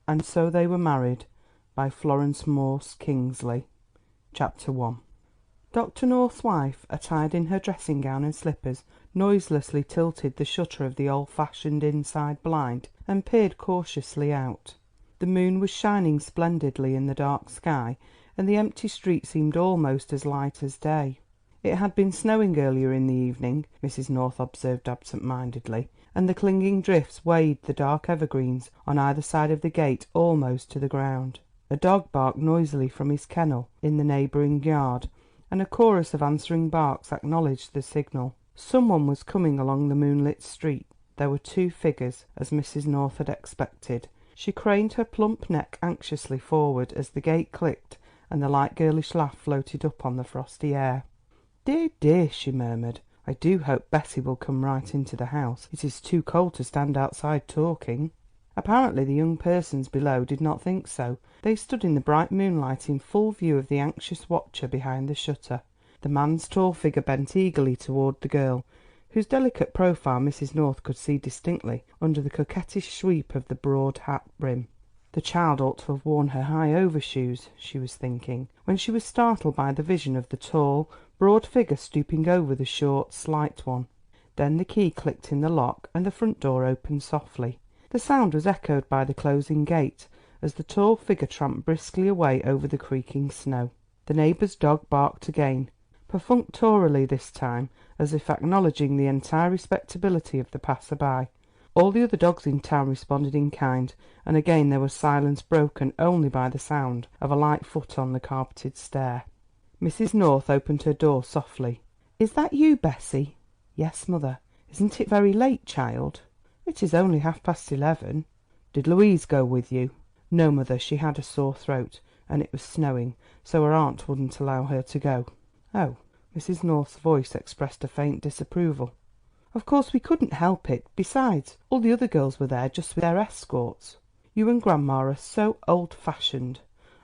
And so they were married, by Florence Morse Kingsley. Chapter 1. Dr. North's wife, attired in her dressing gown and slippers, noiselessly tilted the shutter of the old-fashioned inside blind and peered cautiously out. The moon was shining splendidly in the dark sky, and the empty street seemed almost as light as day. It had been snowing earlier in the evening, Mrs. North observed absent-mindedly, and the clinging drifts weighed the dark evergreens on either side of the gate almost to the ground. A dog barked noisily from his kennel in the neighbouring yard, and a chorus of answering barks acknowledged the signal. Some one was coming along the moonlit street. There were two figures, as Mrs. North had expected. She craned her plump neck anxiously forward as the gate clicked and the light girlish laugh floated up on the frosty air. "Dear, dear," she murmured, "I do hope Bessie will come right into the house. It is too cold to stand outside talking." Apparently the young persons below did not think so. They stood in the bright moonlight in full view of the anxious watcher behind the shutter. The man's tall figure bent eagerly toward the girl, whose delicate profile Mrs. North could see distinctly under the coquettish sweep of the broad hat brim. The child ought to have worn her high overshoes, she was thinking, when she was startled by the vision of the tall, broad figure stooping over the short, slight one. Then the key clicked in the lock and the front door opened softly. The sound was echoed by the closing gate as the tall figure tramped briskly away over the creaking snow. The neighbour's dog barked again, perfunctorily this time, as if acknowledging the entire respectability of the passer-by. All the other dogs in town responded in kind, and again there was silence broken only by the sound of a light foot on the carpeted stair. Mrs. North opened her door softly. "Is that you, Bessie?" "Yes, mother." "Isn't it very late, child?" "It is only 11:30. "Did Louise go with you?" "No, mother, she had a sore throat, and it was snowing, so her aunt wouldn't allow her to go." "Oh." Mrs. North's voice expressed a faint disapproval. "Of course we couldn't help it. Besides, all the other girls were there just with their escorts. You and grandma are so old-fashioned.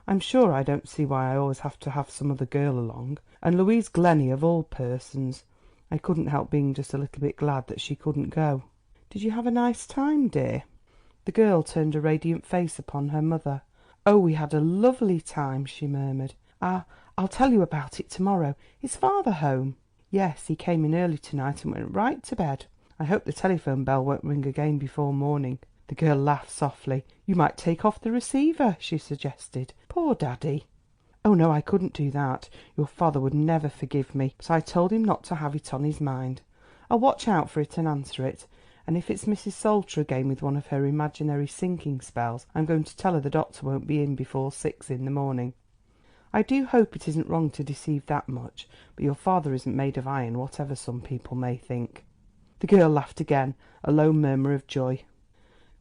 I'm sure I don't see why I always have to have some other girl along. And Louise Glennie of all persons. I couldn't help being just a little bit glad that she couldn't go." "Did you have a nice time, dear?" The girl turned a radiant face upon her mother. "Oh, we had a lovely time," she murmured. I'll tell you about it to-morrow. Is father home?" "Yes, he came in early to-night and went right to bed. I hope the telephone bell won't ring again before morning." The girl laughed softly. "You might take off the receiver," she suggested. "Poor daddy." "Oh no, I couldn't do that. Your father would never forgive me, but I told him not to have it on his mind. I'll watch out for it and answer it. And if it's Mrs. Salter again with one of her imaginary sinking spells, I'm going to tell her the doctor won't be in before 6 in the morning. I do hope it isn't wrong to deceive that much, but your father isn't made of iron, whatever some people may think." The girl laughed again, a low murmur of joy.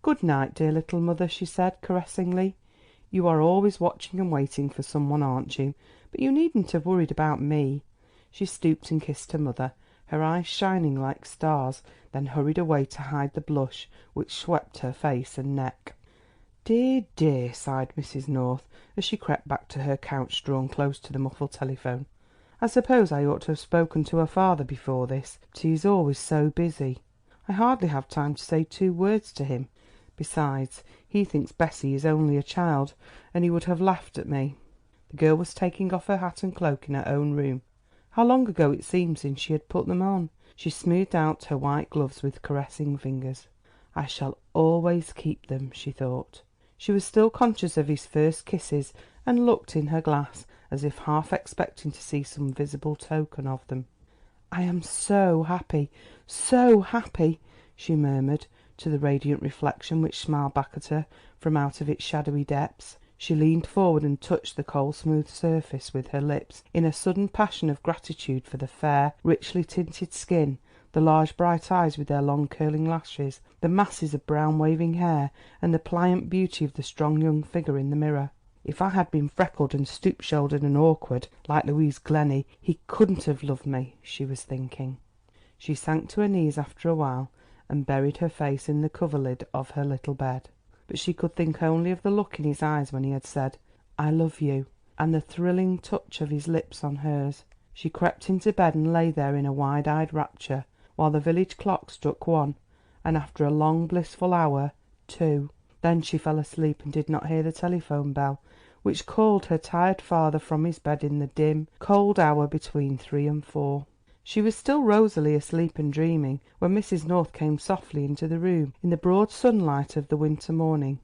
"Good night, dear little mother," she said caressingly. "You are always watching and waiting for someone, aren't you? But you needn't have worried about me." She stooped and kissed her mother, her eyes shining like stars, then hurried away to hide the blush which swept her face and neck. "Dear, dear," sighed Mrs. North, as she crept back to her couch drawn close to the muffled telephone. "I suppose I ought to have spoken to her father before this, but he is always so busy. I hardly have time to say 2 words to him. Besides, he thinks Bessie is only a child, and he would have laughed at me." The girl was taking off her hat and cloak in her own room. How long ago it seemed since she had put them on. She smoothed out her white gloves with caressing fingers. "I shall always keep them," she thought. She was still conscious of his first kisses, and looked in her glass as if half expecting to see some visible token of them. "I am so happy, so happy," she murmured to the radiant reflection which smiled back at her from out of its shadowy depths. She leaned forward and touched the cold smooth surface with her lips in a sudden passion of gratitude for the fair, richly tinted skin, the large bright eyes with their long curling lashes, the masses of brown waving hair, and the pliant beauty of the strong young figure in the mirror. "If I had been freckled and stoop-shouldered and awkward, like Louise Glennie, he couldn't have loved me," she was thinking. She sank to her knees after a while and buried her face in the coverlid of her little bed. But she could think only of the look in his eyes when he had said, "I love you," and the thrilling touch of his lips on hers. She crept into bed and lay there in a wide-eyed rapture, while the village clock struck 1, and after a long blissful hour, 2. Then she fell asleep and did not hear the telephone bell, which called her tired father from his bed in the dim, cold hour between 3 and 4. She was still rosily asleep and dreaming when Mrs. North came softly into the room in the broad sunlight of the winter morning.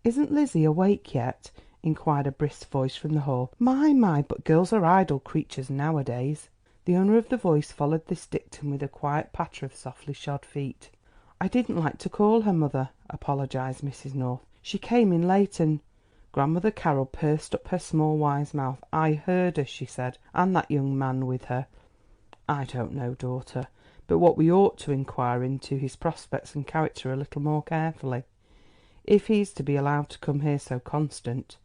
"Isn't Lizzie awake yet?" inquired a brisk voice from the hall. My, but girls are idle creatures nowadays." The owner of the voice followed this dictum with a quiet patter of softly shod feet. "I didn't like to call her, mother," apologised Mrs. North. "She came in late and——" Grandmother Carroll pursed up her small wise mouth. "I heard her," she said, "and that young man with her." "I don't know, daughter, but what we ought to inquire into his prospects and character a little more carefully, if he's to be allowed to come here so constant.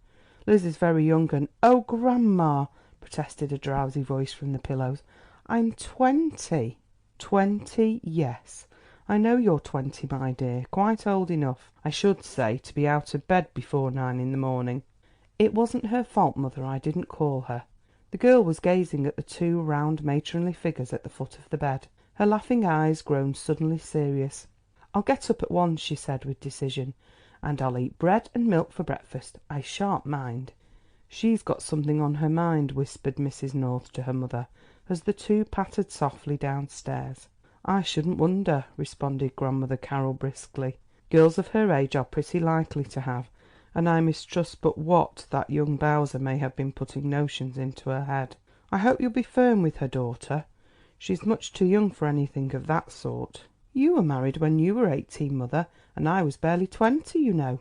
Lizzie's very young and——" "Oh, grandma," protested a drowsy voice from the pillows, "I'm 20." "20, yes. I know you're 20, my dear, quite old enough, I should say, to be out of bed before 9 in the morning. It wasn't her fault, mother, I didn't call her." The girl was gazing at the two round matronly figures at the foot of the bed, her laughing eyes grown suddenly serious. "I'll get up at once," she said with decision, "and I'll eat bread and milk for breakfast. I shan't mind." "She's got something on her mind," whispered Mrs. North to her mother, as the two pattered softly downstairs. "I shouldn't wonder," responded Grandmother Carroll briskly. "Girls of her age are pretty likely to have, and I mistrust but what that young Bowser may have been putting notions into her head. I hope you'll be firm with her, daughter. She's much too young for anything of that sort." "You were married when you were 18, mother, and I was barely 20, you know."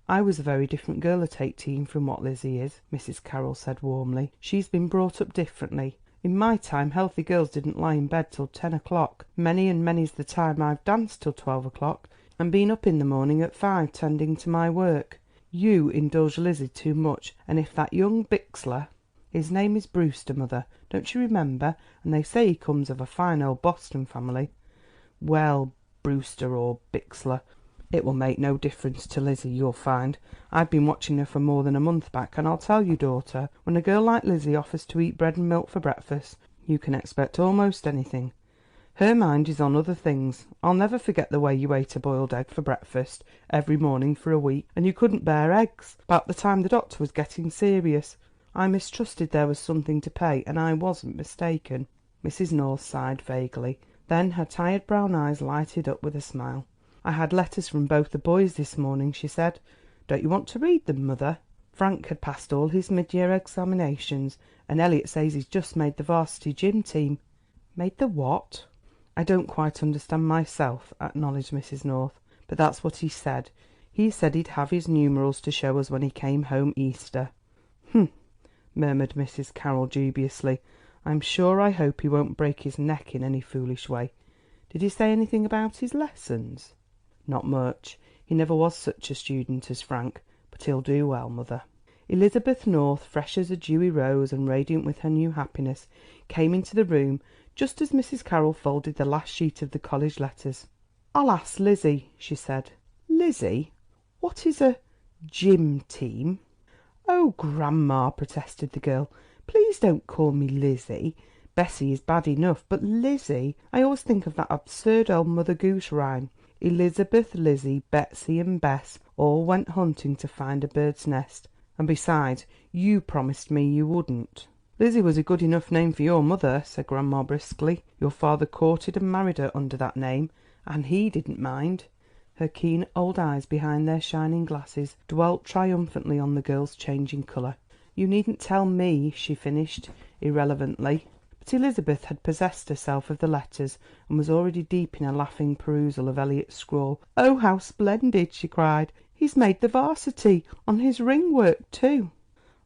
"I was a very different girl at 18 from what Lizzie is," Mrs. Carroll said warmly. "She's been brought up differently. In my time healthy girls didn't lie in bed till 10 o'clock. Many and many's the time I've danced till 12 o'clock, and been up in the morning at 5 tending to my work. You indulge Lizzie too much, and if that young Bixler— his name is Brewster, mother, don't you remember, and they say he comes of a fine old Boston family— well, Brewster or Bixler, it will make no difference to Lizzie, you'll find. I've been watching her for more than a month back, and I'll tell you, daughter, when a girl like Lizzie offers to eat bread and milk for breakfast, you can expect almost anything. Her mind is on other things. I'll never forget the way you ate a boiled egg for breakfast every morning for a week, and you couldn't bear eggs. About the time the doctor was getting serious, I mistrusted there was something to pay, and I wasn't mistaken." Mrs. North sighed vaguely. Then her tired brown eyes lighted up with a smile. "I had letters from both the boys this morning," she said. "Don't you want to read them, mother?" Frank had passed all his mid-year examinations, and Elliot says he's just made the varsity gym team. "Made the what?" "I don't quite understand myself," acknowledged Mrs. North, "but that's what he said. He said he'd have his numerals to show us when he came home Easter." "Humph," murmured Mrs. Carroll dubiously. "I'm sure I hope he won't break his neck in any foolish way. Did he say anything about his lessons?" "Not much. He never was such a student as Frank, but he'll do well, mother." Elizabeth North, fresh as a dewy rose and radiant with her new happiness, came into the room just as Mrs. Carroll folded the last sheet of the college letters. "I'll ask Lizzie," she said. "Lizzie, what is a gym team?" "Oh, grandma," protested the girl, "please don't call me Lizzie. Bessie is bad enough, but Lizzie, I always think of that absurd old Mother Goose rhyme. Elizabeth, Lizzie, Betsy and Bess all went hunting to find a bird's nest. And besides, you promised me you wouldn't." "Lizzie was a good enough name for your mother," said grandma briskly. "Your father courted and married her under that name, and he didn't mind." Her keen old eyes behind their shining glasses dwelt triumphantly on the girl's changing colour. "You needn't tell me," she finished irrelevantly. But Elizabeth had possessed herself of the letters, and was already deep in a laughing perusal of Elliot's scrawl. "Oh, how splendid!" she cried. "He's made the varsity, on his ring work too."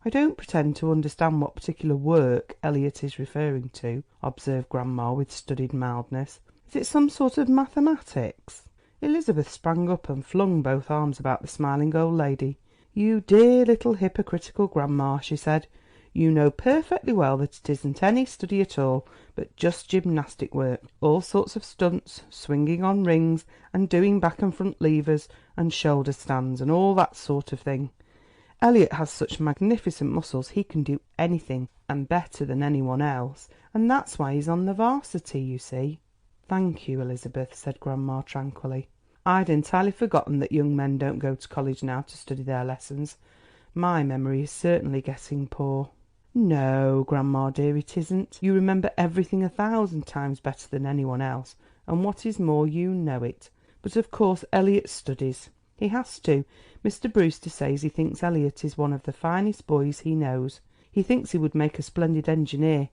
"I don't pretend to understand what particular work Elliot is referring to," observed grandma with studied mildness. "Is it some sort of mathematics?" Elizabeth sprang up and flung both arms about the smiling old lady. "You dear little hypocritical grandma," she said. "You know perfectly well that it isn't any study at all, but just gymnastic work. All sorts of stunts, swinging on rings, and doing back and front levers, and shoulder stands, and all that sort of thing. Elliot has such magnificent muscles he can do anything, and better than any one else, and that's why he's on the varsity, you see." "Thank you, Elizabeth," said grandma tranquilly. I'd entirely forgotten that young men don't go to college now to study their lessons. My memory is certainly getting poor." "No, grandma dear, it isn't. You remember everything 1,000 times better than any one else, and what is more, you know it. But of course Elliot studies. He has to. Mr. Brewster says he thinks Elliot is one of the finest boys he knows. He thinks he would make a splendid engineer.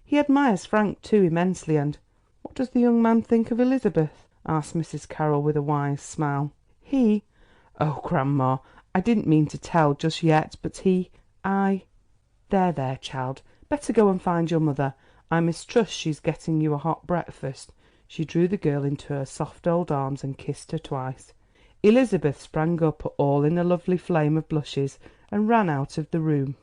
He admires Frank too immensely, and—" "What does the young man think of Elizabeth?" asked Mrs. Carroll with a wise smile. "He? Oh, grandma, I didn't mean to tell just yet, but There, child, better go and find your mother. I mistrust she's getting you a hot breakfast." She drew the girl into her soft old arms and kissed her twice. Elizabeth sprang up all in a lovely flame of blushes and ran out of the room.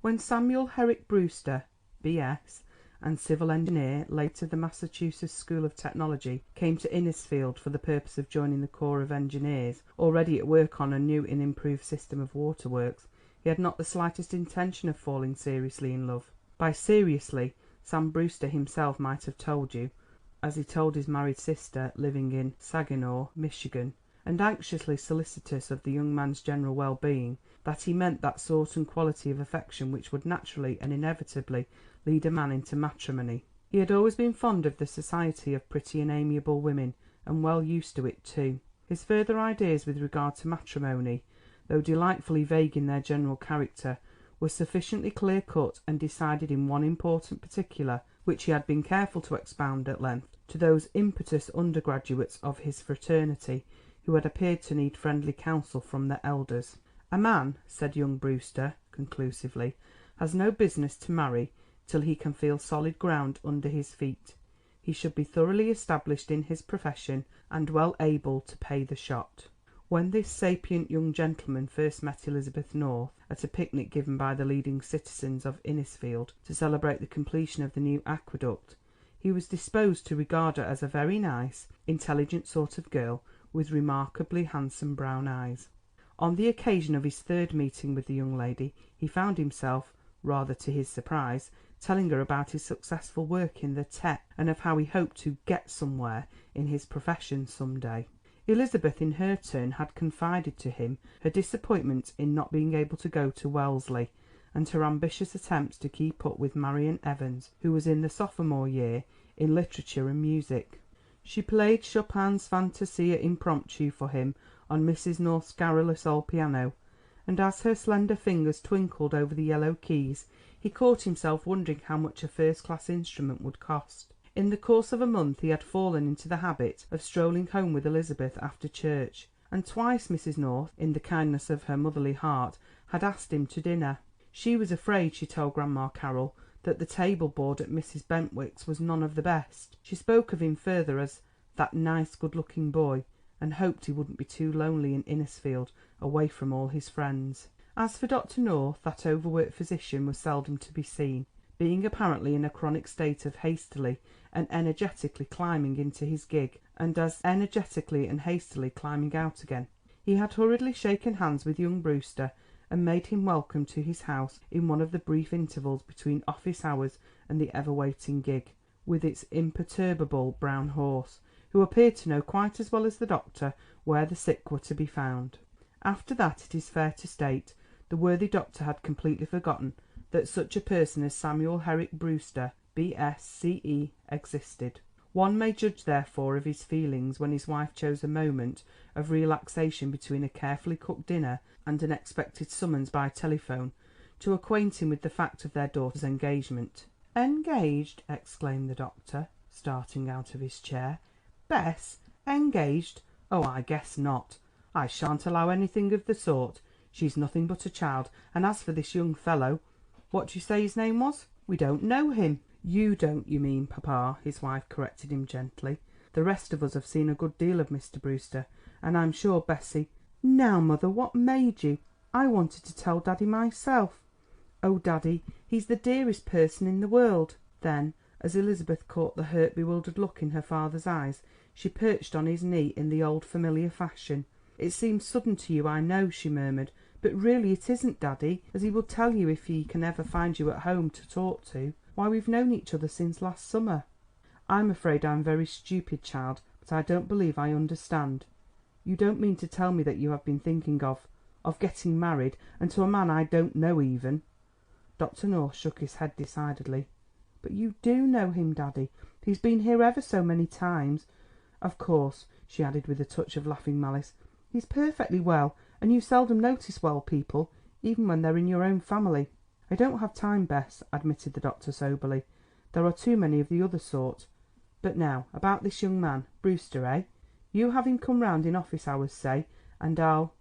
When Samuel Herrick Brewster, B.S., and civil engineer, later the Massachusetts School of Technology, came to Innisfield for the purpose of joining the Corps of Engineers, already at work on a new and improved system of waterworks, he had not the slightest intention of falling seriously in love. By seriously, Sam Brewster himself might have told you, as he told his married sister, living in Saginaw, Michigan, and anxiously solicitous of the young man's general well-being, that he meant that sort and quality of affection which would naturally and inevitably lead a man into matrimony. He had always been fond of the society of pretty and amiable women, and well used to it too. His further ideas with regard to matrimony, though delightfully vague in their general character, were sufficiently clear-cut and decided in one important particular, which he had been careful to expound at length to those impetuous undergraduates of his fraternity who had appeared to need friendly counsel from their elders. "A man," said young Brewster conclusively, "has no business to marry till he can feel solid ground under his feet. He should be thoroughly established in his profession and well able to pay the shot." When this sapient young gentleman first met Elizabeth North at a picnic given by the leading citizens of Innisfield to celebrate the completion of the new aqueduct, he was disposed to regard her as a very nice, intelligent sort of girl with remarkably handsome brown eyes. On the occasion of his third meeting with the young lady he found himself, rather to his surprise, telling her about his successful work in the Tech, and of how he hoped to "get somewhere" in his profession some day. Elizabeth in her turn had confided to him her disappointment in not being able to go to Wellesley, and her ambitious attempts to keep up with Marian Evans, who was in the sophomore year, in literature and music. She played Chopin's Fantasia Impromptu for him on Mrs. North's garrulous old piano, and as her slender fingers twinkled over the yellow keys he caught himself wondering how much a first-class instrument would cost. In the course of a month he had fallen into the habit of strolling home with Elizabeth after church, and twice Mrs. North, in the kindness of her motherly heart, had asked him to dinner. She was afraid, she told Grandma Carroll, that the table board at Mrs. Bentwick's was none of the best. She spoke of him further as "that nice good-looking boy," and hoped he wouldn't be too lonely in Innisfield, away from all his friends. As for Dr. North, that overworked physician was seldom to be seen, being apparently in a chronic state of hastily and energetically climbing into his gig, and as energetically and hastily climbing out again. He had hurriedly shaken hands with young Brewster and made him welcome to his house in one of the brief intervals between office hours and the ever-waiting gig, with its imperturbable brown horse, who appeared to know quite as well as the doctor where the sick were to be found. After that, it is fair to state, the worthy doctor had completely forgotten that such a person as Samuel Herrick Brewster, B.S.C.E., existed. One may judge therefore of his feelings when his wife chose a moment of relaxation between a carefully cooked dinner and an expected summons by telephone to acquaint him with the fact of their daughter's engagement. "Engaged!" exclaimed the doctor, starting out of his chair. "Bess engaged? Oh, I guess not. I shan't allow anything of the sort. She's nothing but a child, and as for this young fellow, what do you say his name was? We don't know him." "You don't, you mean, papa," his wife corrected him gently. "The rest of us have seen a good deal of Mr. Brewster, and I'm sure Bessie—" "Now, mother, what made you? I wanted to tell Daddy myself." "Oh, Daddy, he's the dearest person in the world." Then, as Elizabeth caught the hurt, bewildered look in her father's eyes, she perched on his knee in the old familiar fashion. "It seems sudden to you, I know," she murmured, "but really it isn't, Daddy, as he will tell you if he can ever find you at home to talk to. Why, we've known each other since last summer." "I'm afraid I'm very stupid, child, but I don't believe I understand. You don't mean to tell me that you have been thinking of getting married, and to a man I don't know even?" Dr. North shook his head decidedly. "But you do know him, Daddy. He's been here ever so many times. Of course," she added with a touch of laughing malice, "he's perfectly well, and you seldom notice well people, even when they're in your own family." "I don't have time, Bess," admitted the doctor soberly. "There are too many of the other sort. But now, about this young man, Brewster, eh? You have him come round in office hours, say, and I'll—"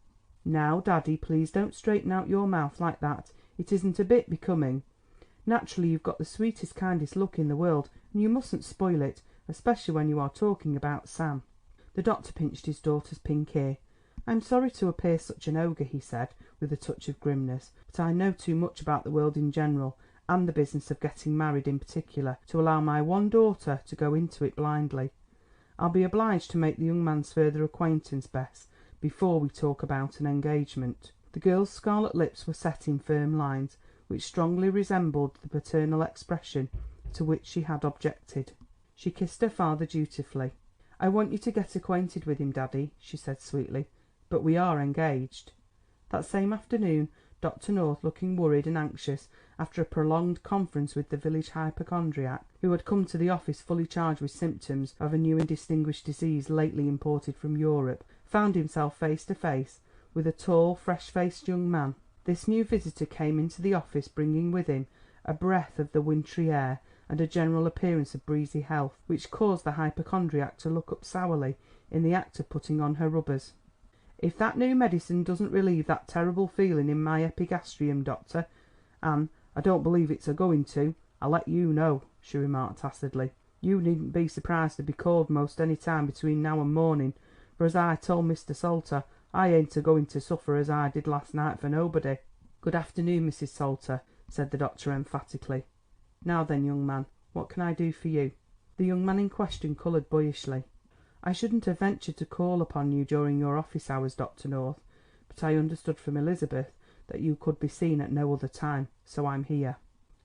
"Now, Daddy, please don't straighten out your mouth like that. It isn't a bit becoming. Naturally you've got the sweetest, kindest look in the world, and you mustn't spoil it, especially when you are talking about Sam." The doctor pinched his daughter's pink ear. "I'm sorry to appear such an ogre," he said, with a touch of grimness, "but I know too much about the world in general, and the business of getting married in particular, to allow my one daughter to go into it blindly. I'll be obliged to make the young man's further acquaintance, Bess, before we talk about an engagement." The girl's scarlet lips were set in firm lines, which strongly resembled the paternal expression to which she had objected. She kissed her father dutifully. "I want you to get acquainted with him, Daddy," she said sweetly, "but we are engaged." That same afternoon Dr. North, looking worried and anxious after a prolonged conference with the village hypochondriac, who had come to the office fully charged with symptoms of a new and distinguished disease lately imported from Europe, found himself face to face with a tall, fresh-faced young man. This new visitor came into the office bringing with him a breath of the wintry air and a general appearance of breezy health, which caused the hypochondriac to look up sourly in the act of putting on her rubbers. "If that new medicine doesn't relieve that terrible feeling in my epigastrium, doctor, and I don't believe it's a-going to, I'll let you know," she remarked acidly. "You needn't be surprised to be called most any time between now and morning, for as I told Mr. Salter, I ain't a-going to suffer as I did last night for nobody." "Good afternoon, Mrs. Salter," said the doctor emphatically. "Now then, young man, what can I do for you?" The young man in question coloured boyishly. "I shouldn't have ventured to call upon you during your office hours, Dr. North, but I understood from Elizabeth that you could be seen at no other time, so I'm here."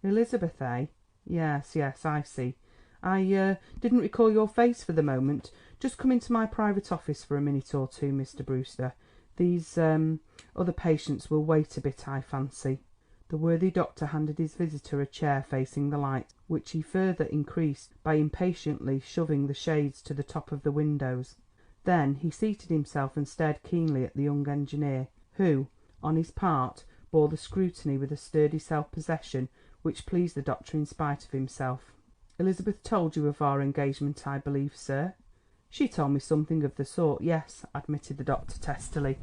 "Elizabeth, eh? Yes, I see. I didn't recall your face for the moment. Just come into my private office for a minute or two, Mr. Brewster. These other patients will wait a bit, I fancy." The worthy doctor handed his visitor a chair facing the light, which he further increased by impatiently shoving the shades to the top of the windows. Then he seated himself and stared keenly at the young engineer, who, on his part, bore the scrutiny with a sturdy self-possession which pleased the doctor in spite of himself. "Elizabeth told you of our engagement, I believe, sir?" "She told me something of the sort, yes," admitted the doctor testily.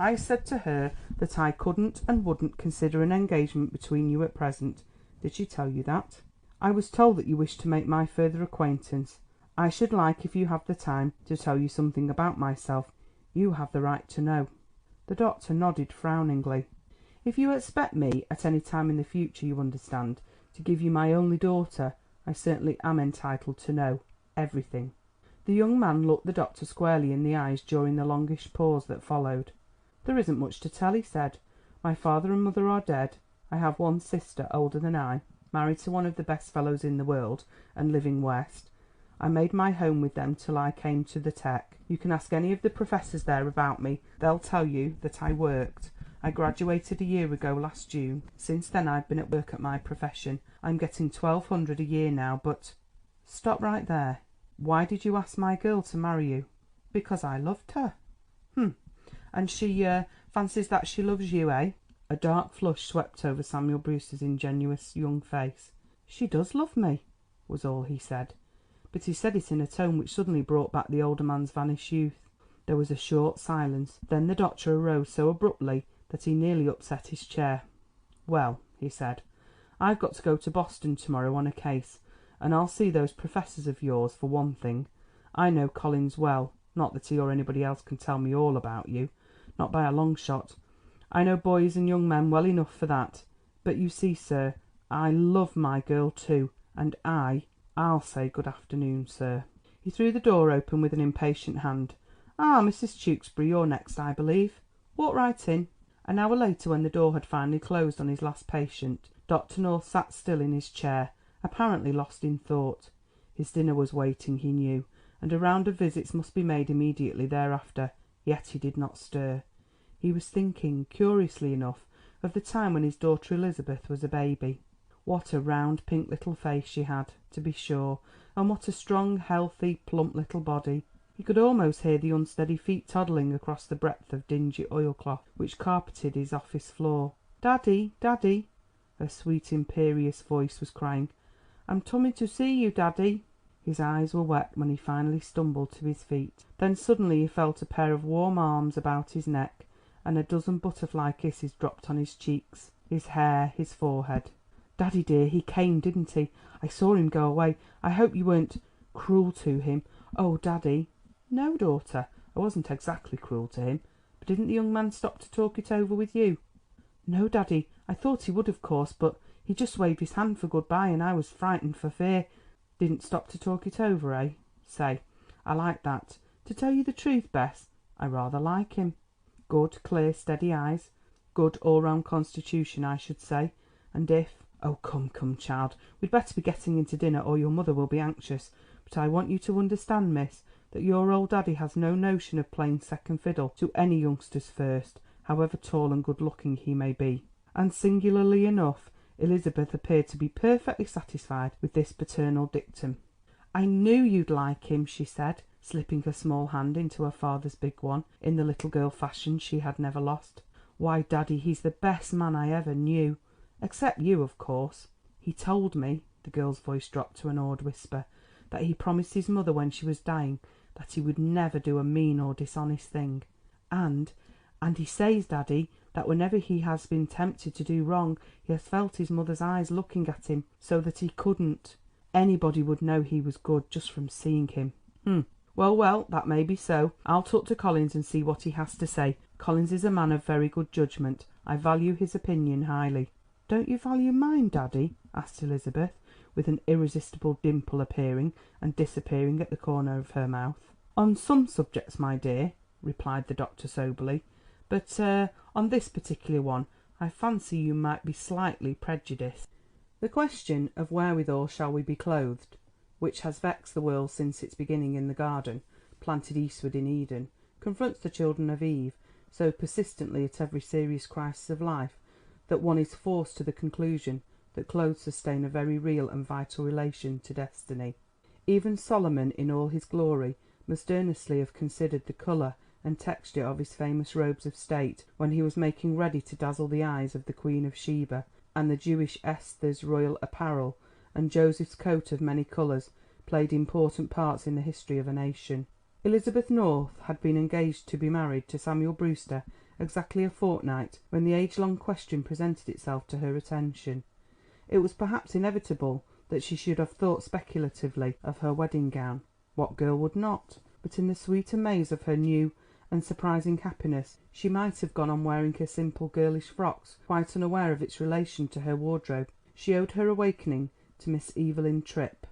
"I said to her that I couldn't and wouldn't consider an engagement between you at present." "Did she tell you that?" "I was told that you wished to make my further acquaintance. I should like, if you have the time, to tell you something about myself. You have the right to know." The doctor nodded frowningly. "If you expect me, at any time in the future, you understand, to give you my only daughter, I certainly am entitled to know everything." The young man looked the doctor squarely in the eyes during the longish pause that followed. "There isn't much to tell," he said. "My father and mother are dead. I have one sister, older than I, married to one of the best fellows in the world, and living West. I made my home with them till I came to the Tech. You can ask any of the professors there about me. They'll tell you that I worked. I graduated a year ago last June. Since then I've been at work at my profession. I'm getting $1200 a year now, but—" "Stop right there. Why did you ask my girl to marry you?" "Because I loved her." "And she fancies that she loves you, eh?" A dark flush swept over Samuel Brewster's ingenuous young face. "She does love me," was all he said, but he said it in a tone which suddenly brought back the older man's vanished youth. There was a short silence. Then the doctor arose so abruptly that he nearly upset his chair. "Well," he said, "I've got to go to Boston to morrow on a case, and I'll see those professors of yours, for one thing. I know Collins well, not that he or anybody else can tell me all about you, not by a long shot. I know boys and young men well enough for that. But you see, sir, I love my girl too, and I'll say good afternoon, sir." He threw the door open with an impatient hand. "Ah, Mrs. Tewkesbury, you're next, I believe. Walk right in." An hour later, when the door had finally closed on his last patient, Dr. North sat still in his chair, apparently lost in thought. His dinner was waiting, he knew, and a round of visits must be made immediately thereafter. Yet he did not stir. He was thinking, curiously enough, of the time when his daughter Elizabeth was a baby. What a round, pink little face she had, to be sure, and what a strong, healthy, plump little body. He could almost hear the unsteady feet toddling across the breadth of dingy oilcloth which carpeted his office floor. "Daddy, Daddy," her sweet, imperious voice was crying. "I'm tummin' to see you, Daddy." His eyes were wet when he finally stumbled to his feet. Then suddenly he felt a pair of warm arms about his neck, and a dozen butterfly kisses dropped on his cheeks, his hair, his forehead. "Daddy dear, he came, didn't he? I saw him go away. I hope you weren't cruel to him. Oh, Daddy." "No, daughter, I wasn't exactly cruel to him. But didn't the young man stop to talk it over with you?" "No, Daddy, I thought he would of course, but he just waved his hand for good-bye, and I was frightened for fear." "Didn't stop to talk it over, eh? Say, I like that. To tell you the truth, Bess, I rather like him. Good, clear, steady eyes, good all-round constitution, I should say, and if—" "Oh, come, come, child, we'd better be getting into dinner or your mother will be anxious. But I want you to understand, miss, that your old daddy has no notion of playing second fiddle to any youngster's first, however tall and good-looking he may be." And singularly enough, Elizabeth appeared to be perfectly satisfied with this paternal dictum. "I knew you'd like him," she said, slipping her small hand into her father's big one, in the little girl fashion she had never lost. "Why, Daddy, he's the best man I ever knew. Except you, of course. He told me," the girl's voice dropped to an awed whisper, "that he promised his mother when she was dying that he would never do a mean or dishonest thing. And he says, Daddy, that whenever he has been tempted to do wrong, he has felt his mother's eyes looking at him, so that he couldn't. Anybody would know he was good just from seeing him." Well, well, that may be so. I'll talk to Collins and see what he has to say. Collins is a man of very good judgment. I value his opinion highly." "Don't you value mine, Daddy?" asked Elizabeth, with an irresistible dimple appearing and disappearing at the corner of her mouth. "On some subjects, my dear," replied the doctor soberly, "but on this particular one I fancy you might be slightly prejudiced. The question of wherewithal shall we be clothed, which has vexed the world since its beginning in the garden, planted eastward in Eden, confronts the children of Eve so persistently at every serious crisis of life that one is forced to the conclusion that clothes sustain a very real and vital relation to destiny. Even Solomon in all his glory must earnestly have considered the colour and texture of his famous robes of state when he was making ready to dazzle the eyes of the Queen of Sheba, and the Jewish Esther's royal apparel and Joseph's coat of many colours played important parts in the history of a nation. Elizabeth North had been engaged to be married to Samuel Brewster exactly a fortnight when the age-long question presented itself to her attention. It was perhaps inevitable that she should have thought speculatively of her wedding gown. What girl would not? But in the sweet amaze of her new and surprising happiness she might have gone on wearing her simple girlish frocks, quite unaware of its relation to her wardrobe. She owed her awakening to Miss Evelyn Tripp.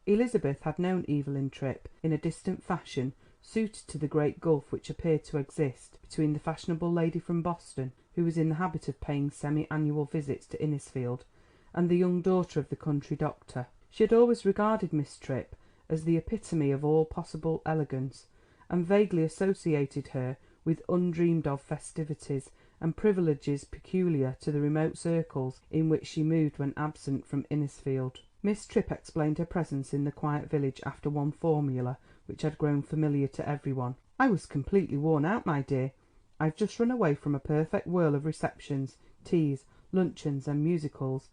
Elizabeth had known Evelyn Tripp in a distant fashion suited to the great gulf which appeared to exist between the fashionable lady from Boston, who was in the habit of paying semi-annual visits to Innisfield, and the young daughter of the country doctor. She had always regarded Miss Tripp as the epitome of all possible elegance, and vaguely associated her with undreamed-of festivities and privileges peculiar to the remote circles in which she moved when absent from Innisfield. Miss Tripp explained her presence in the quiet village after one formula which had grown familiar to everyone. "I was completely worn out, my dear. I've just run away from a perfect whirl of receptions, teas, luncheons and musicals.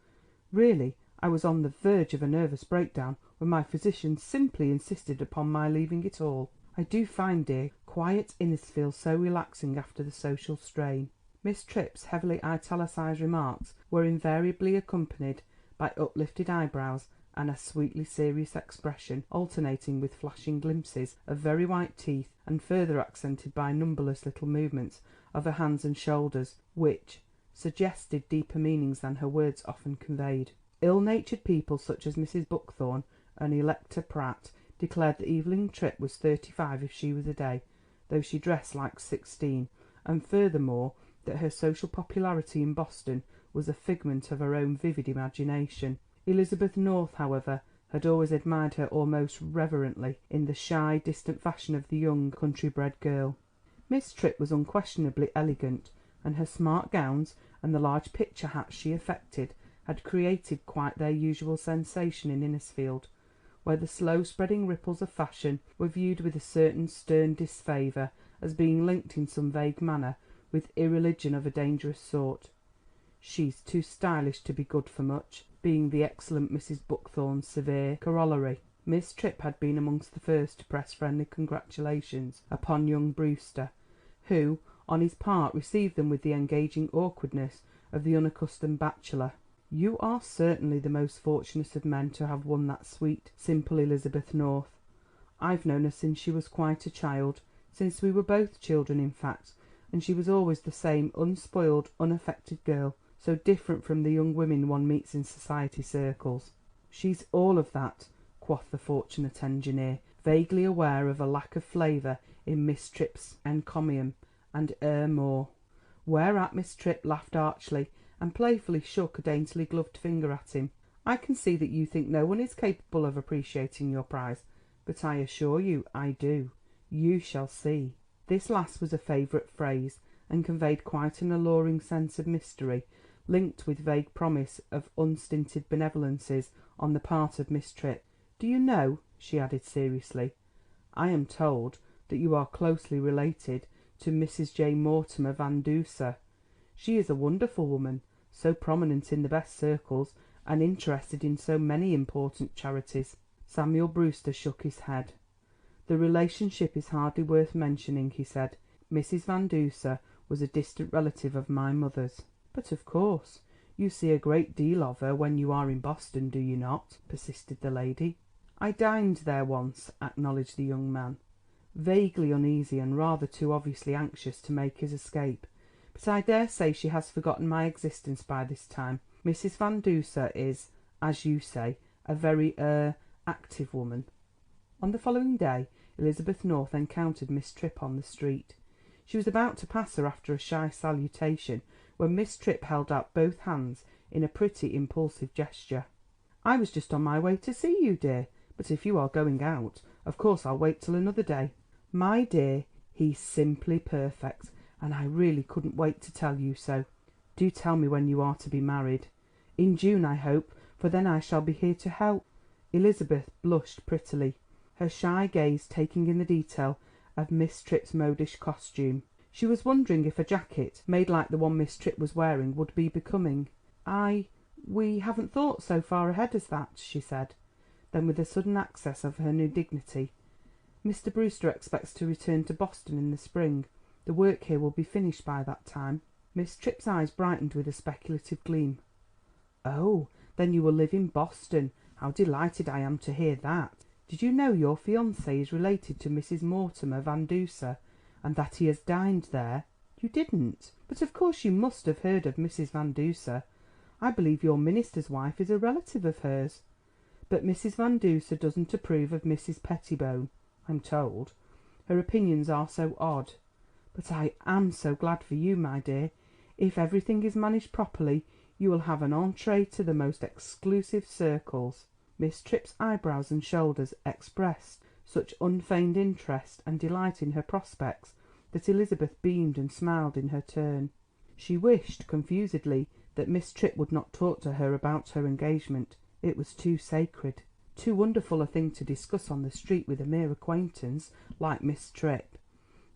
Really, I was on the verge of a nervous breakdown when my physician simply insisted upon my leaving it all. I do find, dear, quiet Innisfield so relaxing after the social strain." Miss Tripp's heavily italicised remarks were invariably accompanied by uplifted eyebrows and a sweetly serious expression, alternating with flashing glimpses of very white teeth, and further accented by numberless little movements of her hands and shoulders, which suggested deeper meanings than her words often conveyed. Ill-natured people such as Mrs. Buckthorn and Electa Pratt declared that Evelyn Tripp was 35 if she was a day, though she dressed like 16, and furthermore that her social popularity in Boston was a figment of her own vivid imagination. Elizabeth North, however, had always admired her almost reverently in the shy, distant fashion of the young, country-bred girl. Miss Tripp was unquestionably elegant, and her smart gowns and the large picture hats she affected had created quite their usual sensation in Innisfield, where the slow-spreading ripples of fashion were viewed with a certain stern disfavour as being linked in some vague manner with irreligion of a dangerous sort. "She's too stylish to be good for much," being the excellent Mrs. Buckthorn's severe corollary. Miss Tripp had been amongst the first to press friendly congratulations upon young Brewster, who, on his part, received them with the engaging awkwardness of the unaccustomed bachelor. "You are certainly the most fortunate of men to have won that sweet, simple Elizabeth North. I've known her since she was quite a child, since we were both children, in fact, and she was always the same unspoiled, unaffected girl, so different from the young women one meets in society circles." "She's all of that," quoth the fortunate engineer, vaguely aware of a lack of flavour in Miss Tripp's encomium, and more. Whereat Miss Tripp laughed archly, and playfully shook a daintily gloved finger at him. "I can see that you think no one is capable of appreciating your prize, but I assure you I do. You shall see." This last was a favourite phrase, and conveyed quite an alluring sense of mystery, linked with vague promise of unstinted benevolences on the part of Miss Tripp. "Do you know," she added seriously, "I am told that you are closely related to Mrs. J. Mortimer Van Duser. She is a wonderful woman, so prominent in the best circles, and interested in so many important charities." Samuel Brewster shook his head. "The relationship is hardly worth mentioning," he said. "Mrs. Van Duser was a distant relative of my mother's." "But of course you see a great deal of her when you are in Boston, do you not?" persisted the lady. "I dined there once," acknowledged the young man, vaguely uneasy and rather too obviously anxious to make his escape. "But I daresay she has forgotten my existence by this time. Mrs. Van Duser is, as you say, a very active woman." On the following day Elizabeth North encountered Miss Tripp on the street. She was about to pass her after a shy salutation when Miss Tripp held out both hands in a pretty impulsive gesture. "I was just on my way to see you, dear, but if you are going out, of course I'll wait till another day." "My dear, he's simply perfect, and I really couldn't wait to tell you so. Do tell me when you are to be married." "In June, I hope, for then I shall be here to help." Elizabeth blushed prettily, her shy gaze taking in the detail of Miss Tripp's modish costume. She was wondering if a jacket made like the one Miss Tripp was wearing would be becoming. We haven't thought so far ahead as that," she said. Then, with a sudden access of her new dignity, "Mr. Brewster expects to return to Boston in the spring. The work here will be finished by that time." Miss Tripp's eyes brightened with a speculative gleam. "Oh, then you will live in Boston. How delighted I am to hear that. Did you know your fiancé is related to Mrs. Mortimer Van Duser, and that he has dined there?" "You didn't? But of course you must have heard of Mrs. Van Duser. I believe your minister's wife is a relative of hers. But Mrs. Van Duser doesn't approve of Mrs. Pettibone, I'm told. Her opinions are so odd. But I am so glad for you, my dear. If everything is managed properly, you will have an entrée to the most exclusive circles." Miss Tripp's eyebrows and shoulders expressed such unfeigned interest and delight in her prospects that Elizabeth beamed and smiled in her turn. She wished confusedly that Miss Tripp would not talk to her about her engagement. It was too sacred, too wonderful a thing to discuss on the street with a mere acquaintance like Miss Tripp.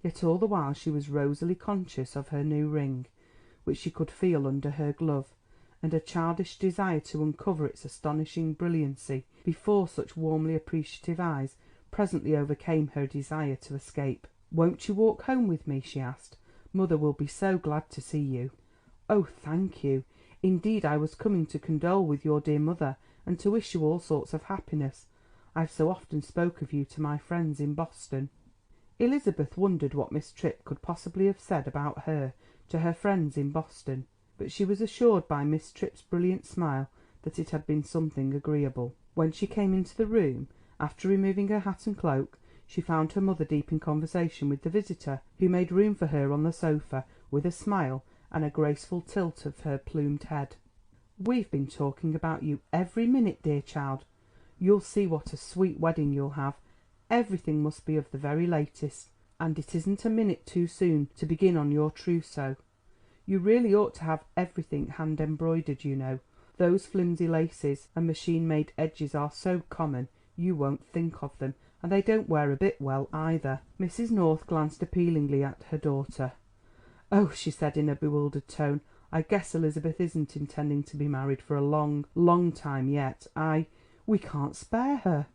Yet all the while she was rosily conscious of her new ring, which she could feel under her glove, and a childish desire to uncover its astonishing brilliancy before such warmly appreciative eyes presently overcame her desire to escape. "Won't you walk home with me?" she asked. "Mother will be so glad to see you." "Oh, thank you. Indeed, I was coming to condole with your dear mother, and to wish you all sorts of happiness. I've so often spoke of you to my friends in Boston." Elizabeth wondered what Miss Tripp could possibly have said about her to her friends in Boston, but she was assured by Miss Tripp's brilliant smile that it had been something agreeable. When she came into the room, after removing her hat and cloak, she found her mother deep in conversation with the visitor, who made room for her on the sofa with a smile and a graceful tilt of her plumed head. "We've been talking about you every minute, dear child. You'll see what a sweet wedding you'll have. Everything must be of the very latest, and it isn't a minute too soon to begin on your trousseau. You really ought to have everything hand embroidered, you know. Those flimsy laces and machine-made edges are so common you won't think of them, and they don't wear a bit well either." Mrs. North glanced appealingly at her daughter. "Oh," she said in a bewildered tone, "I guess Elizabeth isn't intending to be married for a long, long time yet. We can't spare her."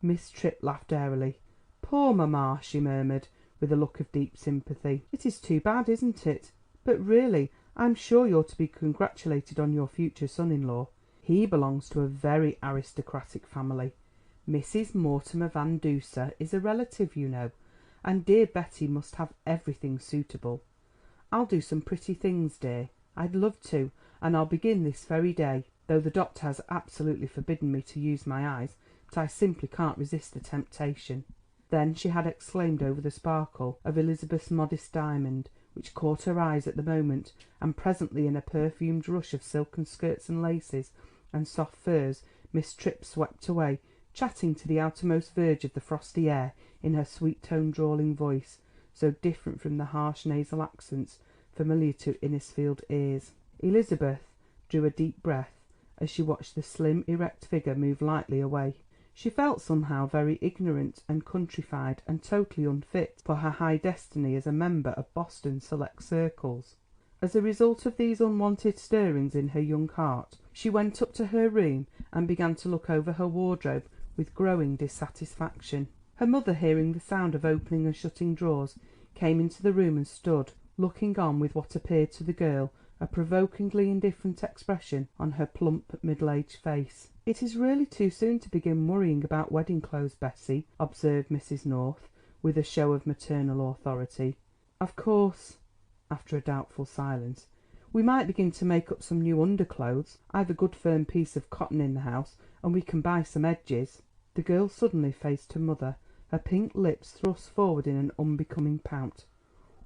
Miss Tripp laughed airily. "Poor mamma," she murmured, with a look of deep sympathy. "It is too bad, isn't it? But really, I'm sure you're to be congratulated on your future son-in-law. He belongs to a very aristocratic family. Mrs. Mortimer Van Duser is a relative, you know, and dear Betty must have everything suitable. I'll do some pretty things, dear. I'd love to, and I'll begin this very day, though the doctor has absolutely forbidden me to use my eyes, but I simply can't resist the temptation." Then she had exclaimed over the sparkle of Elizabeth's modest diamond, which caught her eyes at the moment, and presently in a perfumed rush of silken skirts and laces and soft furs Miss Tripp swept away, chatting to the outermost verge of the frosty air in her sweet-toned drawling voice, so different from the harsh nasal accents familiar to Innisfield ears. Elizabeth drew a deep breath as she watched the slim, erect figure move lightly away. She felt somehow very ignorant and countrified and totally unfit for her high destiny as a member of Boston's select circles. As a result of these unwonted stirrings in her young heart, she went up to her room and began to look over her wardrobe with growing dissatisfaction. Her mother, hearing the sound of opening and shutting drawers, came into the room and stood looking on with what appeared to the girl a provokingly indifferent expression on her plump middle-aged face. "It is really too soon to begin worrying about wedding clothes, Bessie," observed Mrs. North, with a show of maternal authority. "Of course," after a doubtful silence, "we might begin to make up some new underclothes. I've a good firm piece of cotton in the house, and we can buy some edges." The girl suddenly faced her mother, her pink lips thrust forward in an unbecoming pout.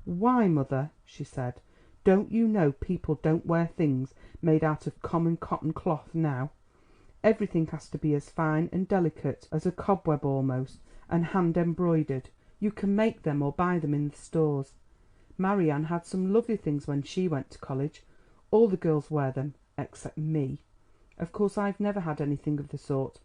"Why, mother," she said, "don't you know people don't wear things made out of common cotton cloth now? Everything has to be as fine and delicate as a cobweb almost, and hand embroidered. You can make them or buy them in the stores. Marianne had some lovely things when she went to college. All the girls wear them, except me. Of course I've never had anything of the sort,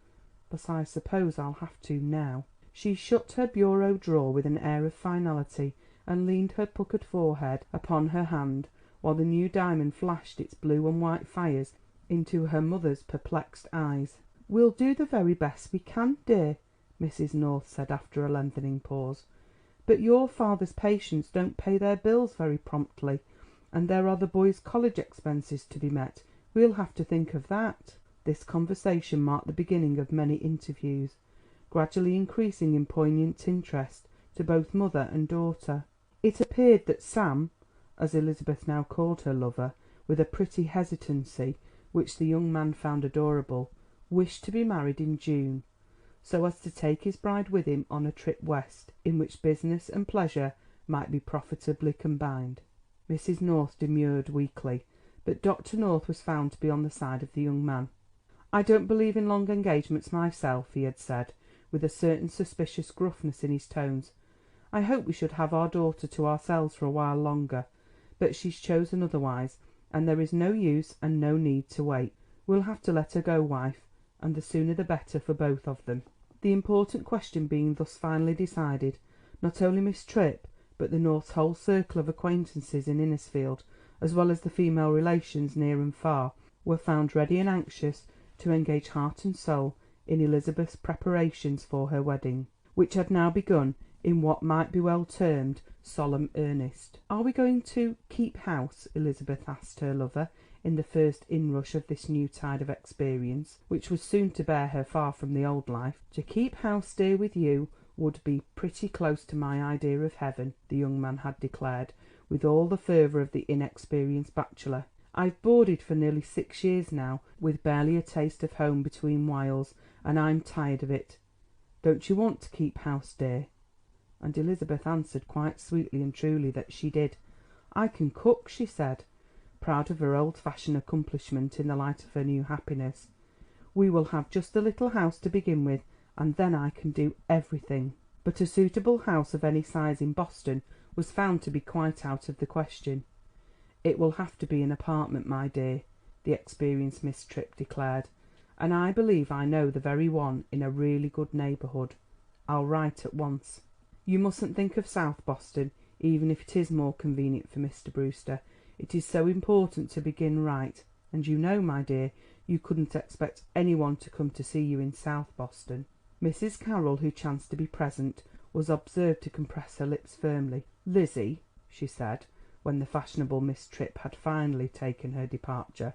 but I suppose I'll have to now." She shut her bureau drawer with an air of finality, and leaned her puckered forehead upon her hand, while the new diamond flashed its blue and white fires into her mother's perplexed eyes. "We'll do the very best we can, dear," Mrs. North said after a lengthening pause, "but your father's patients don't pay their bills very promptly, and there are the boys' college expenses to be met. We'll have to think of that." This conversation marked the beginning of many interviews, gradually increasing in poignant interest to both mother and daughter. It appeared that Sam, as Elizabeth now called her lover, with a pretty hesitancy which the young man found adorable, wished to be married in June, so as to take his bride with him on a trip west, in which business and pleasure might be profitably combined. Mrs. North demurred weakly, but Dr. North was found to be on the side of the young man. "I don't believe in long engagements myself," he had said, with a certain suspicious gruffness in his tones. "I hope we should have our daughter to ourselves for a while longer, but she's chosen otherwise, and there is no use and no need to wait. We'll have to let her go, wife, and the sooner the better for both of them." The important question being thus finally decided, not only Miss Tripp, but the North's whole circle of acquaintances in Innisfield, as well as the female relations near and far, were found ready and anxious to engage heart and soul in Elizabeth's preparations for her wedding, which had now begun in what might be well termed solemn earnest. "Are we going to keep house?" Elizabeth asked her lover in the first inrush of this new tide of experience, which was soon to bear her far from the old life. "To keep house, dear, with you would be pretty close to my idea of heaven," the young man had declared, with all the fervour of the inexperienced bachelor. "I've boarded for nearly 6 years now, with barely a taste of home between whiles, and I'm tired of it. Don't you want to keep house, dear?" And Elizabeth answered quite sweetly and truly that she did. "I can cook," she said, proud of her old-fashioned accomplishment in the light of her new happiness. We will have just a little house to begin with, and then I can do everything." But a suitable house of any size in Boston was found to be quite out of the question. "It will have to be an apartment, my dear," the experienced Miss Tripp declared, "and I believe I know the very one in a really good neighbourhood. I'll write at once. You mustn't think of South Boston, even if it is more convenient for Mr. Brewster. It is so important to begin right, and you know, my dear, you couldn't expect any one to come to see you in South Boston." Mrs. Carroll, who chanced to be present, was observed to compress her lips firmly. "Lizzie," she said, when the fashionable Miss Tripp had finally taken her departure,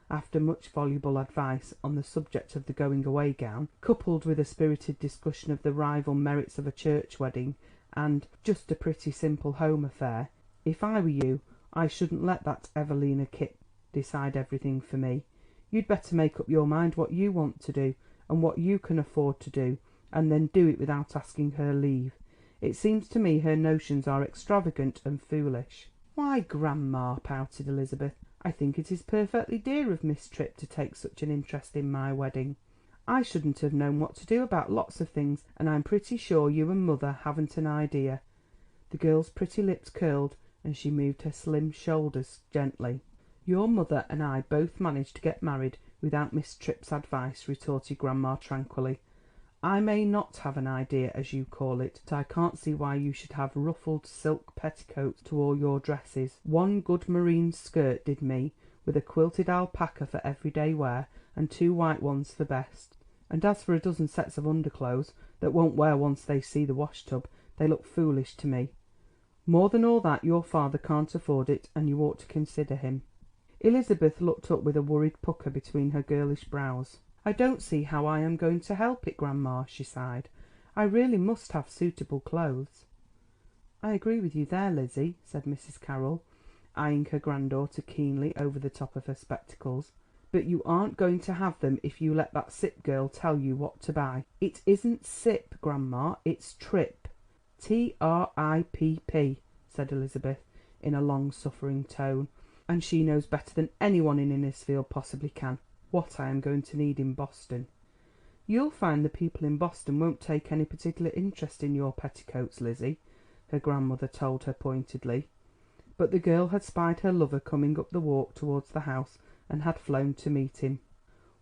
after much voluble advice on the subject of the going-away gown, coupled with a spirited discussion of the rival merits of a church wedding and "just a pretty simple home affair," "if I were you, I shouldn't let that Evelina Kipp decide everything for me. You'd better make up your mind what you want to do, and what you can afford to do, and then do it without asking her leave. It seems to me her notions are extravagant and foolish." "Why, grandma," pouted Elizabeth, "I think it is perfectly dear of Miss Tripp to take such an interest in my wedding. I shouldn't have known what to do about lots of things, and I'm pretty sure you and mother haven't an idea." The girl's pretty lips curled, and she moved her slim shoulders gently. "Your mother and I both managed to get married without Miss Tripp's advice," retorted grandma tranquilly. "I may not have an idea, as you call it, but I can't see why you should have ruffled silk petticoats to all your dresses. One good marine skirt did me, with a quilted alpaca for everyday wear, and 2 white ones for best. And as for a dozen sets of underclothes that won't wear once they see the washtub, they look foolish to me. More than all that, your father can't afford it, and you ought to consider him." Elizabeth looked up with a worried pucker between her girlish brows. "I don't see how I am going to help it, grandma," she sighed. "I really must have suitable clothes." "I agree with you there, Lizzie," said Mrs. Carroll, eyeing her granddaughter keenly over the top of her spectacles. "But you aren't going to have them if you let that Sipp girl tell you what to buy." "It isn't Sipp, grandma, it's Tripp. Tripp," said Elizabeth in a long-suffering tone, "and she knows better than anyone in Innisfield possibly can what I am going to need in Boston." "You'll find the people in Boston won't take any particular interest in your petticoats, Lizzie," her grandmother told her pointedly. But the girl had spied her lover coming up the walk towards the house, and had flown to meet him.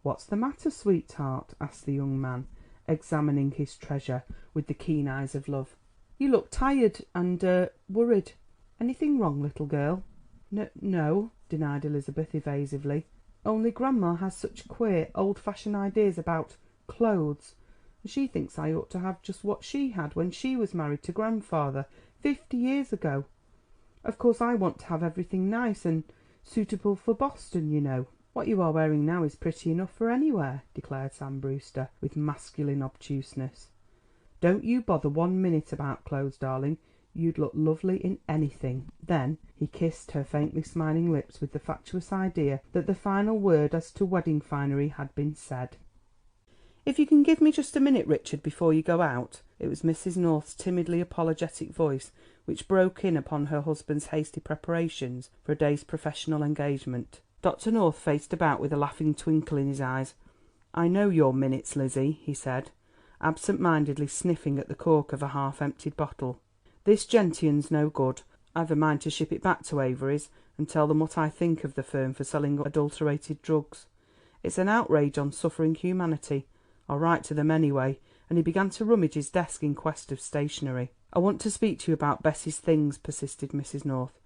"What's the matter, sweetheart?" asked the young man, examining his treasure with the keen eyes of love. "You look tired and worried. Anything wrong, little girl?" No," denied Elizabeth evasively. "Only grandma has such queer, old-fashioned ideas about clothes, and she thinks I ought to have just what she had when she was married to grandfather 50 years ago. Of course I want to have everything nice and suitable for Boston, you know." "What you are wearing now is pretty enough for anywhere," declared Sam Brewster with masculine obtuseness. "Don't you bother 1 minute about clothes, darling. You'd look lovely in anything." Then he kissed her faintly smiling lips with the fatuous idea that the final word as to wedding finery had been said. "If you can give me just a minute, Richard, before you go out." It was Mrs. North's timidly apologetic voice which broke in upon her husband's hasty preparations for a day's professional engagement. Dr. North faced about with a laughing twinkle in his eyes. "I know your minutes, Lizzie," he said, absent-mindedly sniffing at the cork of a half-emptied bottle. "This gentian's no good. I've a mind to ship it back to Avery's and tell them what I think of the firm for selling adulterated drugs. It's an outrage on suffering humanity. I'll write to them anyway," and he began to rummage his desk in quest of stationery. "I want to speak to you about Bessie's things," persisted Mrs. North.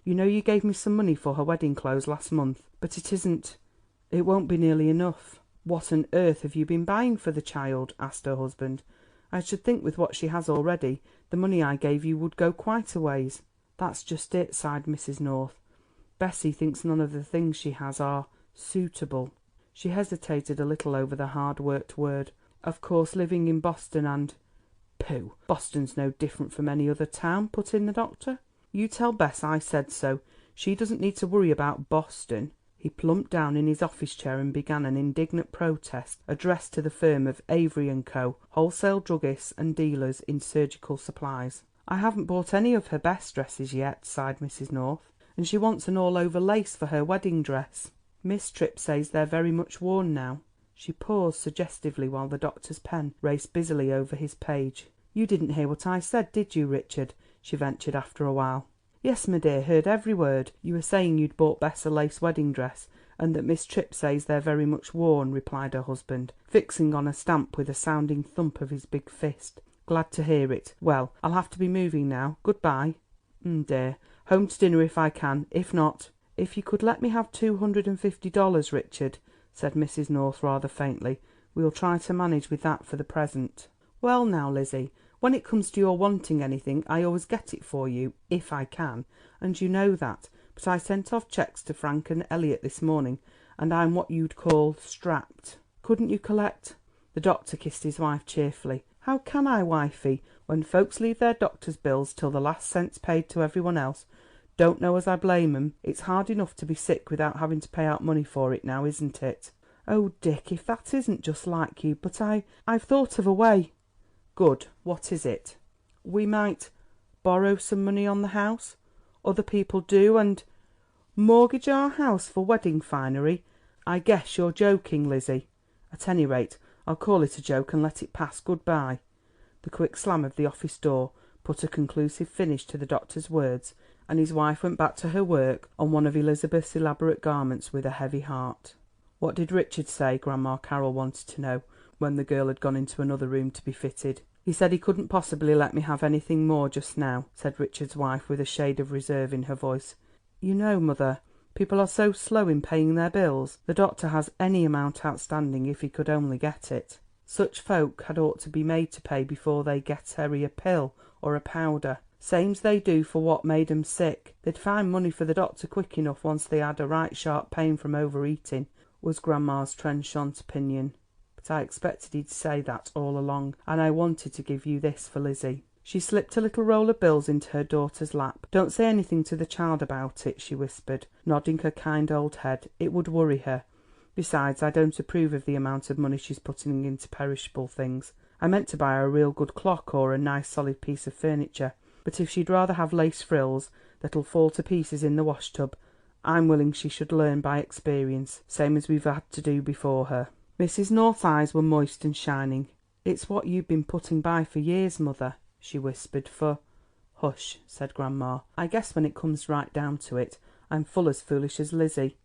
"You know you gave me some money for her wedding clothes last month, but it won't be nearly enough." "What on earth have you been buying for the child?" asked her husband. "I should think with what she has already, the money I gave you would go quite a ways." "That's just it," sighed Mrs. North. "Bessie thinks none of the things she has are suitable." She hesitated a little over the hard-worked word. "Of course, living in Boston and—" "Pooh! Boston's no different from any other town," put in the doctor. "You tell Bess I said so. She doesn't need to worry about Boston." He plumped down in his office chair and began an indignant protest addressed to the firm of Avery & Co., wholesale druggists and dealers in surgical supplies. "I haven't bought any of her best dresses yet," sighed Mrs. North, "and she wants an all-over lace for her wedding dress. Miss Tripp says they're very much worn now. She paused suggestively while the doctor's pen raced busily over his page. "You didn't hear what I said, did you, Richard?" she ventured after a while. "Yes, my dear, heard every word. You were saying you'd bought Bess a lace wedding dress, and that Miss Tripp says they're very much worn," replied her husband, fixing on a stamp with a sounding thump of his big fist. "Glad to hear it. Well, I'll have to be moving now. Good bye." Dear. Home to dinner if I can. If not—" "If you could let me have $250, Richard," said Mrs. North rather faintly, "we'll try to manage with that for the present." "Well now, Lizzie, when it comes to your wanting anything I always get it for you, if I can, and you know that. But I sent off cheques to Frank and Elliot this morning, and I'm what you'd call strapped. Couldn't you collect—" The doctor kissed his wife cheerfully. "How can I, wifey, when folks leave their doctor's bills till the last cent's paid to everyone else? Don't know as I blame 'em. It's hard enough to be sick without having to pay out money for it now, isn't it?" "Oh, Dick, if that isn't just like you. But I've thought of a way." "Good. What is it?" "We might borrow some money on the house. Other people do, and—" "Mortgage our house for wedding finery? I guess you're joking, Lizzie. At any rate, I'll call it a joke and let it pass. Good bye." The quick slam of the office door put a conclusive finish to the doctor's words, and his wife went back to her work on one of Elizabeth's elaborate garments with a heavy heart. "What did Richard say?" Grandma Carroll wanted to know, when the girl had gone into another room to be fitted. "He said he couldn't possibly let me have anything more just now," said Richard's wife with a shade of reserve in her voice. "You know, mother, people are so slow in paying their bills. The doctor has any amount outstanding if he could only get it. Such folk had ought to be made to pay before they get a pill or a powder, same's they do for what made 'em sick. They'd find money for the doctor quick enough once they had a right sharp pain from overeating," was grandma's trenchant opinion. "But I expected he'd say that all along, and I wanted to give you this for Lizzie." She slipped a little roll of bills into her daughter's lap. "Don't say anything to the child about it," she whispered, nodding her kind old head. "It would worry her. Besides, I don't approve of the amount of money she's putting into perishable things. I meant to buy her a real good clock or a nice solid piece of furniture, but if she'd rather have lace frills that'll fall to pieces in the wash tub, I'm willing she should learn by experience, same as we've had to do before her." Mrs. North's eyes were moist and shining. "It's what you've been putting by for years, mother," she whispered, "for—" "Hush," said grandma. "I guess when it comes right down to it, I'm full as foolish as Lizzie.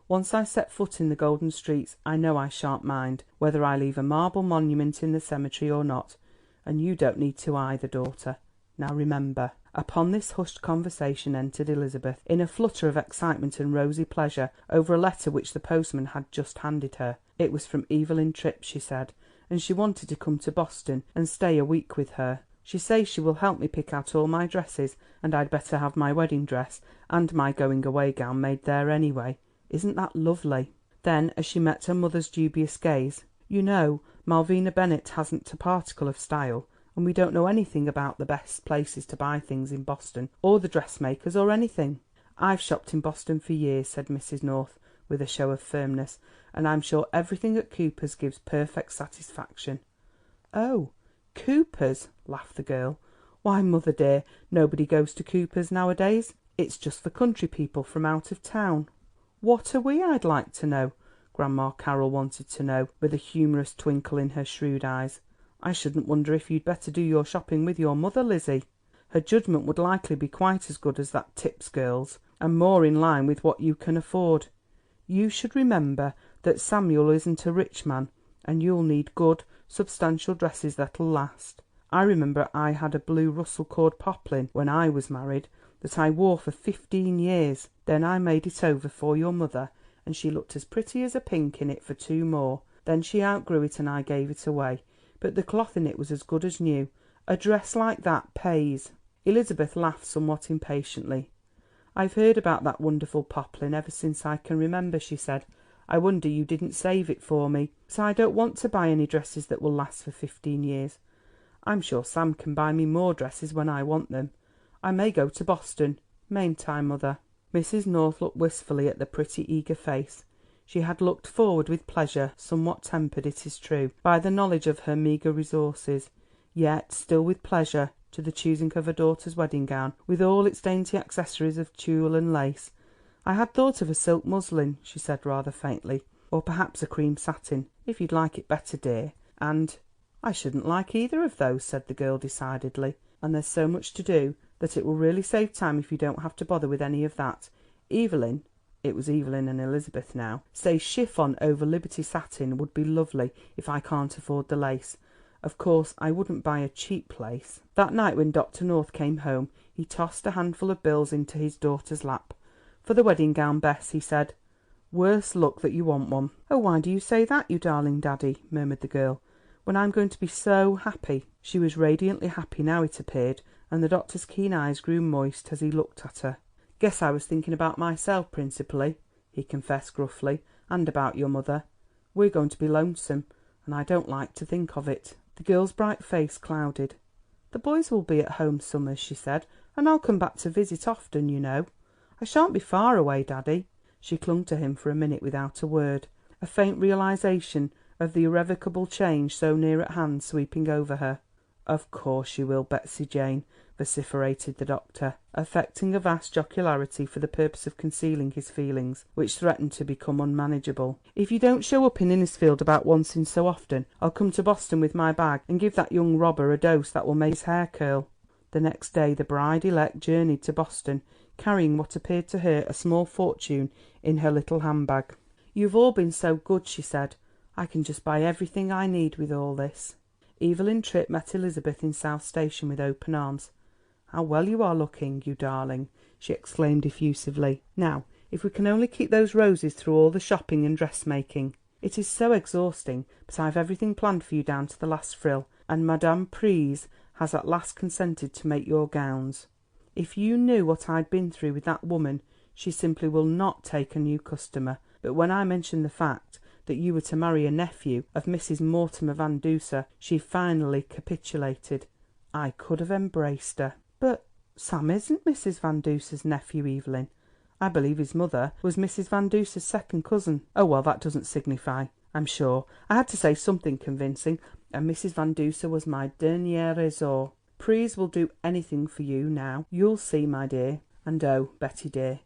Once I set foot in the golden streets I know I shan't mind whether I leave a marble monument in the cemetery or not, and you don't need to either, daughter. Now remember." Upon this hushed conversation entered Elizabeth, in a flutter of excitement and rosy pleasure over a letter which the postman had just handed her. It was from Evelyn Tripp, she said, and she wanted to come to Boston and stay a week with her. "She says she will help me pick out all my dresses, and I'd better have my wedding dress and my going away gown made there anyway. Isn't that lovely?" Then, as she met her mother's dubious gaze, "You know, Malvina Bennett hasn't a particle of style, and we don't know anything about the best places to buy things in Boston, or the dressmakers, or anything." "I've shopped in Boston for years," said Mrs. North with a show of firmness, "and I'm sure everything at Cooper's gives perfect satisfaction." "Oh, Cooper's!" laughed the girl. "Why, mother dear, nobody goes to Cooper's nowadays. It's just for country people from out of town." "What are we, I'd like to know?" Grandma Carroll wanted to know, with a humorous twinkle in her shrewd eyes. "I shouldn't wonder if you'd better do your shopping with your mother, Lizzie. Her judgment would likely be quite as good as that Tipp's girl's, and more in line with what you can afford. You should remember that Samuel isn't a rich man, and you'll need good, substantial dresses that'll last. I remember I had a blue Russell cord poplin when I was married that I wore for 15 years. Then I made it over for your mother, and she looked as pretty as a pink in it for 2 more. Then she outgrew it and I gave it away, but the cloth in it was as good as new. A dress like that pays." Elizabeth laughed somewhat impatiently. "I've heard about that wonderful poplin ever since I can remember," she said. "I wonder you didn't save it for me. But I don't want to buy any dresses that will last for 15 years. I'm sure Sam can buy me more dresses when I want them. I may go to Boston. Mayn't I, mother?" Mrs. North looked wistfully at the pretty eager face. She had looked forward with pleasure, somewhat tempered, it is true, by the knowledge of her meagre resources, yet still with pleasure, to the choosing of her daughter's wedding gown, with all its dainty accessories of tulle and lace. "I had thought of a silk muslin," she said rather faintly, or perhaps a cream satin, if you'd like it better, dear, and—" "I shouldn't like either of those," said the girl decidedly, "and there's so much to do that it will really save time if you don't have to bother with any of that. Evelyn," it was Evelyn and Elizabeth now, "says chiffon over Liberty satin would be lovely if I can't afford the lace. Of course I wouldn't buy a cheap lace." That night when Dr. North came home he tossed a handful of bills into his daughter's lap. "For the wedding gown, Bess," he said. "Worse luck that you want one." "Oh, why do you say that, you darling daddy?" murmured the girl, "when I'm going to be so happy." She was radiantly happy now, it appeared, and the doctor's keen eyes grew moist as he looked at her. "Guess I was thinking about myself principally," he confessed gruffly, "and about your mother. We're going to be lonesome, and I don't like to think of it." The girl's bright face clouded. "The boys will be at home summers," she said, "and I'll come back to visit often, you know. I shan't be far away, daddy." She clung to him for a minute without a word, a faint realization of the irrevocable change so near at hand sweeping over her. "Of course you will, Betsy Jane," vociferated the doctor, affecting a vast jocularity for the purpose of concealing his feelings, which threatened to become unmanageable. "If you don't show up in Innisfield about once in so often, I'll come to Boston with my bag and give that young robber a dose that will make his hair curl." The next day the bride-elect journeyed to Boston, carrying what appeared to her a small fortune in her little handbag. "You've all been so good," she said. "I can just buy everything I need with all this." Evelyn Tripp met Elizabeth in South Station with open arms. "How well you are looking, you darling," she exclaimed effusively. "Now, if we can only keep those roses through all the shopping and dressmaking. It is so exhausting, but I've everything planned for you down to the last frill, and Madame Pryse has at last consented to make your gowns. If you knew what I'd been through with that woman, she simply will not take a new customer. But when I mentioned the fact that you were to marry a nephew of Mrs. Mortimer Van Duser, she finally capitulated. I could have embraced her." "But Sam isn't Mrs. Van Duser's nephew, Evelyn. I believe his mother was Mrs. Van Duser's second cousin." "Oh, well, that doesn't signify. I'm sure I had to say something convincing, and Mrs. Van Duser was my dernier ressort. Pryse will do anything for you now, you'll see, my dear. And oh, Betty dear,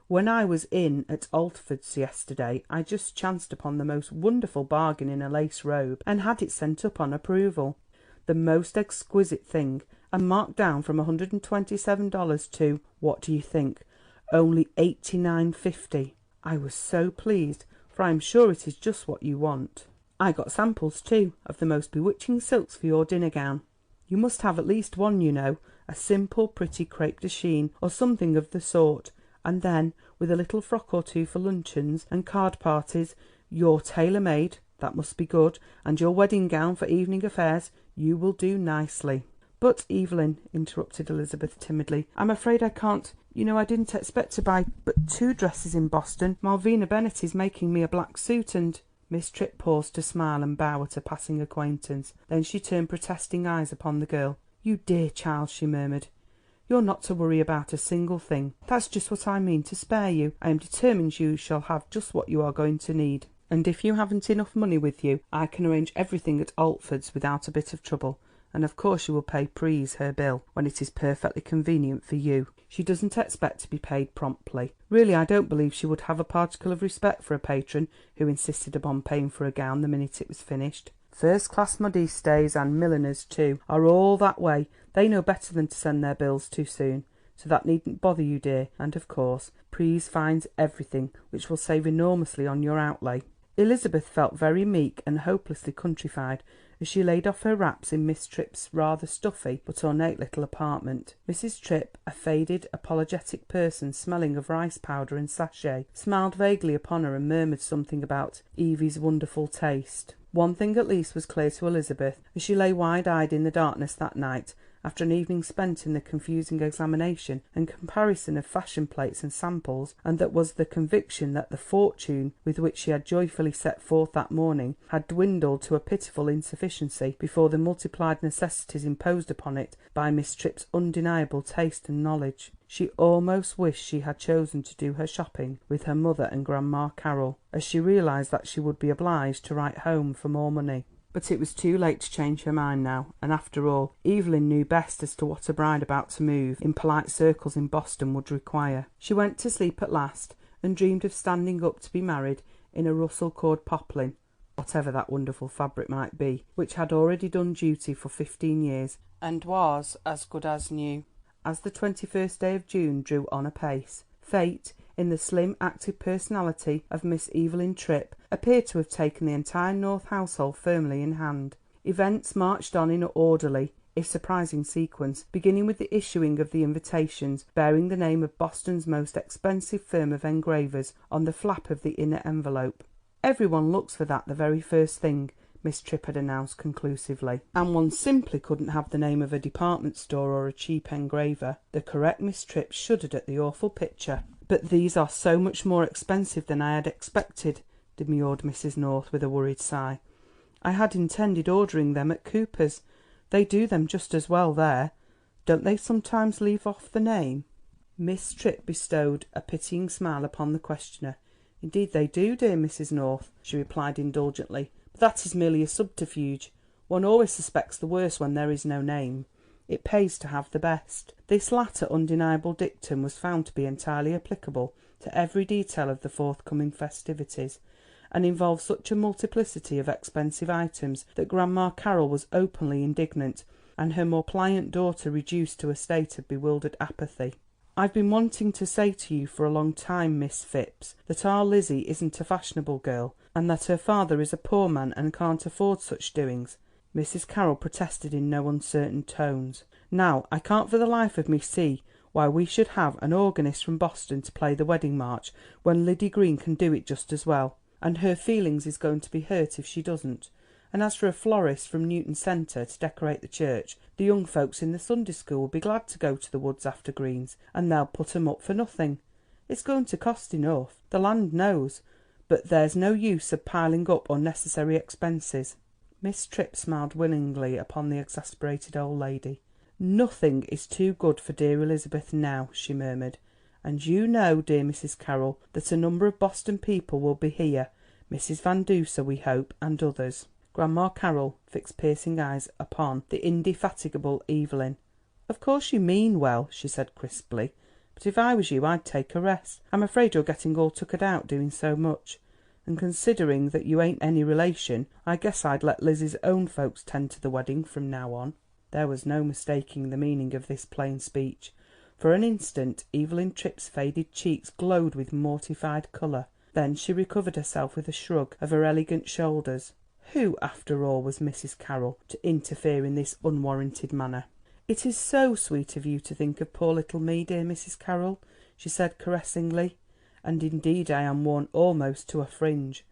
when I was in at Altford's yesterday I just chanced upon the most wonderful bargain in a lace robe, and had it sent up on approval. The most exquisite thing, and marked down from $127 to, what do you think, only $89.50. I was so pleased, for I am sure it is just what you want. I got samples too of the most bewitching silks for your dinner gown. You must have at least one, you know, a simple pretty crêpe de chine or something of the sort, and then with a little frock or two for luncheons and card parties, your tailor-made, that must be good, and your wedding gown for evening affairs. You will do nicely." "But, Evelyn," interrupted Elizabeth timidly, "I'm afraid I can't. You know I didn't expect to buy but 2 dresses in Boston. Malvina Bennett is making me a black suit, and—" Miss Tripp paused to smile and bow at a passing acquaintance. Then she turned protesting eyes upon the girl. "You dear child," she murmured, "you're not to worry about a single thing. That's just what I mean to spare you. I am determined you shall have just what you are going to need. And if you haven't enough money with you, I can arrange everything at Altford's without a bit of trouble. And of course you will pay Pryse her bill when it is perfectly convenient for you. She doesn't expect to be paid promptly. Really, I don't believe she would have a particle of respect for a patron who insisted upon paying for a gown the minute it was finished. First-class modistes and milliners, too, are all that way. They know better than to send their bills too soon. So that needn't bother you, dear. And, of course, Pryse finds everything, which will save enormously on your outlay." Elizabeth felt very meek and hopelessly countrified as she laid off her wraps in Miss Tripp's rather stuffy but ornate little apartment. Mrs. Tripp, a faded, apologetic person smelling of rice powder and sachet, smiled vaguely upon her and murmured something about Evie's wonderful taste. One thing at least was clear to Elizabeth as she lay wide-eyed in the darkness that night, after an evening spent in the confusing examination and comparison of fashion plates and samples, and that was the conviction that the fortune with which she had joyfully set forth that morning had dwindled to a pitiful insufficiency before the multiplied necessities imposed upon it by Miss Tripp's undeniable taste and knowledge. She almost wished she had chosen to do her shopping with her mother and Grandma Carroll, as she realised that she would be obliged to write home for more money. But it was too late to change her mind now, and after all, Evelyn knew best as to what a bride about to move in polite circles in Boston would require. She went to sleep at last, and dreamed of standing up to be married in a Russell cord poplin, whatever that wonderful fabric might be, which had already done duty for 15 years and was as good as new. As the 21st day of June drew on apace, fate, in the slim, active personality of Miss Evelyn Tripp, appeared to have taken the entire North household firmly in hand. Events marched on in orderly, if surprising sequence, beginning with the issuing of the invitations bearing the name of Boston's most expensive firm of engravers on the flap of the inner envelope. "Every one looks for that the very first thing," Miss Tripp had announced conclusively, "and one simply couldn't have the name of a department store or a cheap engraver." The correct Miss Tripp shuddered at the awful picture. "But these are so much more expensive than I had expected," demurred Mrs. North with a worried sigh. "I had intended ordering them at Cooper's. They do them just as well there. Don't they sometimes leave off the name?" Miss Tripp bestowed a pitying smile upon the questioner. "Indeed they do, dear Mrs. North," she replied indulgently, "but that is merely a subterfuge. One always suspects the worst when there is no name. It pays to have the best." This latter undeniable dictum was found to be entirely applicable to every detail of the forthcoming festivities, and involved such a multiplicity of expensive items that Grandma Carroll was openly indignant, and her more pliant daughter reduced to a state of bewildered apathy. "I've been wanting to say to you for a long time, Miss Phipps, that our Lizzie isn't a fashionable girl, and that her father is a poor man and can't afford such doings," Mrs. Carroll protested in no uncertain tones. "Now, I can't for the life of me see why we should have an organist from Boston to play the wedding march when Liddy Green can do it just as well, and her feelings is going to be hurt if she doesn't. And as for a florist from Newton Centre to decorate the church, the young folks in the Sunday school will be glad to go to the woods after greens, and they'll put 'em up for nothing. It's going to cost enough, the land knows, but there's no use of piling up unnecessary expenses." Miss Tripp smiled winningly upon the exasperated old lady. "Nothing is too good for dear Elizabeth now," she murmured. "And you know, dear Mrs. Carroll, that a number of Boston people will be here, Mrs. Van Duser, we hope, and others." Grandma Carroll fixed piercing eyes upon the indefatigable Evelyn. "Of course you mean well," she said crisply, "but if I was you I'd take a rest. I'm afraid you're getting all tuckered out doing so much, and considering that you ain't any relation, I guess I'd let Lizzie's own folks tend to the wedding from now on." There was no mistaking the meaning of this plain speech. For an instant Evelyn Tripp's faded cheeks glowed with mortified colour. Then she recovered herself with a shrug of her elegant shoulders. Who, after all, was Mrs. Carroll to interfere in this unwarranted manner? "It is so sweet of you to think of poor little me, dear Mrs. Carroll," she said caressingly, "and indeed I am worn almost to a fringe.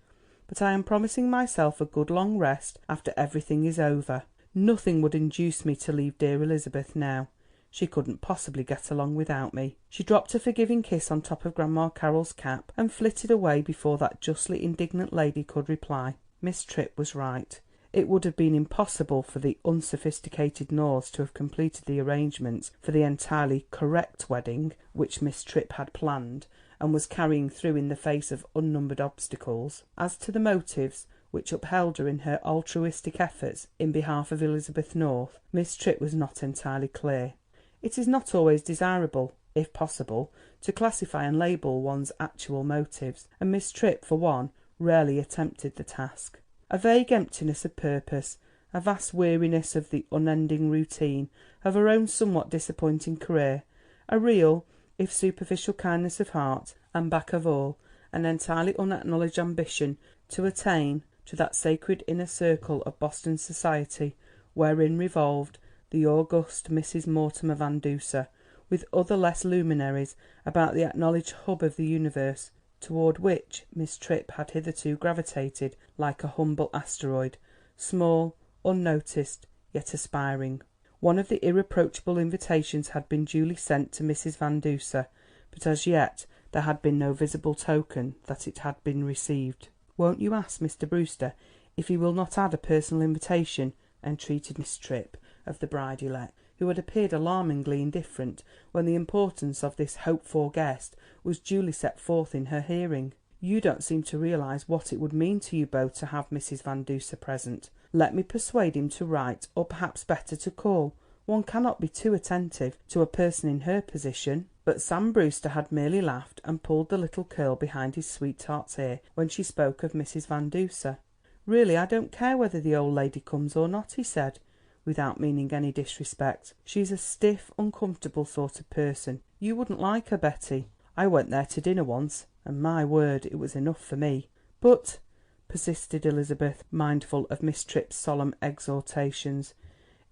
But I am promising myself a good long rest after everything is over. Nothing would induce me to leave dear Elizabeth now. She couldn't possibly get along without me." She dropped a forgiving kiss on top of Grandma Carroll's cap and flitted away before that justly indignant lady could reply. Miss Tripp was right. It would have been impossible for the unsophisticated Norths to have completed the arrangements for the entirely correct wedding which Miss Tripp had planned and was carrying through in the face of unnumbered obstacles. As to the motives which upheld her in her altruistic efforts in behalf of Elizabeth North, Miss Tripp was not entirely clear. It is not always desirable, if possible, to classify and label one's actual motives, and Miss Tripp, for one, rarely attempted the task. A vague emptiness of purpose, a vast weariness of the unending routine of her own somewhat disappointing career, a real, if superficial kindness of heart, and back of all, an entirely unacknowledged ambition to attain to that sacred inner circle of Boston society wherein revolved the august Mrs. Mortimer Van Duser, with other less luminaries about the acknowledged hub of the universe, toward which Miss Tripp had hitherto gravitated like a humble asteroid, small, unnoticed, yet aspiring. One of the irreproachable invitations had been duly sent to Mrs. Van Duser, but as yet there had been no visible token that it had been received. "Won't you ask Mr. Brewster if he will not add a personal invitation?" entreated Miss Tripp of the bride-elect, who had appeared alarmingly indifferent when the importance of this hoped-for guest was duly set forth in her hearing. "You don't seem to realise what it would mean to you both to have Mrs. Van Duser present. Let me persuade him to write, or perhaps better to call. One cannot be too attentive to a person in her position." But Sam Brewster had merely laughed and pulled the little curl behind his sweetheart's ear when she spoke of Mrs. Van Duser. "Really, I don't care whether the old lady comes or not," he said, without meaning any disrespect. "She's a stiff, uncomfortable sort of person. You wouldn't like her, Betty. I went there to dinner once, and my word, it was enough for me." "But," persisted Elizabeth, mindful of Miss Tripp's solemn exhortations,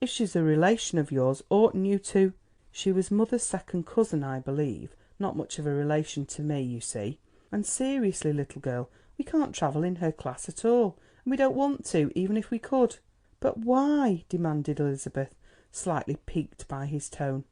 "if she's a relation of yours, oughtn't you to—" "She was mother's second cousin, I believe. Not much of a relation to me, you see. And seriously, little girl, we can't travel in her class at all, and we don't want to, even if we could." "But why?" demanded Elizabeth, slightly piqued by his tone.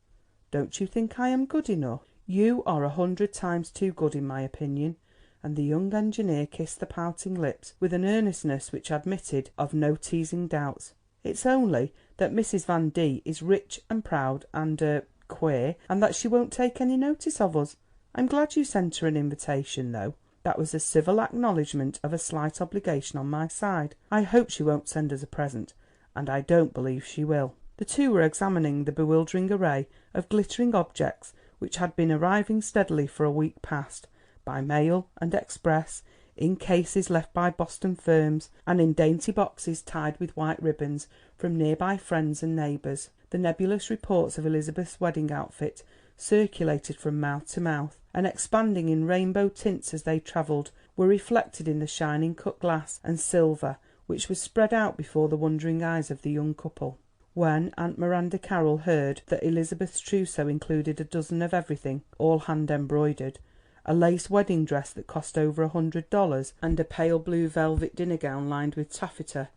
"Don't you think I am good enough?" "You are 100 times too good, in my opinion," and the young engineer kissed the pouting lips with an earnestness which admitted of no teasing doubts. "It's only that Mrs. Van D. is rich and proud and queer, and that she won't take any notice of us. I'm glad you sent her an invitation, though. That was a civil acknowledgment of a slight obligation on my side. I hope she won't send us a present, and I don't believe she will." The two were examining the bewildering array of glittering objects which had been arriving steadily for a week past, by mail and express, in cases left by Boston firms, and in dainty boxes tied with white ribbons from nearby friends and neighbours. The nebulous reports of Elizabeth's wedding outfit circulated from mouth to mouth, and expanding in rainbow tints as they travelled, were reflected in the shining cut glass and silver which was spread out before the wondering eyes of the young couple. When Aunt Miranda Carroll heard that Elizabeth's trousseau included a dozen of everything, all hand embroidered, a lace wedding dress that cost over $100, and a pale blue velvet dinner gown lined with taffeta,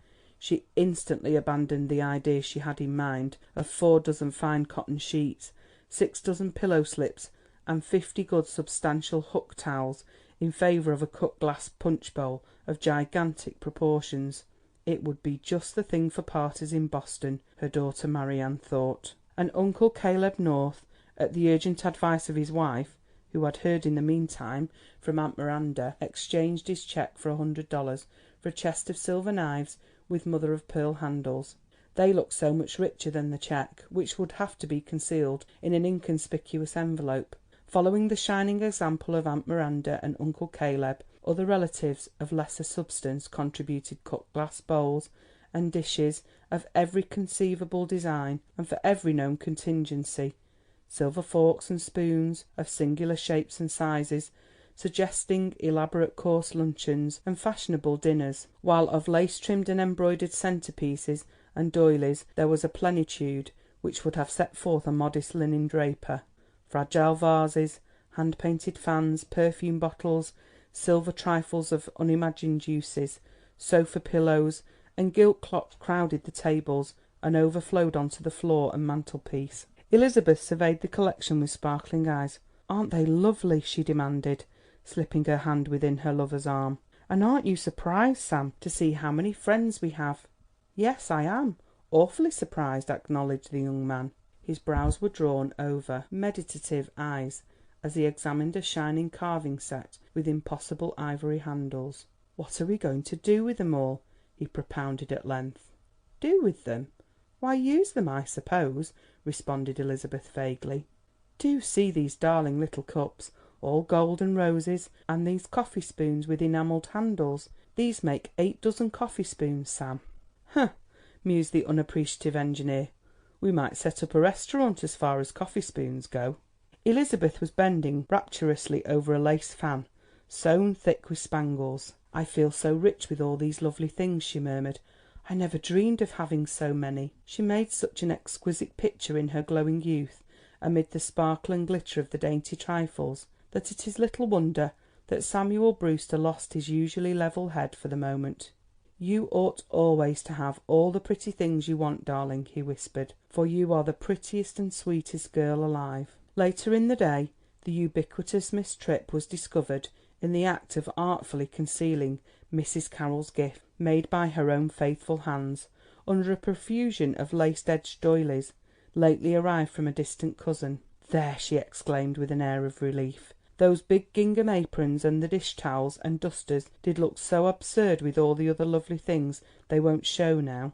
she instantly abandoned the idea she had in mind of 4 dozen fine cotton sheets, 6 dozen pillow slips, and 50 good substantial hook towels in favour of a cut glass punch bowl of gigantic proportions. It would be just the thing for parties in Boston, her daughter Marian thought. And Uncle Caleb North, at the urgent advice of his wife, who had heard in the meantime from Aunt Miranda, exchanged his cheque for $100 for a chest of silver knives with mother of pearl handles. They looked so much richer than the cheque, which would have to be concealed in an inconspicuous envelope. Following the shining example of Aunt Miranda and Uncle Caleb, other relatives of lesser substance contributed cut glass bowls and dishes of every conceivable design and for every known contingency, silver forks and spoons of singular shapes and sizes, suggesting elaborate course luncheons and fashionable dinners, while of lace-trimmed and embroidered centrepieces and doilies there was a plenitude which would have set forth a modest linen draper. Fragile vases, hand-painted fans, perfume bottles, silver trifles of unimagined uses, sofa pillows, and gilt clocks crowded the tables and overflowed onto the floor and mantelpiece. Elizabeth surveyed the collection with sparkling eyes. "Aren't they lovely?" she demanded, slipping her hand within her lover's arm. "And aren't you surprised, Sam, to see how many friends we have?" "Yes, I am, awfully surprised," acknowledged the young man. His brows were drawn over meditative eyes as he examined a shining carving set with impossible ivory handles. "What are we going to do with them all?" he propounded at length. "Do with them? Why, use them, I suppose," responded Elizabeth vaguely. "Do see these darling little cups, all gold and roses, and these coffee spoons with enamelled handles. These make 8 dozen coffee spoons, Sam." "Huh!" mused the unappreciative engineer. "We might set up a restaurant as far as coffee spoons go." Elizabeth was bending rapturously over a lace fan, sewn thick with spangles. "I feel so rich with all these lovely things," she murmured. "I never dreamed of having so many." She made such an exquisite picture in her glowing youth, amid the sparkle and glitter of the dainty trifles, that it is little wonder that Samuel Brewster lost his usually level head for the moment. "You ought always to have all the pretty things you want, darling," he whispered, "for you are the prettiest and sweetest girl alive." Later in the day the ubiquitous Miss Tripp was discovered in the act of artfully concealing Mrs. Carroll's gift, made by her own faithful hands, under a profusion of lace-edged doilies lately arrived from a distant cousin. "There!" she exclaimed with an air of relief. "Those big gingham aprons and the dish towels and dusters did look so absurd with all the other lovely things they won't show now,"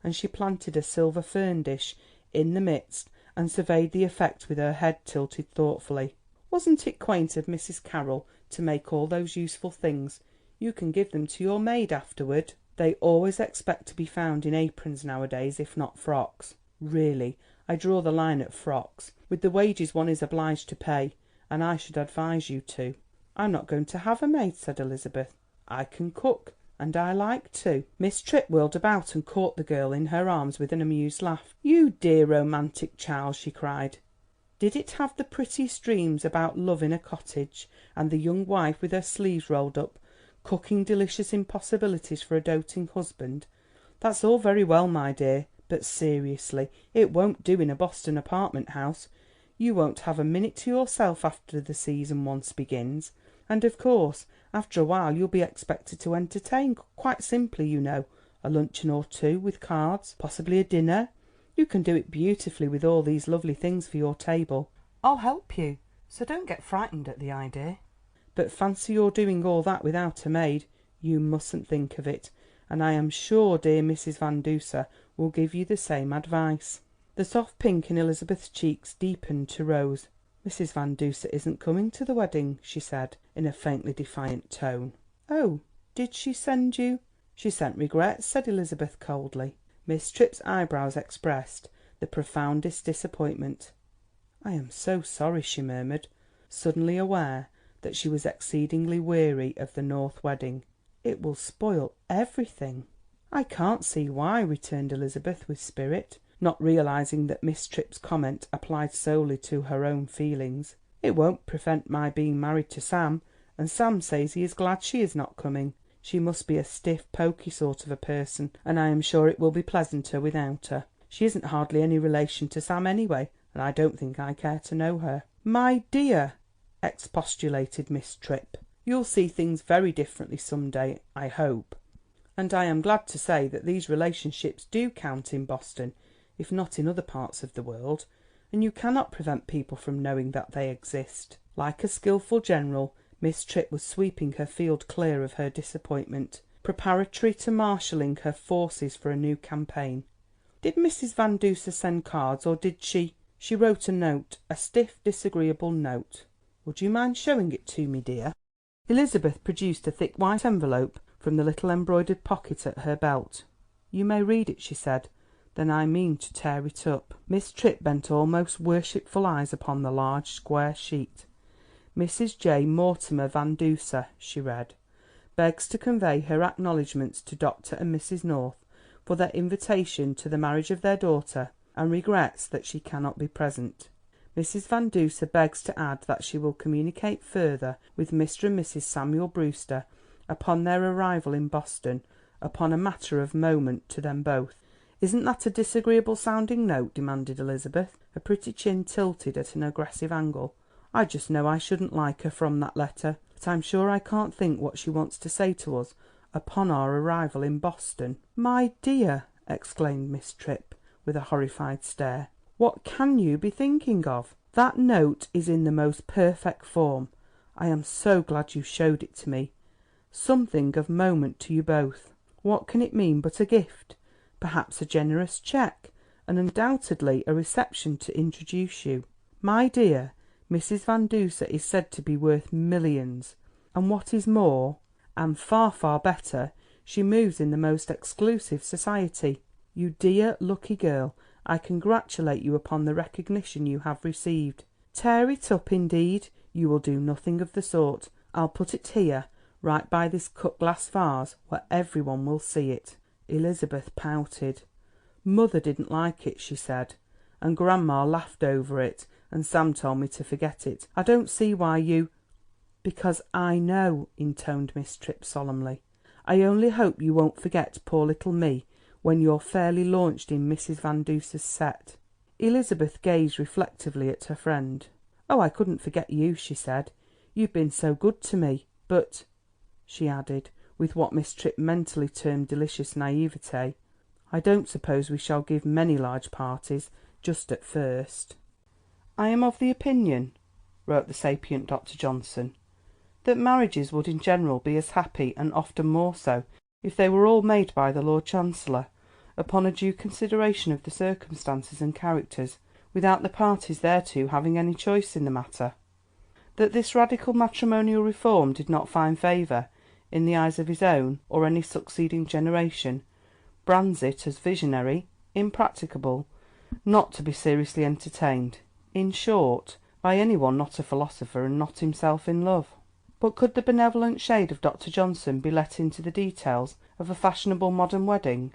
and she planted a silver fern dish in the midst and surveyed the effect with her head tilted thoughtfully. "Wasn't it quaint of Mrs. Carroll to make all those useful things? You can give them to your maid afterward. They always expect to be found in aprons nowadays, if not frocks. Really, I draw the line at frocks, with the wages one is obliged to pay, and I should advise you to." "I'm not going to have a maid," said Elizabeth. "I can cook, and I like to." Miss Tripp whirled about and caught the girl in her arms with an amused laugh. "You dear romantic child," she cried. "Did it have the prettiest dreams about love in a cottage, and the young wife with her sleeves rolled up, cooking delicious impossibilities for a doting husband? That's all very well, my dear, but seriously, it won't do in a Boston apartment house. You won't have a minute to yourself after the season once begins. And of course, after a while you'll be expected to entertain, quite simply, you know, a luncheon or two, with cards, possibly a dinner. You can do it beautifully with all these lovely things for your table. I'll help you, so don't get frightened at the idea. But fancy your doing all that without a maid. You mustn't think of it, and I am sure dear Mrs. Van Duser will give you the same advice." The soft pink in Elizabeth's cheeks deepened to rose. "Mrs. Van Duser isn't coming to the wedding," she said, in a faintly defiant tone. "Oh, did she send you——" "She sent regrets," said Elizabeth coldly. Miss Tripp's eyebrows expressed the profoundest disappointment. "I am so sorry," she murmured, suddenly aware that she was exceedingly weary of the North wedding. "It will spoil everything." "I can't see why," returned Elizabeth with spirit, not realising that Miss Tripp's comment applied solely to her own feelings. "It won't prevent my being married to Sam, and Sam says he is glad she is not coming. She must be a stiff, poky sort of a person, and I am sure it will be pleasanter without her. She isn't hardly any relation to Sam anyway, and I don't think I care to know her." "My dear," expostulated Miss Tripp, "you'll see things very differently some day, I hope. And I am glad to say that these relationships do count in Boston, if not in other parts of the world, and you cannot prevent people from knowing that they exist." Like a skilful general, Miss Tripp was sweeping her field clear of her disappointment, preparatory to marshalling her forces for a new campaign. "Did Mrs. Van Duser send cards, or did she——" "She wrote a note, a stiff, disagreeable note." "Would you mind showing it to me, dear?" Elizabeth produced a thick white envelope from the little embroidered pocket at her belt. "You may read it," she said, "then I mean to tear it up." Miss Tripp bent almost worshipful eyes upon the large square sheet. "Mrs. J. Mortimer Van Duser," she read, "begs to convey her acknowledgments to Dr. and Mrs. North for their invitation to the marriage of their daughter, and regrets that she cannot be present. Mrs. Van Duser begs to add that she will communicate further with Mr. and Mrs. Samuel Brewster upon their arrival in Boston, upon a matter of moment to them both." "Isn't that a disagreeable sounding note?" demanded Elizabeth, her pretty chin tilted at an aggressive angle. "I just know I shouldn't like her from that letter, but I'm sure I can't think what she wants to say to us upon our arrival in Boston." "My dear," exclaimed Miss Tripp, with a horrified stare, "what can you be thinking of? That note is in the most perfect form. I am so glad you showed it to me. Something of moment to you both. What can it mean but a gift? Perhaps a generous cheque, and undoubtedly a reception to introduce you. My dear, Mrs. Van Duser is said to be worth millions, and what is more, and far, far better, she moves in the most exclusive society. You dear, lucky girl, I congratulate you upon the recognition you have received." "Tear it up, indeed. You will do nothing of the sort. I'll put it here, right by this cut glass vase, where every one will see it." Elizabeth pouted. "Mother didn't like it," she said, "and grandma laughed over it, and Sam told me to forget it. I don't see why you——" "Because I know," intoned Miss Tripp solemnly. "I only hope you won't forget poor little me when you're fairly launched in Mrs. Van Duser's set." Elizabeth gazed reflectively at her friend. "Oh, I couldn't forget you," she said. "You've been so good to me. But," she added, with what Miss Tripp mentally termed delicious naïveté, "I don't suppose we shall give many large parties, just at first." "I am of the opinion," wrote the sapient Dr. Johnson, "that marriages would in general be as happy, and often more so, if they were all made by the Lord Chancellor, upon a due consideration of the circumstances and characters without the parties thereto having any choice in the matter. That this radical matrimonial reform did not find favour in the eyes of his own or any succeeding generation brands it as visionary, impracticable, not to be seriously entertained, in short, by any one not a philosopher and not himself in love. But could the benevolent shade of Dr. Johnson be let into the details of a fashionable modern wedding,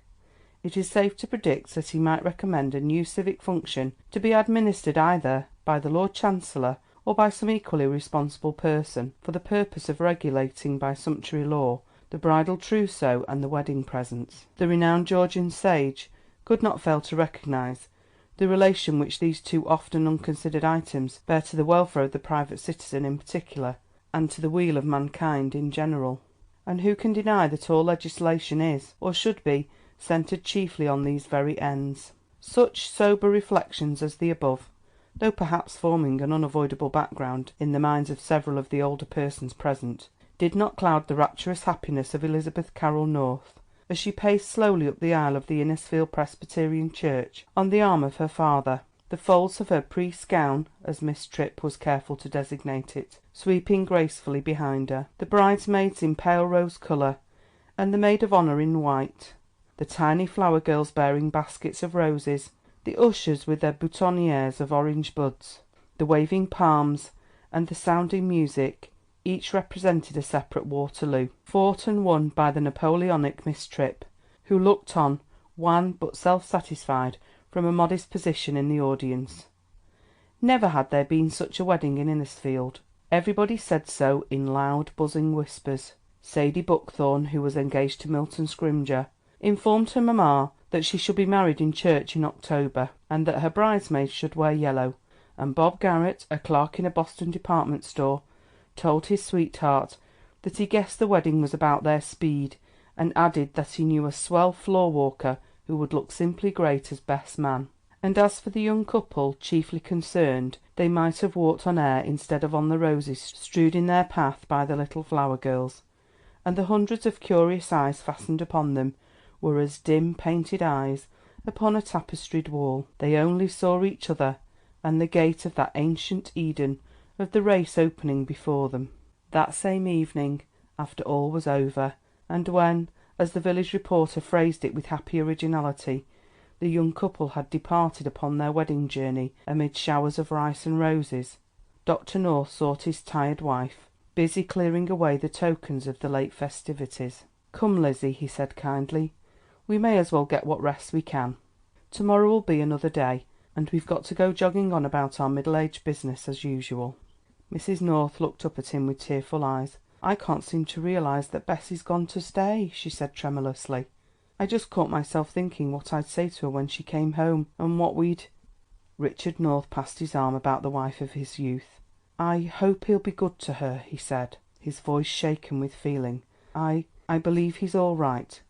it is safe to predict that he might recommend a new civic function to be administered either by the Lord Chancellor or by some equally responsible person, for the purpose of regulating by sumptuary law the bridal trousseau and the wedding presents. The renowned Georgian sage could not fail to recognise the relation which these two often unconsidered items bear to the welfare of the private citizen in particular, and to the weal of mankind in general. And who can deny that all legislation is, or should be, centred chiefly on these very ends? Such sober reflections as the above, though perhaps forming an unavoidable background in the minds of several of the older persons present, did not cloud the rapturous happiness of Elizabeth Carroll North as she paced slowly up the aisle of the Innisfield Presbyterian Church on the arm of her father, the folds of her priest's gown, as Miss Tripp was careful to designate it, sweeping gracefully behind her, the bridesmaids in pale rose colour, and the maid of honour in white, the tiny flower girls bearing baskets of roses, the ushers with their boutonnières of orange buds, the waving palms, and the sounding music, each represented a separate Waterloo, fought and won by the Napoleonic Miss Tripp, who looked on, wan but self-satisfied, from a modest position in the audience. Never had there been such a wedding in Innisfield. Everybody said so in loud, buzzing whispers. Sadie Buckthorn, who was engaged to Milton Scrymgeour, informed her mamma that she should be married in church in October, and that her bridesmaids should wear yellow, and Bob Garrett, a clerk in a Boston department store, told his sweetheart that he guessed the wedding was about their speed, and added that he knew a swell floor walker who would look simply great as best man. And as for the young couple chiefly concerned, they might have walked on air instead of on the roses strewed in their path by the little flower girls, and the hundreds of curious eyes fastened upon them were as dim painted eyes upon a tapestried wall. They only saw each other and the gate of that ancient Eden of the race opening before them. That same evening, after all was over, and when, as the village reporter phrased it with happy originality, the young couple had departed upon their wedding journey amid showers of rice and roses, Dr. North sought his tired wife, busy clearing away the tokens of the late festivities. "Come, Lizzie," he said kindly, "we may as well get what rest we can. To-morrow will be another day, and we've got to go jogging on about our middle-aged business as usual." Mrs. North looked up at him with tearful eyes. "I can't seem to realise that Bessie's gone to stay," she said tremulously. "I just caught myself thinking what I'd say to her when she came home, and what we'd—" Richard North passed his arm about the wife of his youth. "I hope he'll be good to her," he said, his voice shaken with feeling. I believe he's all right.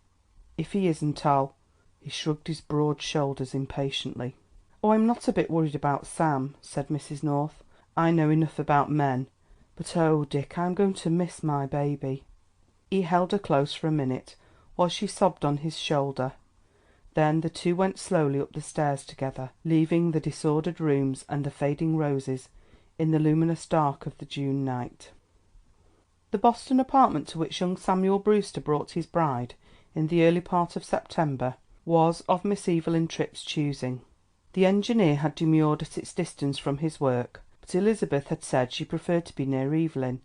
If he isn't, I'll—" He shrugged his broad shoulders impatiently. "Oh, I'm not a bit worried about Sam," said Mrs. North. "I know enough about men. But oh, Dick, I'm going to miss my baby." He held her close for a minute while she sobbed on his shoulder. Then the two went slowly up the stairs together, leaving the disordered rooms and the fading roses in the luminous dark of the June night. The Boston apartment to which young Samuel Brewster brought his bride in the early part of September was of Miss Evelyn Tripp's choosing. The engineer had demurred at its distance from his work, but Elizabeth had said she preferred to be near Evelyn,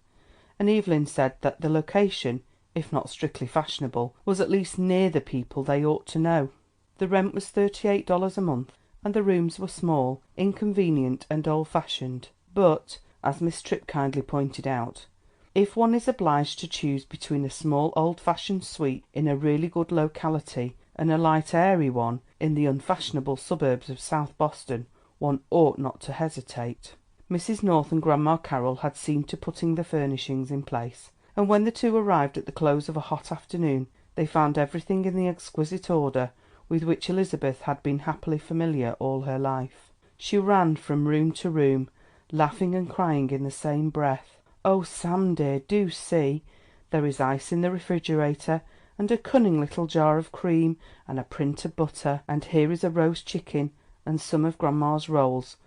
and Evelyn said that the location, if not strictly fashionable, was at least near the people they ought to know. The rent was $38 a month, and the rooms were small, inconvenient, and old-fashioned. But, as Miss Tripp kindly pointed out, if one is obliged to choose between a small old-fashioned suite in a really good locality and a light airy one in the unfashionable suburbs of South Boston, one ought not to hesitate. Mrs. North and Grandma Carroll had seen to putting the furnishings in place, and when the two arrived at the close of a hot afternoon they found everything in the exquisite order with which Elizabeth had been happily familiar all her life. She ran from room to room, laughing and crying in the same breath. "Oh, Sam dear, do see! There is ice in the refrigerator, and a cunning little jar of cream, and a print of butter, and here is a roast chicken, and some of Grandma's rolls,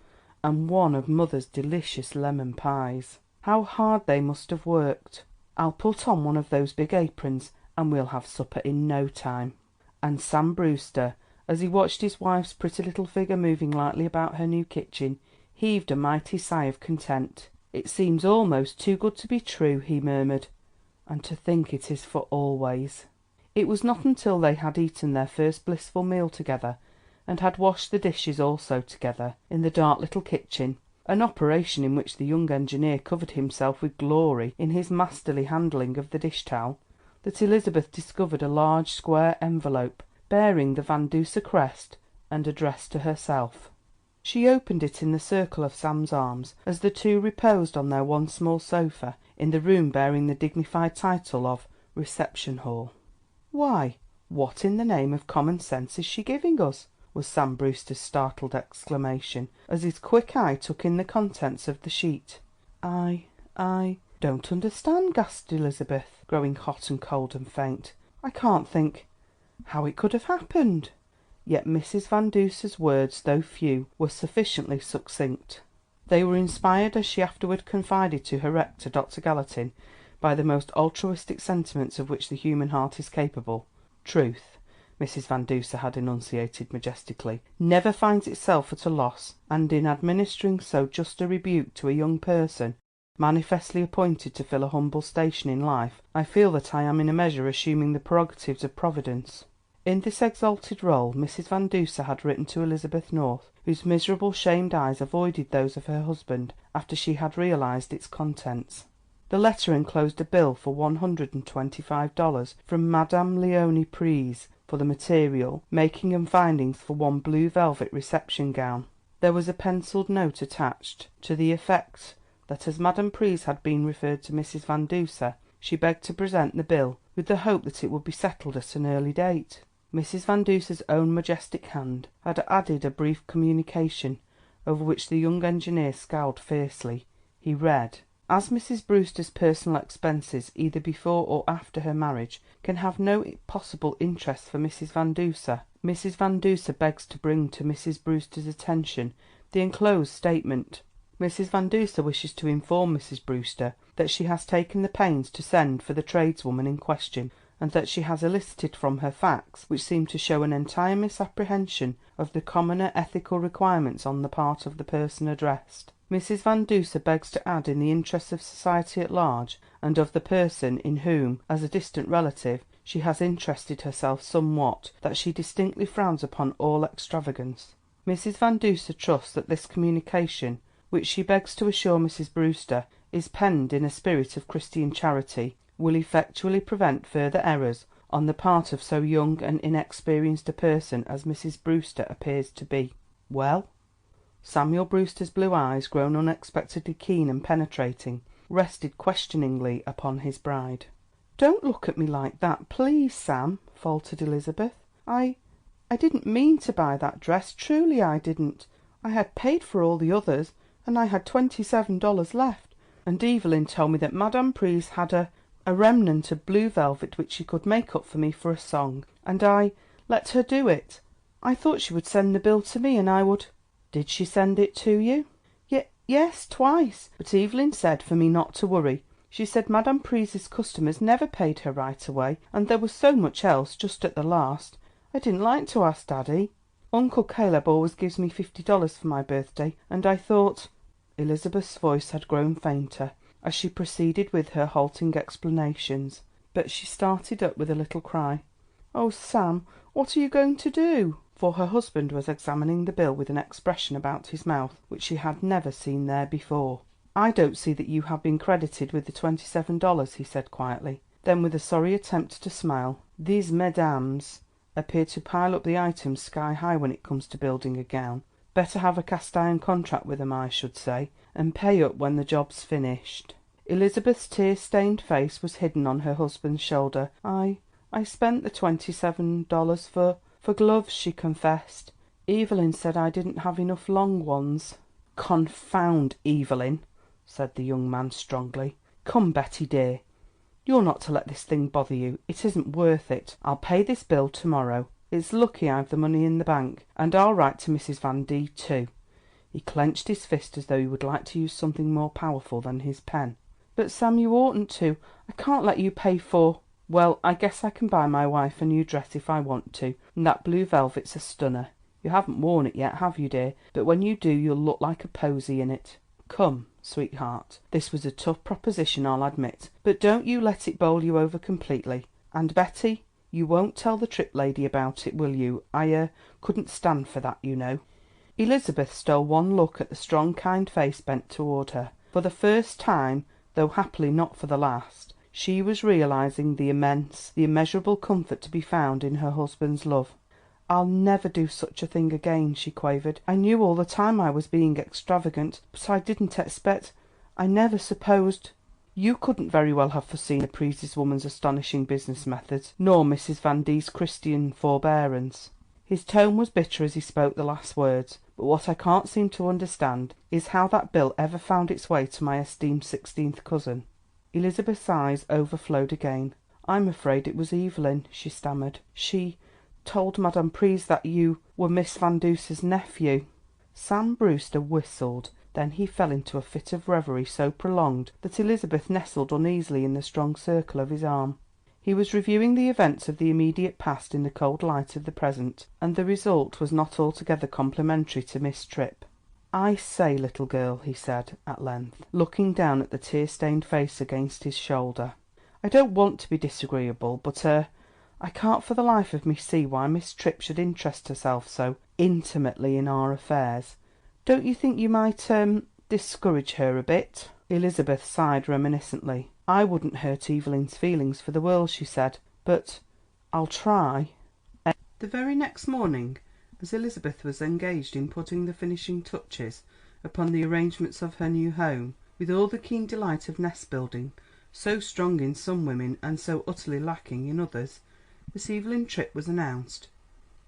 and one of Mother's delicious lemon pies. How hard they must have worked. I'll put on one of those big aprons, and we'll have supper in no time." And Sam Brewster, as he watched his wife's pretty little figure moving lightly about her new kitchen, heaved a mighty sigh of content. "It seems almost too good to be true," he murmured, "and to think it is for always." It was not until they had eaten their first blissful meal together, and had washed the dishes also together, in the dark little kitchen, an operation in which the young engineer covered himself with glory in his masterly handling of the dish towel, that Elizabeth discovered a large square envelope bearing the Van Duser crest and addressed to herself. She opened it in the circle of Sam's arms, as the two reposed on their one small sofa in the room bearing the dignified title of reception hall. "Why, what in the name of common sense is she giving us?" was Sam Brewster's startled exclamation, as his quick eye took in the contents of the sheet. I don't understand," gasped Elizabeth, growing hot and cold and faint. "I can't think how it could have happened." Yet Mrs. Van Duser's words, though few, were sufficiently succinct. They were inspired, as she afterward confided to her rector, Dr. Gallatin, by the most altruistic sentiments of which the human heart is capable. Truth, Mrs. Van Duser had enunciated majestically, never finds itself at a loss, and in administering so just a rebuke to a young person manifestly appointed to fill a humble station in life, I feel that I am in a measure assuming the prerogatives of Providence. In this exalted rôle Mrs. Van Duser had written to Elizabeth North, whose miserable shamed eyes avoided those of her husband after she had realised its contents. The letter enclosed a bill for $125 from Madame Léonie Pryse for the material, making and findings for one blue velvet reception gown. There was a pencilled note attached, to the effect that as Madame Pryse had been referred to Mrs. Van Duser, she begged to present the bill, with the hope that it would be settled at an early date. Mrs. Van Duser's own majestic hand had added a brief communication, over which the young engineer scowled fiercely. He read: "As Mrs. Brewster's personal expenses, either before or after her marriage, can have no possible interest for Mrs. Van Duser, Mrs. Van Duser begs to bring to Mrs. Brewster's attention the enclosed statement. Mrs. Van Duser wishes to inform Mrs. Brewster that she has taken the pains to send for the tradeswoman in question, and that she has elicited from her facts which seem to show an entire misapprehension of the commoner ethical requirements on the part of the person addressed. Mrs. Van Duser begs to add, in the interests of society at large, and of the person in whom, as a distant relative, she has interested herself somewhat, that she distinctly frowns upon all extravagance. Mrs. Van Duser trusts that this communication, which she begs to assure Mrs. Brewster is penned in a spirit of Christian charity, will effectually prevent further errors on the part of so young and inexperienced a person as Mrs. Brewster appears to be." "Well?" Samuel Brewster's blue eyes, grown unexpectedly keen and penetrating, rested questioningly upon his bride. "Don't look at me like that, please, Sam," faltered Elizabeth. I didn't mean to buy that dress, truly I didn't. I had paid for all the others, and I had $27 left, and Evelyn told me that Madame Pryse had a remnant of blue velvet which she could make up for me for a song, and I let her do it. I thought she would send the bill to me, and I would—" "Did she send it to you?" Yes, twice, but Evelyn said for me not to worry. She said Madame Pryse's customers never paid her right away, and there was so much else just at the last. I didn't like to ask Daddy. Uncle Caleb always gives me $50 for my birthday, and I thought—" Elizabeth's voice had grown fainter as she proceeded with her halting explanations, but she started up with a little cry. "Oh, Sam, what are you going to do?" For her husband was examining the bill with an expression about his mouth which she had never seen there before. "I don't see that you have been credited with the $27, he said quietly. Then, with a sorry attempt to smile, "These mesdames appear to pile up the items sky high when it comes to building a gown. Better have a cast iron contract with 'em, I should say, and pay up when the job's finished." Elizabeth's tear-stained face was hidden on her husband's shoulder. I spent the $27 for gloves," she confessed. "Evelyn said I didn't have enough long ones." "Confound Evelyn," said the young man strongly. "Come, Betty dear, you're not to let this thing bother you. It isn't worth it. I'll pay this bill to morrow." It's lucky I've the money in the bank, and I'll write to Mrs. Van D. too." He clenched his fist as though he would like to use something more powerful than his pen. "But Sam, you oughtn't to. I can't let you pay for—" "Well, I guess I can buy my wife a new dress if I want to, and that blue velvet's a stunner. You haven't worn it yet, have you, dear? But when you do you'll look like a posy in it. Come, sweetheart." This was a tough proposition, I'll admit, but don't you let it bowl you over completely. And Betty, you won't tell the Tripp lady about it, will you? I couldn't stand for that, you know." Elizabeth stole one look at the strong, kind face bent toward her. For the first time, though happily not for the last, she was realising the immense, the immeasurable comfort to be found in her husband's love. "I'll never do such a thing again," she quavered. "I knew all the time I was being extravagant, but I didn't expect—I never supposed—" "You couldn't very well have foreseen the Pryses woman's astonishing business methods, nor Mrs. Van D.'s Christian forbearance." His tone was bitter as he spoke the last words. "But what I can't seem to understand is how that bill ever found its way to my esteemed 16th cousin." Elizabeth's eyes overflowed again. "I'm afraid it was Evelyn," she stammered. "She—told Madame Pryse that you were Miss Van Duser's nephew." Sam Brewster whistled. Then he fell into a fit of reverie so prolonged that Elizabeth nestled uneasily in the strong circle of his arm. He was reviewing the events of the immediate past in the cold light of the present, and the result was not altogether complimentary to Miss Tripp. "I say, little girl," he said at length, looking down at the tear-stained face against his shoulder, "I don't want to be disagreeable, but I can't for the life of me see why Miss Tripp should interest herself so intimately in our affairs. Don't you think you might discourage her a bit?" Elizabeth sighed reminiscently. "I wouldn't hurt Evelyn's feelings for the world," she said, "but I'll try." The very next morning, as Elizabeth was engaged in putting the finishing touches upon the arrangements of her new home, with all the keen delight of nest building, so strong in some women and so utterly lacking in others, Miss Evelyn Tripp was announced,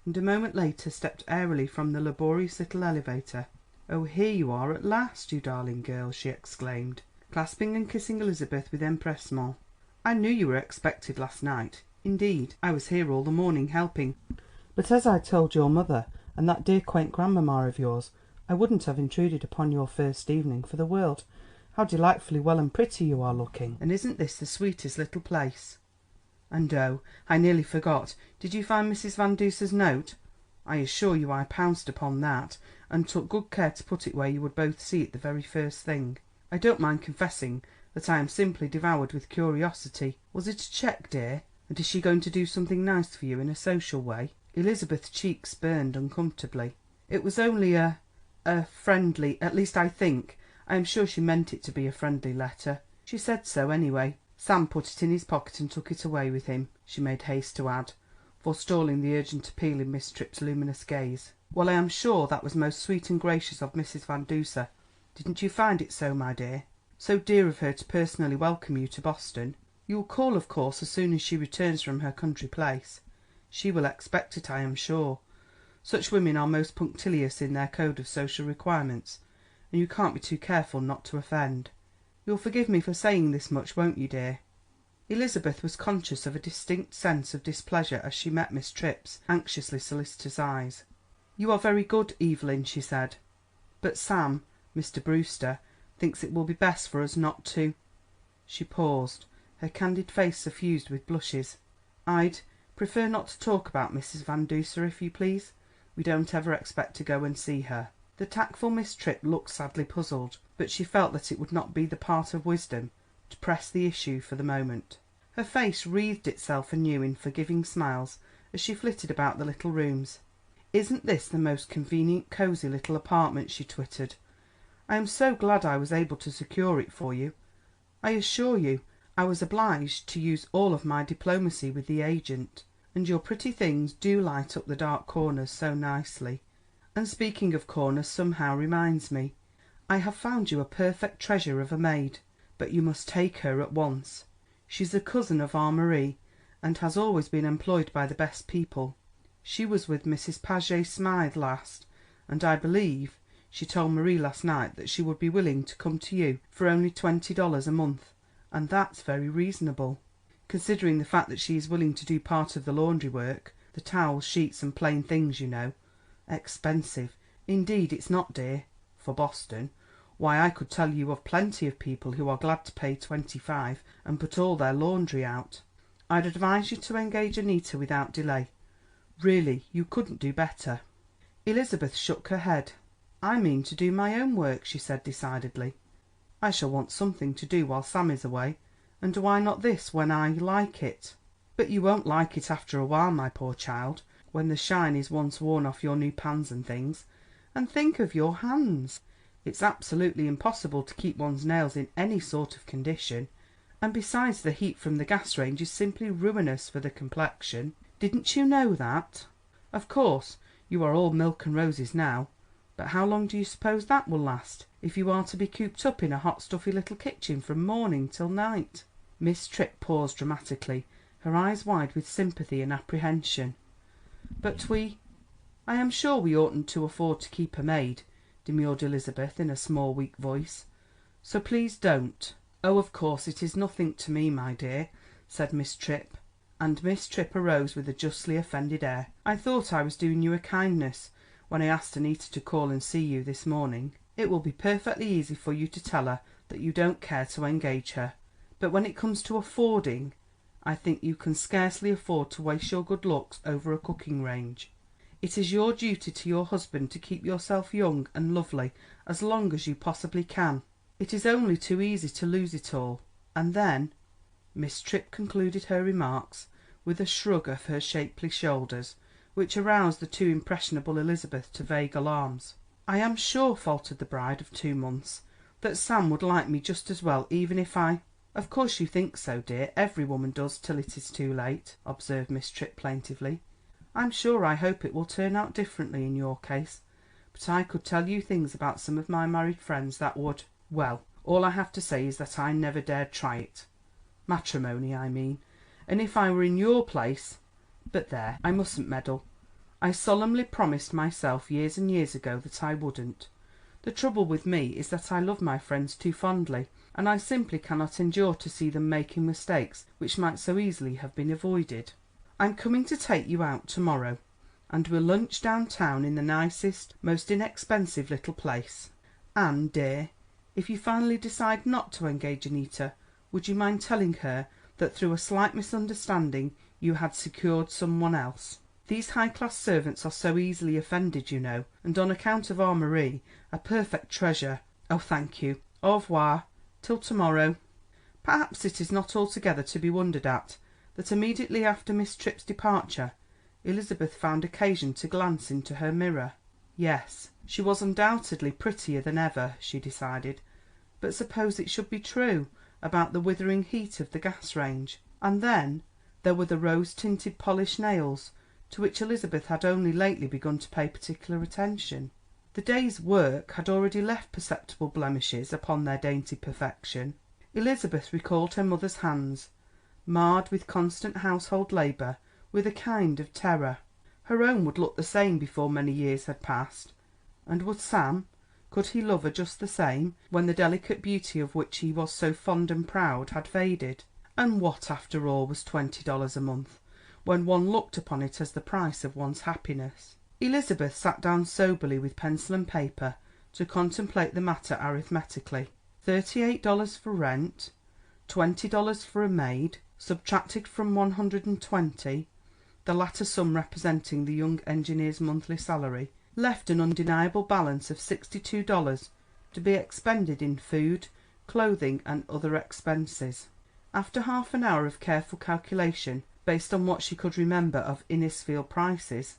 and a moment later stepped airily from the laborious little elevator. "Oh, here you are at last, you darling girl," she exclaimed, clasping and kissing Elizabeth with empressement. "I knew you were expected last night. Indeed, I was here all the morning helping, but as I told your mother and that dear quaint grandmamma of yours, I wouldn't have intruded upon your first evening for the world. How delightfully well and pretty you are looking, and isn't this the sweetest little place? And oh, I nearly forgot, did you find Mrs. Van Duser's note? I assure you I pounced upon that, and took good care to put it where you would both see it the very first thing. I don't mind confessing that I am simply devoured with curiosity. Was it a cheque, dear? And is she going to do something nice for you in a social way?" Elizabeth's cheeks burned uncomfortably. "It was only a friendly, at least I am sure she meant it to be a friendly letter. She said so anyway. Sam put it in his pocket and took it away with him," she made haste to add, forestalling the urgent appeal in Miss Tripp's luminous gaze. "Well, I am sure that was most sweet and gracious of Mrs. Van Duser. Didn't you find it so, my dear? So dear of her to personally welcome you to Boston. You will call, of course, as soon as she returns from her country place. She will expect it, I am sure. Such women are most punctilious in their code of social requirements, and you can't be too careful not to offend. You'll forgive me for saying this much, won't you, dear?" Elizabeth was conscious of a distinct sense of displeasure as she met Miss Tripp's anxiously solicitous eyes. "You are very good, Evelyn," she said, "but Sam, Mr. Brewster, thinks it will be best for us not to—" She paused, her candid face suffused with blushes. "I'd prefer not to talk about Mrs. Van Duser, if you please. We don't ever expect to go and see her." The tactful Miss Tripp looked sadly puzzled, but she felt that it would not be the part of wisdom to press the issue for the moment. Her face wreathed itself anew in forgiving smiles as she flitted about the little rooms. "Isn't this the most convenient, cosy little apartment?" she twittered. "I am so glad I was able to secure it for you. I assure you I was obliged to use all of my diplomacy with the agent. And your pretty things do light up the dark corners so nicely. And speaking of corners somehow reminds me, I have found you a perfect treasure of a maid, but you must take her at once. She's a cousin of our Marie, and has always been employed by the best people. She was with Mrs. Paget Smythe last, and I believe she told Marie last night that she would be willing to come to you for only $20 a month, and that's very reasonable, considering the fact that she is willing to do part of the laundry work The towels, sheets and plain things, you know. Expensive. Indeed it's not, dear, for Boston. Why, I could tell you of plenty of people who are glad to pay 25 and put all their laundry out. I'd advise you to engage Anita without delay. Really, you couldn't do better." Elizabeth shook her head. "I mean to do my own work," she said decidedly. "I shall want something to do while Sam is away, and why not this when I like it?" "But you won't like it after a while, my poor child, when the shine is once worn off your new pans and things. And think of your hands! It's absolutely impossible to keep one's nails in any sort of condition, and besides the heat from the gas range is simply ruinous for the complexion. Didn't you know that? Of course you are all milk and roses now, but how long do you suppose that will last, if you are to be cooped up in a hot stuffy little kitchen from morning till night?" Miss Tripp paused dramatically, her eyes wide with sympathy and apprehension. "But I am sure we oughtn't to afford to keep a maid," demurred Elizabeth in a small weak voice, "so please don't." "Oh, of course it is nothing to me, my dear," said Miss Tripp, and Miss Tripp arose with a justly offended air. "I thought I was doing you a kindness when I asked Anita to call and see you this morning. It will be perfectly easy for you to tell her that you don't care to engage her, but when it comes to affording, I think you can scarcely afford to waste your good looks over a cooking range. It is your duty to your husband to keep yourself young and lovely as long as you possibly can. It is only too easy to lose it all, and then—" Miss Tripp concluded her remarks with a shrug of her shapely shoulders, which aroused the too impressionable Elizabeth to vague alarms. "I am sure," faltered the bride of 2 months, "that Sam would like me just as well even if I——" "Of course you think so, dear. Every woman does till it is too late," observed Miss Tripp plaintively. "I'm sure I hope it will turn out differently in your case, but I could tell you things about some of my married friends that would—well, all I have to say is that I never dared try it. Matrimony, I mean. And if I were in your place—but there, I mustn't meddle. I solemnly promised myself years and years ago that I wouldn't. The trouble with me is that I love my friends too fondly, and I simply cannot endure to see them making mistakes which might so easily have been avoided. I'm coming to take you out to morrow, and we'll lunch down town in the nicest, most inexpensive little place. And, dear, if you finally decide not to engage Anita, would you mind telling her that through a slight misunderstanding you had secured some one else? These high-class servants are so easily offended, you know, and on account of our Marie, a perfect treasure. Oh, thank you. Au revoir. Till to-morrow." Perhaps it is not altogether to be wondered at that immediately after Miss Tripp's departure Elizabeth found occasion to glance into her mirror. Yes, she was undoubtedly prettier than ever, she decided, but suppose it should be true about the withering heat of the gas range? And then there were the rose-tinted polished nails, to which Elizabeth had only lately begun to pay particular attention. The day's work had already left perceptible blemishes upon their dainty perfection. Elizabeth recalled her mother's hands, marred with constant household labour, with a kind of terror. Her own would look the same before many years had passed, and would Sam, could he love her just the same, when the delicate beauty of which he was so fond and proud had faded? And what, after all, was $20 a month, when one looked upon it as the price of one's happiness? Elizabeth sat down soberly with pencil and paper to contemplate the matter arithmetically. $38 for rent, $20 for a maid, subtracted from 120, the latter sum representing the young engineer's monthly salary, left an undeniable balance of $62 to be expended in food, clothing and other expenses. After half an hour of careful calculation, based on what she could remember of Innisfield prices,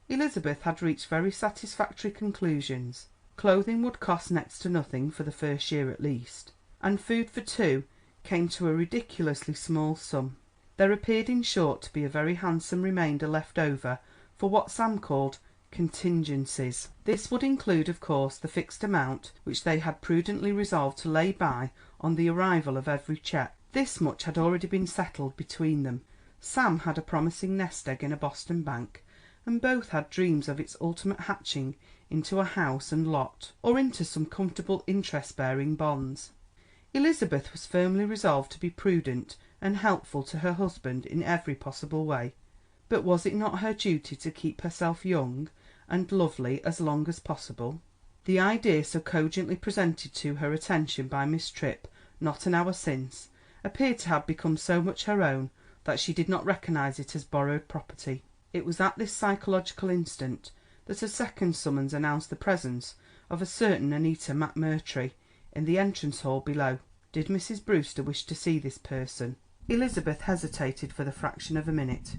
Elizabeth had reached very satisfactory conclusions. Clothing would cost next to nothing for the first year at least, and food for two came to a ridiculously small sum. There appeared in short to be a very handsome remainder left over for what Sam called contingencies. This would include, of course, the fixed amount which they had prudently resolved to lay by on the arrival of every cheque. This much had already been settled between them. Sam had a promising nest egg in a Boston bank, and both had dreams of its ultimate hatching into a house and lot, or into some comfortable interest-bearing bonds. Elizabeth was firmly resolved to be prudent and helpful to her husband in every possible way, But was it not her duty to keep herself young and lovely as long as possible? The idea so cogently presented to her attention by Miss Tripp not an hour since appeared to have become so much her own that she did not recognise it as borrowed property. It was at this psychological instant that a second summons announced the presence of a certain Annita McMurtry in the entrance hall below. Did Mrs. Brewster wish to see this person? Elizabeth hesitated for the fraction of a minute.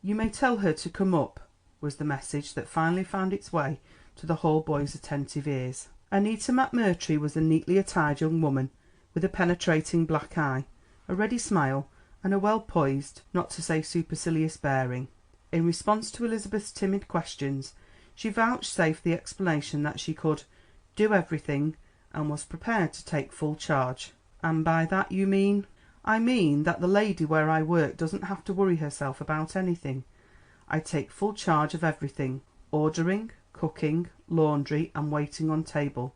"You may tell her to come up," was the message that finally found its way to the hall boy's attentive ears. Annita McMurtry was a neatly attired young woman with a penetrating black eye, a ready smile, and a well-poised, not to say supercilious bearing. In response to Elizabeth's timid questions, she vouchsafed the explanation that she could "do everything," and was prepared to take full charge. "And by that you mean?" "I mean that the lady where I work doesn't have to worry herself about anything. I take full charge of everything, ordering, cooking, laundry, and waiting on table.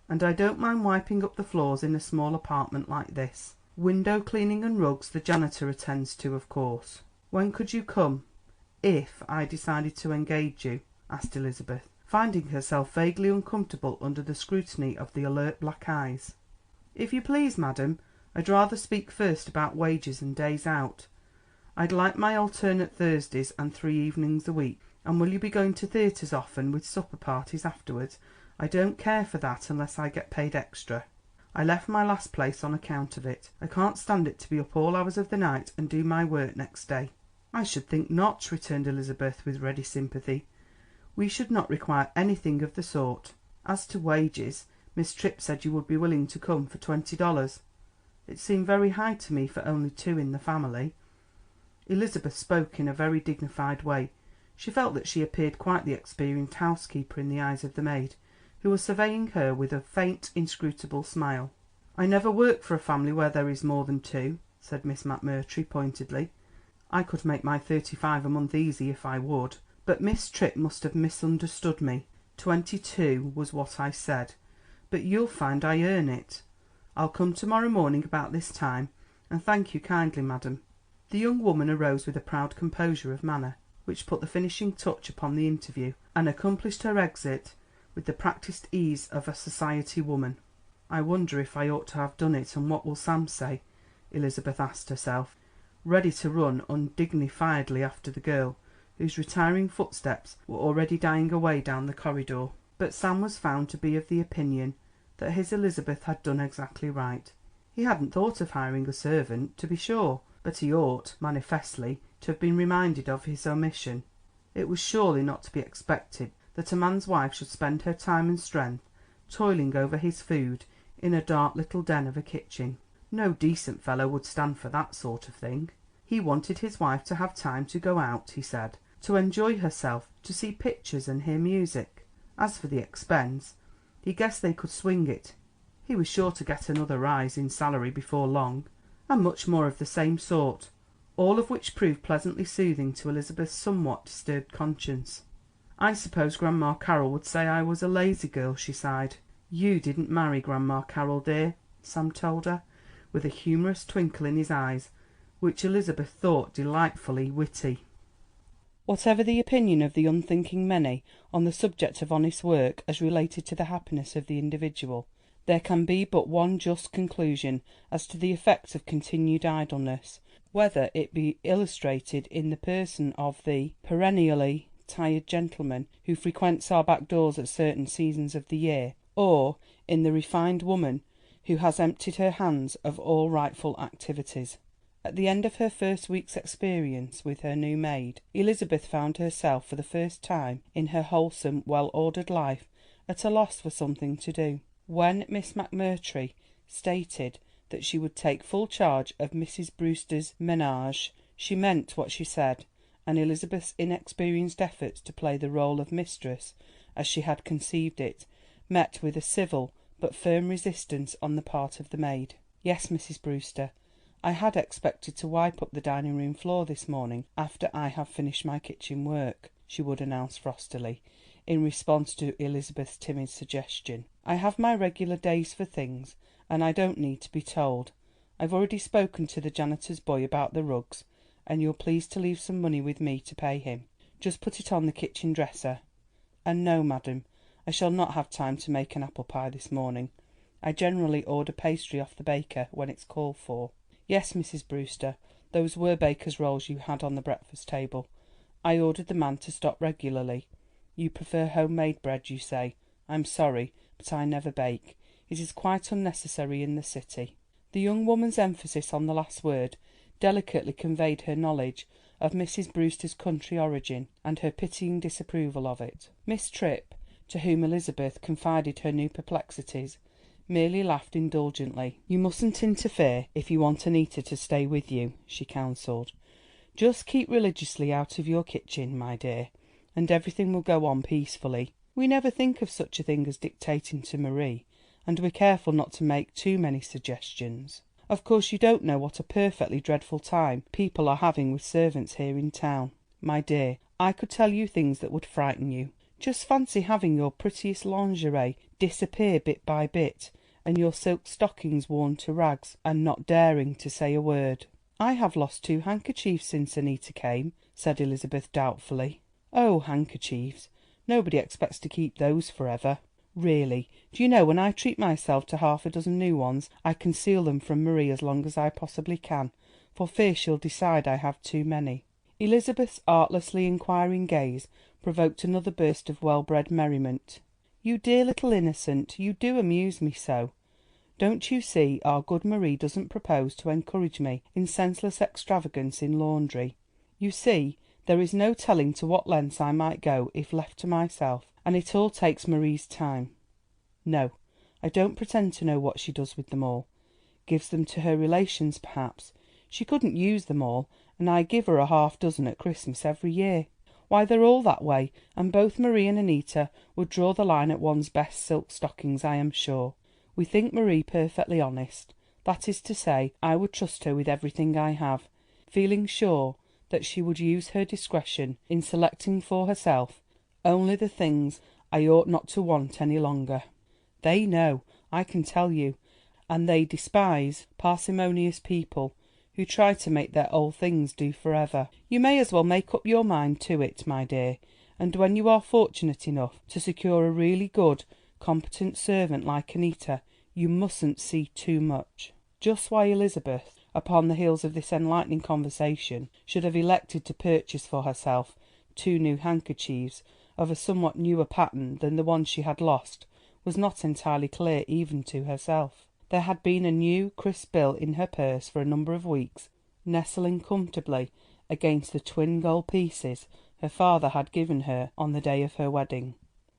And I don't mind wiping up the floors in a small apartment like this. Window cleaning and rugs the janitor attends to, of course." "When could you come, if I decided to engage you?" asked Elizabeth, finding herself vaguely uncomfortable under the scrutiny of the alert black eyes. "If you please, madam, I'd rather speak first about wages and days out. I'd like my alternate Thursdays and 3 evenings a week. And will you be going to theatres often, with supper parties afterwards? I don't care for that unless I get paid extra. I left my last place on account of it. I can't stand it to be up all hours of the night and do my work next day." "I should think not," returned Elizabeth with ready sympathy. "We should not require anything of the sort. As to wages, Miss Tripp said you would be willing to come for $20. It seemed very high to me for only 2 in the family." Elizabeth spoke in a very dignified way. She felt that she appeared quite the experienced housekeeper in the eyes of the maid, who was surveying her with a faint, inscrutable smile. "I never work for a family where there is more than 2," said Miss McMurtry pointedly. "I could make my 35 a month easy if I would. But Miss Tripp must have misunderstood me. 22 was what I said. But you'll find I earn it. I'll come to morrow morning about this time, and thank you kindly, madam." The young woman arose with a proud composure of manner, which put the finishing touch upon the interview, and accomplished her exit with the practised ease of a society woman. "I wonder if I ought to have done it, and what will Sam say?" Elizabeth asked herself, ready to run undignifiedly after the girl, whose retiring footsteps were already dying away down the corridor. But Sam was found to be of the opinion that his Elizabeth had done exactly right. He hadn't thought of hiring a servant, to be sure, but he ought, manifestly, to have been reminded of his omission. It was surely not to be expected that a man's wife should spend her time and strength toiling over his food in a dark little den of a kitchen. No decent fellow would stand for that sort of thing. He wanted his wife to have time to go out, he said, to enjoy herself, to see pictures and hear music. As for the expense, he guessed they could swing it. He was sure to get another rise in salary before long, and much more of the same sort, all of which proved pleasantly soothing to Elizabeth's somewhat disturbed conscience. "I suppose Grandma Carroll would say I was a lazy girl," she sighed. "You didn't marry Grandma Carroll, dear," Sam told her, with a humorous twinkle in his eyes, which Elizabeth thought delightfully witty. Whatever the opinion of the unthinking many on the subject of honest work as related to the happiness of the individual, there can be but one just conclusion as to the effect of continued idleness, whether it be illustrated in the person of the perennially tired gentleman who frequents our back doors at certain seasons of the year, or in the refined woman who has emptied her hands of all rightful activities. At the end of her first week's experience with her new maid, Elizabeth found herself for the first time in her wholesome, well-ordered life at a loss for something to do. When Miss McMurtry stated that she would take full charge of Mrs. Brewster's ménage, she meant what she said, and Elizabeth's inexperienced efforts to play the rôle of mistress, as she had conceived it, met with a civil but firm resistance on the part of the maid. "Yes, Mrs. Brewster, I had expected to wipe up the dining room floor this morning after I have finished my kitchen work," she would announce frostily, in response to Elizabeth's timid suggestion. "I have my regular days for things, and I don't need to be told. I've already spoken to the janitor's boy about the rugs, and you'll please to leave some money with me to pay him. Just put it on the kitchen dresser. And no, madam, I shall not have time to make an apple pie this morning. I generally order pastry off the baker when it's called for. Yes, Mrs. Brewster, those were baker's rolls you had on the breakfast table. I ordered the man to stop regularly. You prefer home-made bread, you say. I'm sorry, but I never bake. It is quite unnecessary in the city." The young woman's emphasis on the last word delicately conveyed her knowledge of Mrs. Brewster's country origin, and her pitying disapproval of it. Miss Tripp, to whom Elizabeth confided her new perplexities, merely laughed indulgently. "You mustn't interfere if you want Annita to stay with you," she counselled. "Just keep religiously out of your kitchen, my dear, and everything will go on peacefully. We never think of such a thing as dictating to Marie, and we're careful not to make too many suggestions. Of course you don't know what a perfectly dreadful time people are having with servants here in town. My dear, I could tell you things that would frighten you. Just fancy having your prettiest lingerie disappear bit by bit, and your silk stockings worn to rags, and not daring to say a word." "I have lost 2 handkerchiefs since Annita came," said Elizabeth doubtfully. "Oh, handkerchiefs! Nobody expects to keep those for ever. Really, do you know, when I treat myself to half a dozen new ones, I conceal them from Marie as long as I possibly can, for fear she'll decide I have too many." Elizabeth's artlessly inquiring gaze provoked another burst of well-bred merriment. "You dear little innocent, you do amuse me so. Don't you see our good Marie doesn't propose to encourage me in senseless extravagance in laundry? You see, there is no telling to what lengths I might go if left to myself, and it all takes Marie's time. No, I don't pretend to know what she does with them all. Gives them to her relations, perhaps. She couldn't use them all, and I give her a half dozen at Christmas every year. Why, they're all that way, and both Marie and Annita would draw the line at one's best silk stockings, I am sure. We think Marie perfectly honest. That is to say, I would trust her with everything I have, feeling sure that she would use her discretion in selecting for herself only the things I ought not to want any longer. They know, I can tell you, and they despise parsimonious people who try to make their old things do forever. You may as well make up your mind to it, my dear, and when you are fortunate enough to secure a really good, competent servant like Annita, you mustn't see too much." Just why Elizabeth, upon the heels of this enlightening conversation, should have elected to purchase for herself 2 new handkerchiefs of a somewhat newer pattern than the ones she had lost, was not entirely clear even to herself. There had been a new crisp bill in her purse for a number of weeks, nestling comfortably against the twin gold pieces her father had given her on the day of her wedding.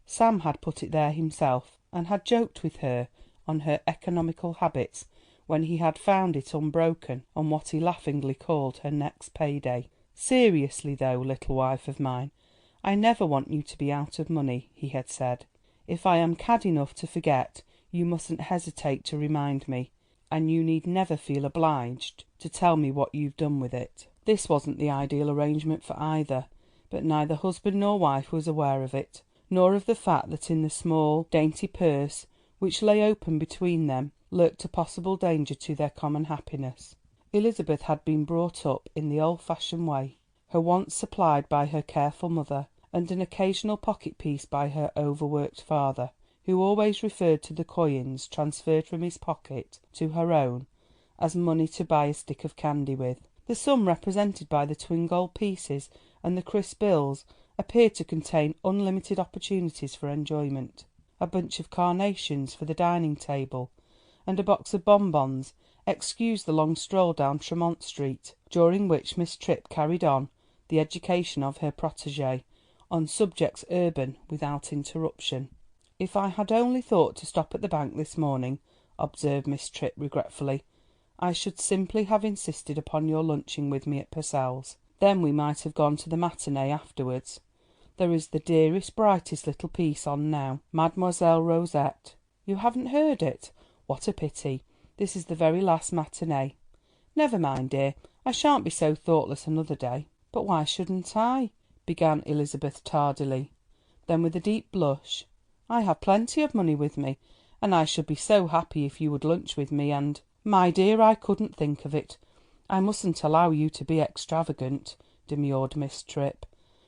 Sam had put it there himself, and had joked with her on her economical habits when he had found it unbroken on what he laughingly called her next pay-day. "Seriously though, little wife of mine, I never want you to be out of money," he had said. "If I am cad enough to forget, you mustn't hesitate to remind me, and you need never feel obliged to tell me what you've done with it." This wasn't the ideal arrangement for either, but neither husband nor wife was aware of it, nor of the fact that in the small, dainty purse which lay open between them lurked a possible danger to their common happiness. Elizabeth had been brought up in the old-fashioned way, her wants supplied by her careful mother, and an occasional pocket-piece by her overworked father, who always referred to the coins transferred from his pocket to her own as money to buy a stick of candy with. The sum represented by the twin gold pieces and the crisp bills appeared to contain unlimited opportunities for enjoyment. A bunch of carnations for the dining table, and a box of bonbons excused the long stroll down Tremont Street, during which Miss Tripp carried on the education of her protégée on subjects urban without interruption. "If I had only thought to stop at the bank this morning," observed Miss Tripp regretfully, "I should simply have insisted upon your lunching with me at Purcell's. Then we might have gone to the matinée afterwards. There is the dearest, brightest little piece on now, Mademoiselle Rosette. You haven't heard it? What a pity. This is the very last matinée. Never mind, dear, I shan't be so thoughtless another day." "But why shouldn't I?" began Elizabeth tardily. Then with a deep blush, "I have plenty of money with me, and I should be so happy if you would lunch with me, and—" "My dear, I couldn't think of it. "I mustn't allow you to be extravagant," demurred Miss Tripp.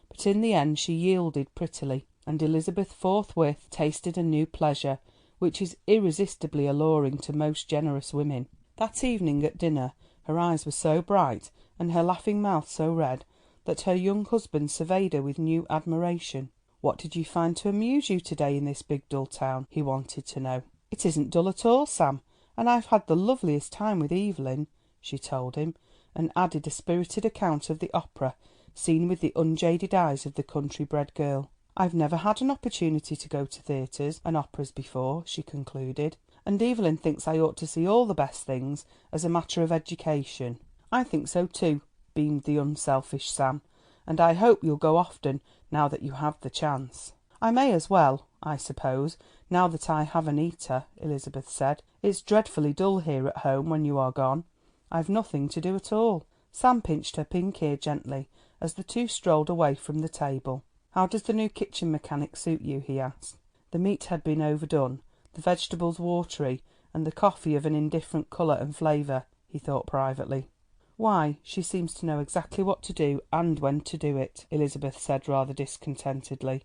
But in the end she yielded prettily, and Elizabeth forthwith tasted a new pleasure, which is irresistibly alluring to most generous women. That evening at dinner her eyes were so bright and her laughing mouth so red that her young husband surveyed her with new admiration. "What did you find to amuse you to day in this big dull town?" he wanted to know. "It isn't dull at all, Sam, and I've had the loveliest time with Evelyn," she told him, and added a spirited account of the opera, seen with the unjaded eyes of the country-bred girl. "I've never had an opportunity to go to theatres and operas before," she concluded, "and Evelyn thinks I ought to see all the best things as a matter of education." "I think so too," beamed the unselfish Sam, "and I hope you'll go often now that you have the chance." "I may as well, I suppose, now that I have Annita," Elizabeth said. "It's dreadfully dull here at home when you are gone. I've nothing to do at all." Sam pinched her pink ear gently as the two strolled away from the table. "How does the new kitchen mechanic suit you?" he asked. The meat had been overdone, the vegetables watery, and the coffee of an indifferent colour and flavour, he thought privately. "Why, she seems to know exactly what to do and when to do it," Elizabeth said rather discontentedly,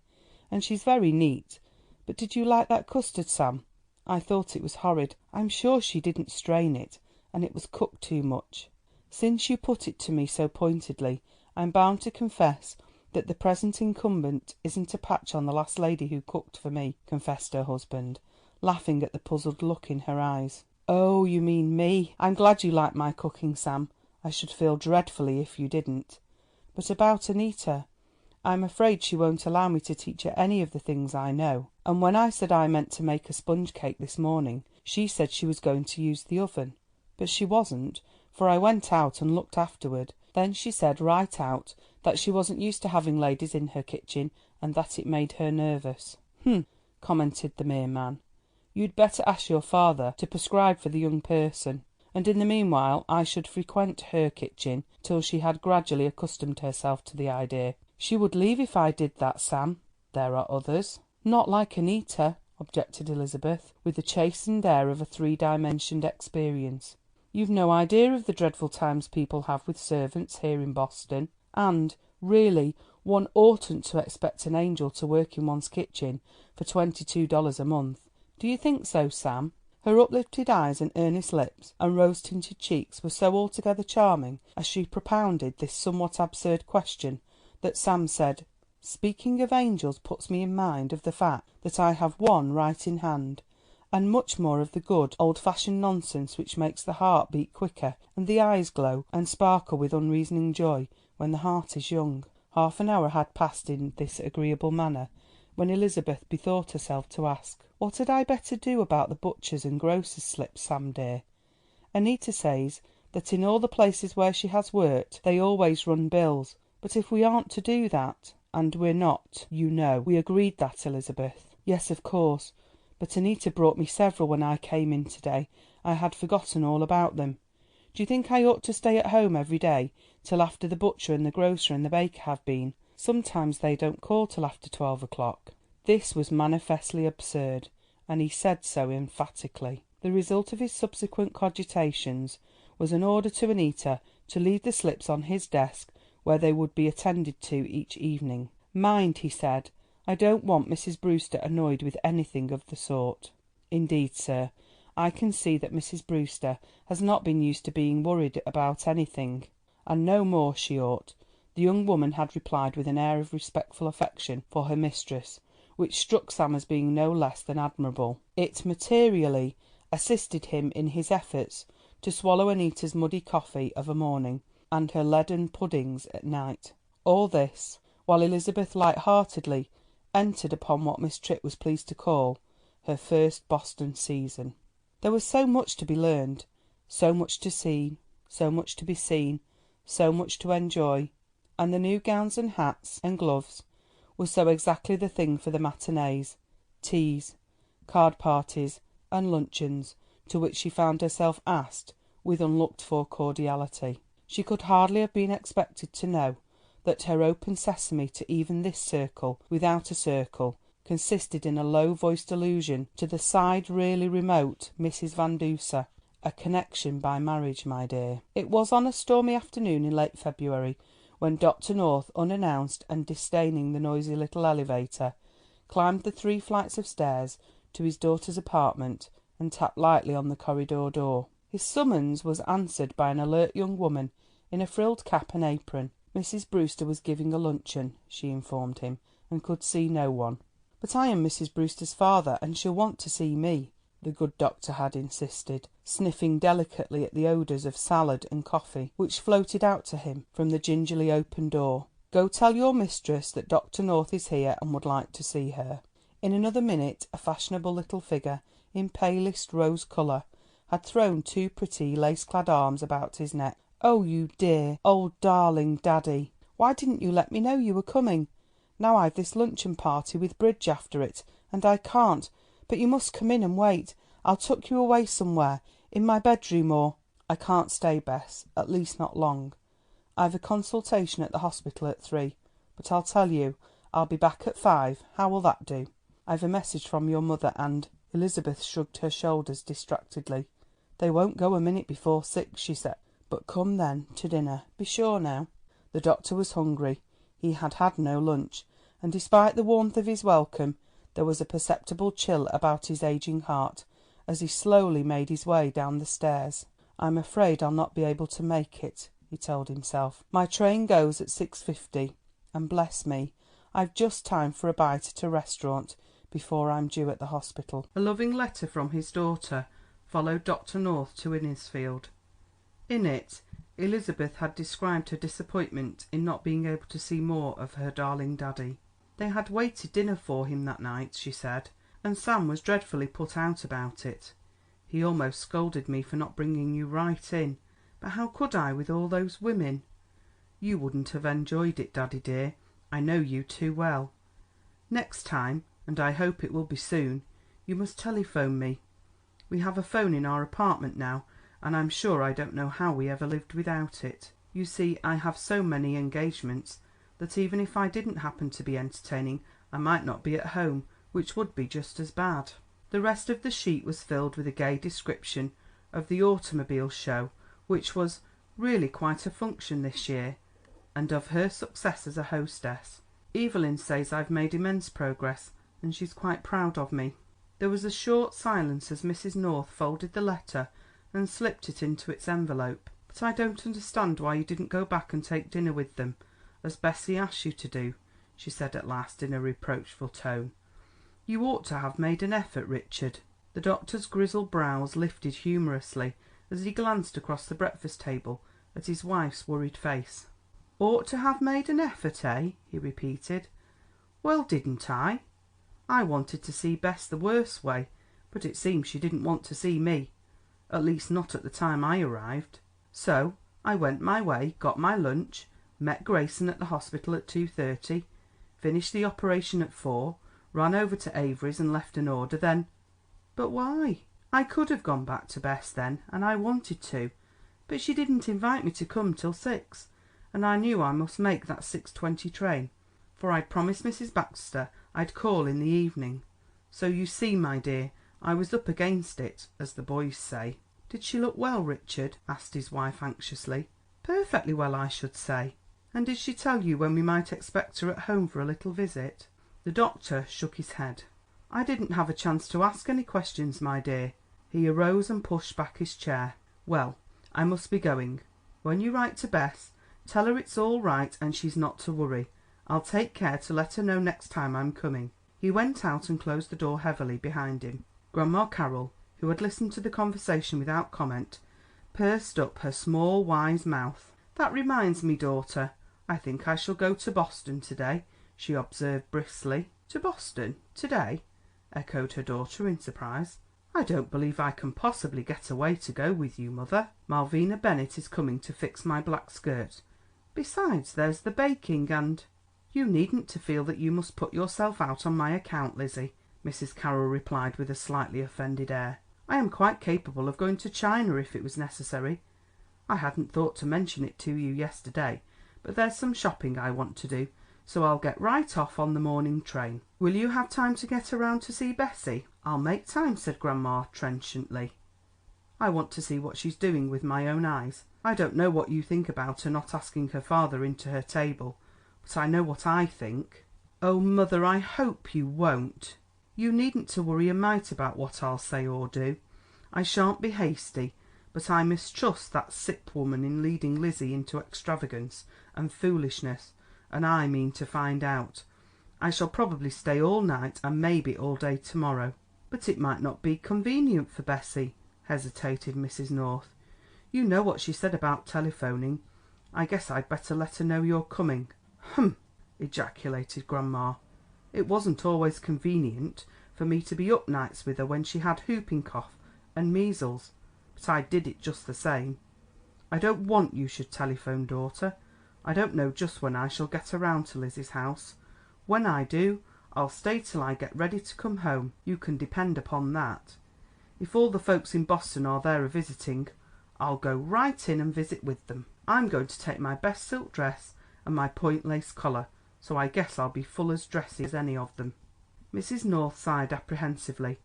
"and she's very neat. But did you like that custard, Sam? I thought it was horrid. I'm sure she didn't strain it, and it was cooked too much." "Since you put it to me so pointedly, I'm bound to confess that the present incumbent isn't a patch on the last lady who cooked for me," confessed her husband, laughing at the puzzled look in her eyes. "Oh, you mean me. I'm glad you like my cooking, Sam. I should feel dreadfully if you didn't. But about Annita, I'm afraid she won't allow me to teach her any of the things I know. And when I said I meant to make a sponge cake this morning, she said she was going to use the oven. But she wasn't, for I went out and looked afterward. Then she said right out that she wasn't used to having ladies in her kitchen, and that it made her nervous." Commented the mere man. "You'd better ask your father to prescribe for the young person, and in the meanwhile I should frequent her kitchen till she had gradually accustomed herself to the idea." "She would leave if I did that, Sam." "There are others." "Not like Annita," objected Elizabeth, with the chastened air of a three-dimensioned experience. "You've no idea of the dreadful times people have with servants here in Boston. And, really, one oughtn't to expect an angel to work in one's kitchen for $22 a month. Do you think so, Sam?" Her uplifted eyes and earnest lips and rose-tinted cheeks were so altogether charming as she propounded this somewhat absurd question that Sam said, "Speaking of angels puts me in mind of the fact that I have one right in hand, and much more of the good, old-fashioned nonsense which makes the heart beat quicker and the eyes glow and sparkle with unreasoning joy when the heart is young." Half an hour had passed in this agreeable manner when Elizabeth bethought herself to ask, "What had I better do about the butchers' and grocers' slips, Sam dear? Annita says that in all the places where she has worked they always run bills, but if we aren't to do that, and we're not, you know." "We agreed that, Elizabeth." "Yes, of course, but Annita brought me several when I came in to day. I had forgotten all about them. Do you think I ought to stay at home every day till after the butcher and the grocer and the baker have been? Sometimes they don't call till after 12 o'clock." This was manifestly absurd, and he said so emphatically. The result of his subsequent cogitations was an order to Annita to leave the slips on his desk where they would be attended to each evening. "Mind," he said, "I don't want Mrs. Brewster annoyed with anything of the sort." "Indeed, sir, I can see that Mrs. Brewster has not been used to being worried about anything, and no more she ought," the young woman had replied with an air of respectful affection for her mistress, which struck Sam as being no less than admirable. It materially assisted him in his efforts to swallow Annita's muddy coffee of a morning and her leaden puddings at night. All this while Elizabeth light-heartedly entered upon what Miss Tripp was pleased to call her first Boston season. There was so much to be learned, so much to see, so much to be seen, so much to enjoy, and the new gowns and hats and gloves were so exactly the thing for the matinées, teas, card parties, and luncheons to which she found herself asked with unlooked-for cordiality. She could hardly have been expected to know that her open sesame to even this circle without a circle consisted in a low-voiced allusion to the side really remote Mrs. Van Duser, a connection by marriage, my dear. It was on a stormy afternoon in late February when Dr. North, unannounced and disdaining the noisy little elevator, climbed the 3 flights of stairs to his daughter's apartment and tapped lightly on the corridor door. His summons was answered by an alert young woman in a frilled cap and apron. Mrs. Brewster was giving a luncheon, she informed him, and could see no one. "But I am Mrs. Brewster's father, and she'll want to see me," the good doctor had insisted, sniffing delicately at the odours of salad and coffee which floated out to him from the gingerly opened door. "Go tell your mistress that Dr. North is here and would like to see her." In another minute a fashionable little figure in palest rose colour had thrown 2 pretty lace-clad arms about his neck. "Oh, you dear, old darling daddy, why didn't you let me know you were coming? Now I've this luncheon party with bridge after it, and I can't. But you must come in and wait. I'll tuck you away somewhere, in my bedroom or—" "I can't stay, Bess, at least not long. I've a consultation at the hospital at 3. But I'll tell you, I'll be back at 5. How will that do? I've a message from your mother and—" Elizabeth shrugged her shoulders distractedly. "They won't go a minute before 6, she said. But come then to dinner. Be sure now." The doctor was hungry. He had had no lunch, and despite the warmth of his welcome there was a perceptible chill about his ageing heart as he slowly made his way down the stairs. "I'm afraid I'll not be able to make it," he told himself. "My train goes at 6:50, and bless me, I've just time for a bite at a restaurant before I'm due at the hospital." A loving letter from his daughter followed Dr. North to Innisfield. In it Elizabeth had described her disappointment in not being able to see more of her darling daddy. They had waited dinner for him that night, she said, and Sam was dreadfully put out about it. "He almost scolded me for not bringing you right in, but how could I with all those women? You wouldn't have enjoyed it, daddy dear, I know you too well. Next time, and I hope it will be soon, you must telephone me. We have a phone in our apartment now, and I'm sure I don't know how we ever lived without it. You see, I have so many engagements that even if I didn't happen to be entertaining I might not be at home, which would be just as bad." The rest of the sheet was filled with a gay description of the automobile show, which was really quite a function this year, and of her success as a hostess. "Evelyn says I've made immense progress, and she's quite proud of me." There was a short silence as Mrs. North folded the letter and slipped it into its envelope. "But I don't understand why you didn't go back and take dinner with them, as Bessie asked you to do," she said at last in a reproachful tone. "You ought to have made an effort, Richard." The doctor's grizzled brows lifted humorously as he glanced across the breakfast table at his wife's worried face. "Ought to have made an effort, eh?" he repeated. "Well, didn't I? I wanted to see Bess the worst way, but it seems she didn't want to see me, at least not at the time I arrived. So I went my way, got my lunch, met Grayson at the hospital at 2:30, finished the operation at 4, ran over to Avery's and left an order, then—" "But why?" "I could have gone back to Bess then, and I wanted to, but she didn't invite me to come till 6, and I knew I must make that 6:20 train, for I'd promised Mrs. Baxter I'd call in the evening. So you see, my dear, I was up against it, as the boys say." "Did she look well, Richard?" asked his wife anxiously. "Perfectly well, I should say." "And did she tell you when we might expect her at home for a little visit?" The doctor shook his head. "I didn't have a chance to ask any questions, my dear." He arose and pushed back his chair. "Well, I must be going. When you write to Bess, tell her it's all right and she's not to worry. I'll take care to let her know next time I'm coming." He went out and closed the door heavily behind him. Grandma Carroll, who had listened to the conversation without comment, pursed up her small wise mouth. "That reminds me, daughter, I think I shall go to Boston to day," she observed briskly. "To Boston to day?" echoed her daughter in surprise. "I don't believe I can possibly get away to go with you, mother. Malvina Bennett is coming to fix my black skirt. Besides, there's the baking and—" "You needn't to feel that you must put yourself out on my account, Lizzie," Mrs. Carroll replied with a slightly offended air. "I am quite capable of going to China if it was necessary. I hadn't thought to mention it to you yesterday, but there's some shopping I want to do, so I'll get right off on the morning train. Will you have time to get around to see Bessie?" "I'll make time," said Grandma trenchantly. I want to see what she's doing with my own eyes. I don't know what you think about her not asking her father into her table, but I know what I think." "Oh, mother, I hope you won't." "You needn't to worry a mite about what I'll say or do. I shan't be hasty, but I mistrust that sick woman in leading Lizzie into extravagance and foolishness, and I mean to find out. I shall probably stay all night and maybe all day to morrow." "But it might not be convenient for Bessie," hesitated Mrs. North. "You know what she said about telephoning. I guess I'd better let her know you're coming." "H'm!" ejaculated Grandma. "It wasn't always convenient for me to be up nights with her when she had whooping cough and measles, but I did it just the same. I don't want you should telephone, daughter. I don't know just when I shall get around to Lizzie's house. When I do, I'll stay till I get ready to come home, you can depend upon that. If all the folks in Boston are there a visiting, I'll go right in and visit with them. I'm going to take my best silk dress and my point lace collar, so I guess I'll be full as dressy as any of them." Mrs. North sighed apprehensively,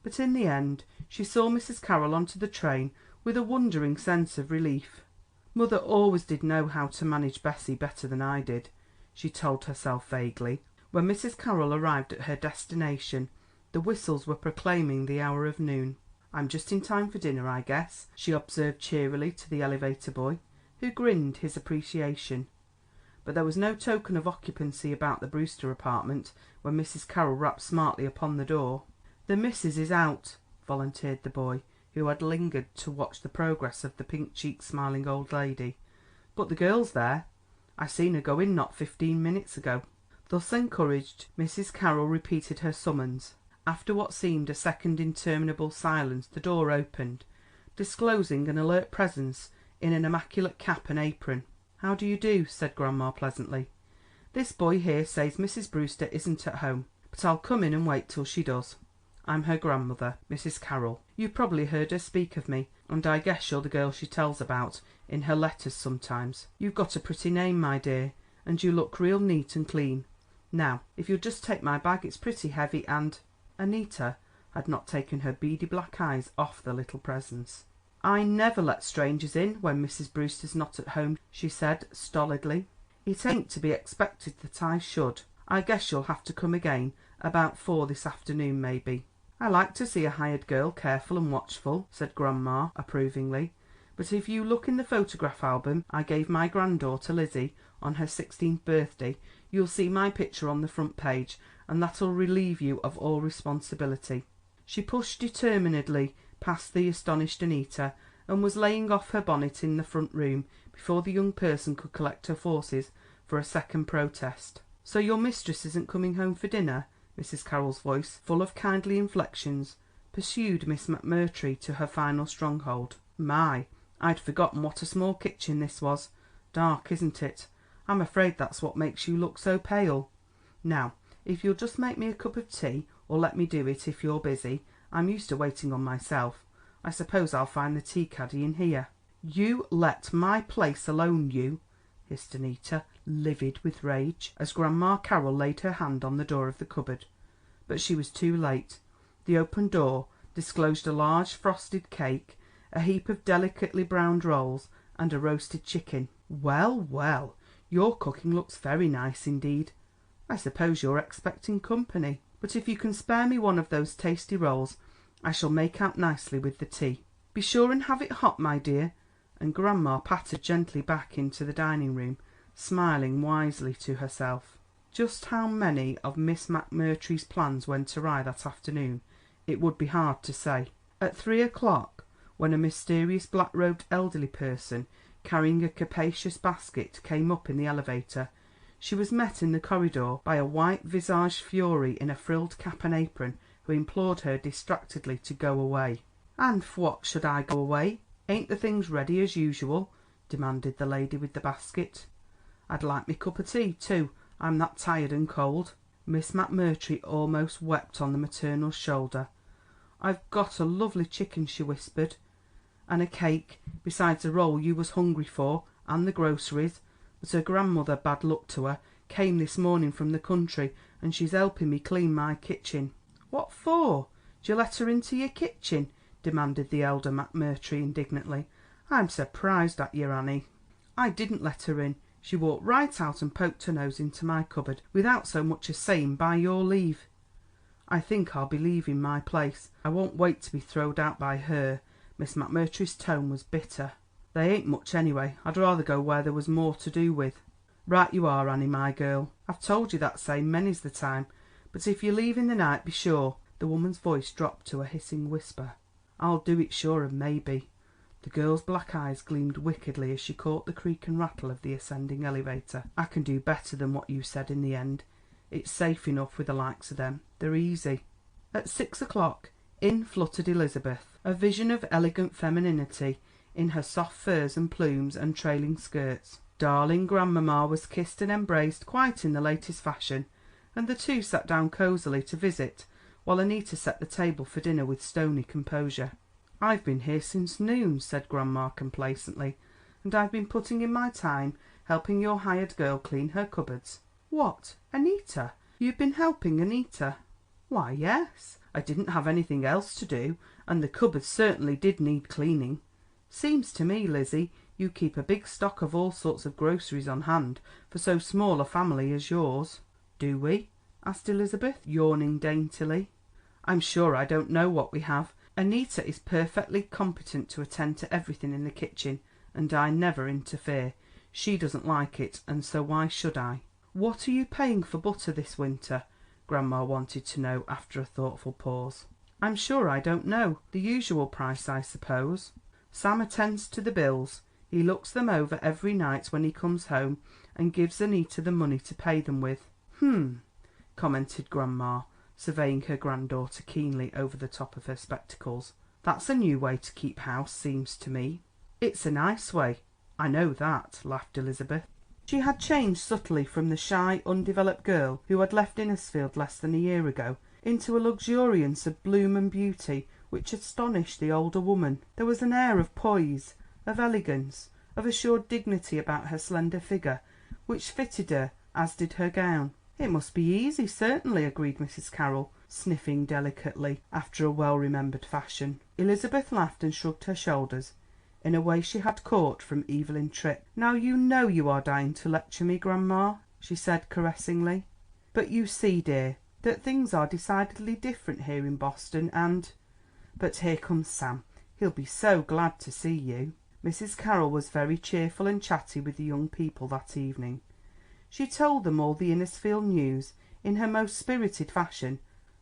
but in the end she saw Mrs. Carroll onto the train with a wondering sense of relief. "Mother always did know how to manage Bessie better than I did," she told herself vaguely. When Mrs. Carroll arrived at her destination, the whistles were proclaiming the hour of noon. "I'm just in time for dinner, I guess," she observed cheerily to the elevator boy, who grinned his appreciation. But there was no token of occupancy about the Brewster apartment when Mrs. Carroll rapped smartly upon the door. "The missus is out," volunteered the boy, who had lingered to watch the progress of the pink-cheeked smiling old lady. "But the girl's there. I seen her go in not 15 minutes ago." Thus encouraged, Mrs. Carroll repeated her summons. After what seemed a second interminable silence the door opened, disclosing an alert presence in an immaculate cap and apron. "How do you do?" said Grandma pleasantly. "This boy here says Mrs. Brewster isn't at home, but I'll come in and wait till she does. I'm her grandmother, Mrs. Carroll. You've probably heard her speak of me, and I guess you're the girl she tells about in her letters sometimes. You've got a pretty name, my dear, and you look real neat and clean. Now, if you'll just take my bag, it's pretty heavy, and—" Annita had not taken her beady black eyes off the little presence. "I never let strangers in when Mrs. Brewster's not at home," she said stolidly. "It ain't to be expected that I should. I guess you'll have to come again about 4 this afternoon, maybe." "I like to see a hired girl careful and watchful," said Grandma approvingly. "But if you look in the photograph album I gave my granddaughter Lizzie on her 16th birthday, you'll see my picture on the front page, and that'll relieve you of all responsibility." She pushed determinedly past the astonished Annita, and was laying off her bonnet in the front room before the young person could collect her forces for a second protest. "So your mistress isn't coming home for dinner?" Mrs. Carroll's voice, full of kindly inflections, pursued Miss McMurtry to her final stronghold. "My, I'd forgotten what a small kitchen this was. Dark, isn't it? I'm afraid that's what makes you look so pale. Now, if you'll just make me a cup of tea, or let me do it if you're busy. I'm used to waiting on myself. I suppose I'll find the tea caddy in here." "You let my place alone, you!" hissed Annita, livid with rage, as Grandma Carroll laid her hand on the door of the cupboard. But she was too late. The open door disclosed a large frosted cake, a heap of delicately browned rolls, and a roasted chicken. "Well, well, your cooking looks very nice indeed. I suppose you're expecting company. But if you can spare me one of those tasty rolls, I shall make out nicely with the tea. Be sure and have it hot, my dear." And Grandma pattered gently back into the dining room, smiling wisely to herself. Just how many of Miss McMurtry's plans went awry that afternoon it would be hard to say. At 3 o'clock, when a mysterious black-robed elderly person carrying a capacious basket came up in the elevator, she was met in the corridor by a white-visaged fury in a frilled cap and apron, who implored her distractedly to go away. "And for what should I go away? Ain't the things ready as usual?" demanded the lady with the basket. "I'd like me cup of tea, too. I'm that tired and cold." Miss McMurtry almost wept on the maternal shoulder. "I've got a lovely chicken," she whispered, "and a cake, besides a roll you was hungry for, and the groceries. But her grandmother, bad luck to her, came this morning from the country, and she's helping me clean my kitchen." "What for? D'you let her into your kitchen? demanded the elder McMurtry indignantly. "I'm surprised at yer, Annie. I didn't let her in. She walked right out and poked her nose into my cupboard without so much as saying by your leave. I think I'll be leaving my place. I won't wait to be throwed out by her." Miss McMurtry's tone was bitter. "They ain't much anyway. I'd rather go where there was more to do with." "Right you are, Annie, my girl. I've told you that same many's the time. But if you leave in the night, be sure—" The woman's voice dropped to a hissing whisper. "I'll do it sure and maybe." The girl's black eyes gleamed wickedly as she caught the creak and rattle of the ascending elevator. "I can do better than what you said in the end. It's safe enough with the likes of them. They're easy." At 6 o'clock in fluttered Elizabeth, a vision of elegant femininity in her soft furs and plumes and trailing skirts. Darling grandmamma was kissed and embraced quite in the latest fashion, and the two sat down cosily to visit while Annita set the table for dinner with stony composure. "I've been here since noon," said Grandma complacently, "and I've been putting in my time helping your hired girl clean her cupboards." "What, Annita? You've been helping Annita?" "Why, yes. I didn't have anything else to do, and the cupboards certainly did need cleaning. Seems to me, Lizzie, you keep a big stock of all sorts of groceries on hand for so small a family as yours." "Do we?" asked Elizabeth, yawning daintily. "I'm sure I don't know what we have. Annita is perfectly competent to attend to everything in the kitchen, and I never interfere. She doesn't like it, and so why should I?" "What are you paying for butter this winter?" Grandma wanted to know after a thoughtful pause. "I'm sure I don't know. The usual price, I suppose. Sam attends to the bills. He looks them over every night when he comes home, and gives Annita the money to pay them with." Commented Grandma, surveying her granddaughter keenly over the top of her spectacles. "That's a new way to keep house, seems to me." "It's a nice way, I know that," laughed Elizabeth. She had changed subtly from the shy, undeveloped girl who had left Innisfield less than a year ago into a luxuriance of bloom and beauty which astonished the older woman. There was an air of poise, of elegance, of assured dignity about her slender figure which fitted her, as did her gown. "It must be easy, certainly," agreed Mrs. Carroll, sniffing delicately after a well-remembered fashion. Elizabeth laughed and shrugged her shoulders in a way she had caught from Evelyn Tripp. "Now you know you are dying to lecture me, Grandma," she said caressingly. "But you see, dear, that things are decidedly different here in Boston, and But here comes Sam. He'll be so glad to see you." Mrs. Carroll was very cheerful and chatty with the young people that evening. She told them all the Innisfield news in her most spirited fashion,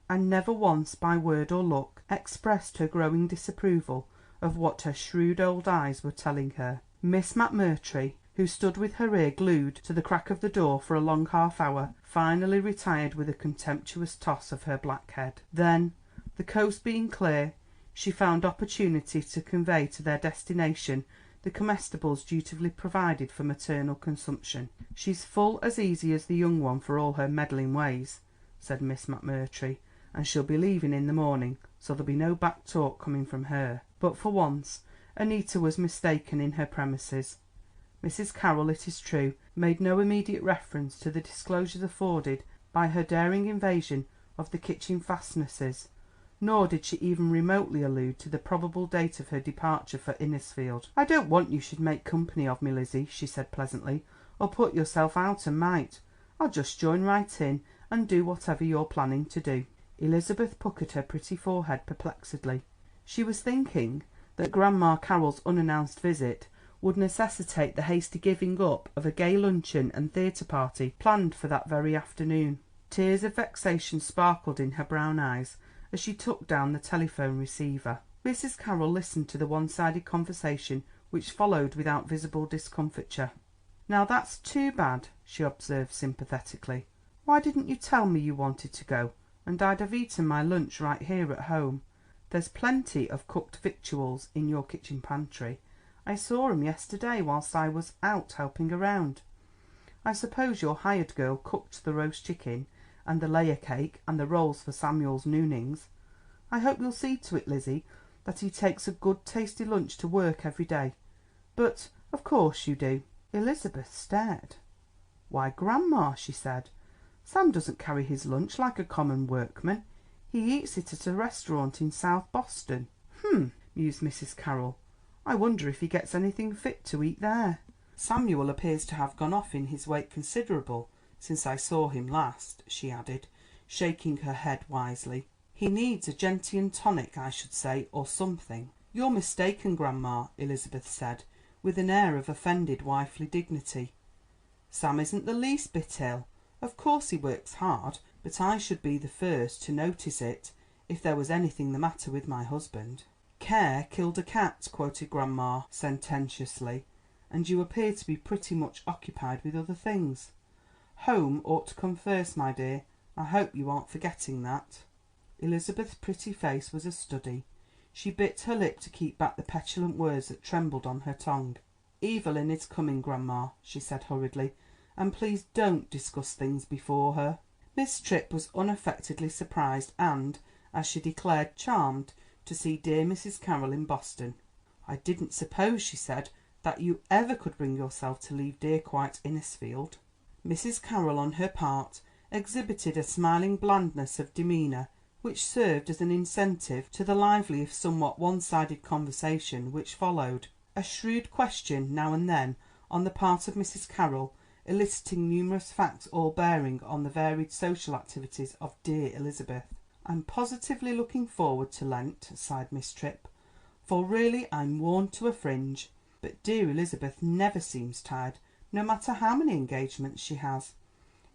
and never once by word or look expressed her growing disapproval of what her shrewd old eyes were telling her. Miss McMurtry, who stood with her ear glued to the crack of the door for a long half hour, finally retired with a contemptuous toss of her black head. Then, the coast being clear, she found opportunity to convey to their destination the comestibles dutifully provided for maternal consumption. "She's full as easy as the young one for all her meddling ways," said Miss McMurtry, "and she'll be leaving in the morning, so there'll be no back talk coming from her." But for once Annita was mistaken in her premises. Mrs. Carroll, it is true, made no immediate reference to the disclosures afforded by her daring invasion of the kitchen fastnesses, nor did she even remotely allude to the probable date of her departure for Innisfield. "I don't want you should make company of me, Lizzie," she said pleasantly, "or put yourself out a mite. I'll just join right in and do whatever you're planning to do." Elizabeth puckered her pretty forehead perplexedly. She was thinking that Grandma Carroll's unannounced visit would necessitate the hasty giving up of a gay luncheon and theatre party planned for that very afternoon. Tears of vexation sparkled in her brown eyes as she took down the telephone receiver. Mrs. Carroll listened to the one-sided conversation which followed without visible discomfiture. "Now that's too bad," she observed sympathetically. "Why didn't you tell me you wanted to go, and I'd have eaten my lunch right here at home? There's plenty of cooked victuals in your kitchen pantry. I saw 'em yesterday whilst I was out helping around. I suppose your hired girl cooked the roast chicken and the layer cake and the rolls for Samuel's noonings. I hope you'll see to it, Lizzie, that he takes a good tasty lunch to work every day. But of course you do." Elizabeth stared. "Why, Grandma," she said, "Sam doesn't carry his lunch like a common workman. He eats it at a restaurant in South Boston." mused Mrs. Carroll. "I wonder if he gets anything fit to eat there. Samuel appears to have gone off in his weight considerable since I saw him last," she added, shaking her head wisely. "He needs a gentian tonic, I should say, or something." "You're mistaken, grandma," Elizabeth said, with an air of offended wifely dignity. "Sam isn't the least bit ill. Of course he works hard, but I should be the first to notice it if there was anything the matter with my husband." "Care killed a cat," quoted grandma sententiously, "and you appear to be pretty much occupied with other things. Home ought to come first, my dear. I hope you aren't forgetting that." Elizabeth's pretty face was a study. She bit her lip to keep back the petulant words that trembled on her tongue. "Evelyn is coming, grandma," she said hurriedly, "and please don't discuss things before her." Miss Tripp was unaffectedly surprised and, as she declared, charmed to see dear Mrs. Carroll in Boston. "I didn't suppose," she said, "that you ever could bring yourself to leave dear quiet Innisfield." Mrs. Carroll, on her part, exhibited a smiling blandness of demeanour which served as an incentive to the lively if somewhat one-sided conversation which followed, a shrewd question now and then on the part of Mrs. Carroll eliciting numerous facts all bearing on the varied social activities of dear Elizabeth. "I'm positively looking forward to Lent," sighed Miss Tripp, "for really I'm worn to a fringe. But dear Elizabeth never seems tired, no matter how many engagements she has.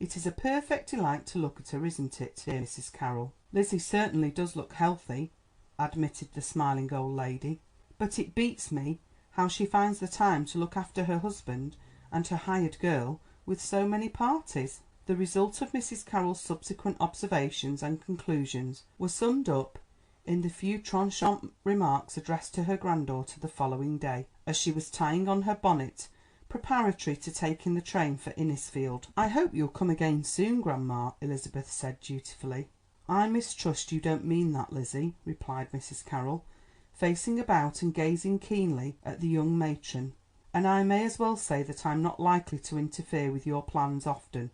It is a perfect delight to look at her, isn't it, dear Mrs. Carroll?" "Lizzie certainly does look healthy," admitted the smiling old lady, "but it beats me how she finds the time to look after her husband and her hired girl with so many parties." The result of Mrs. Carroll's subsequent observations and conclusions was summed up in the few trenchant remarks addressed to her granddaughter the following day, as she was tying on her bonnet preparatory to taking the train for Innisfield. "I hope you'll come again soon, grandma," Elizabeth said dutifully. "I mistrust you don't mean that, Lizzie," replied Mrs. Carroll, facing about and gazing keenly at the young matron, "and I may as well say that I'm not likely to interfere with your plans often.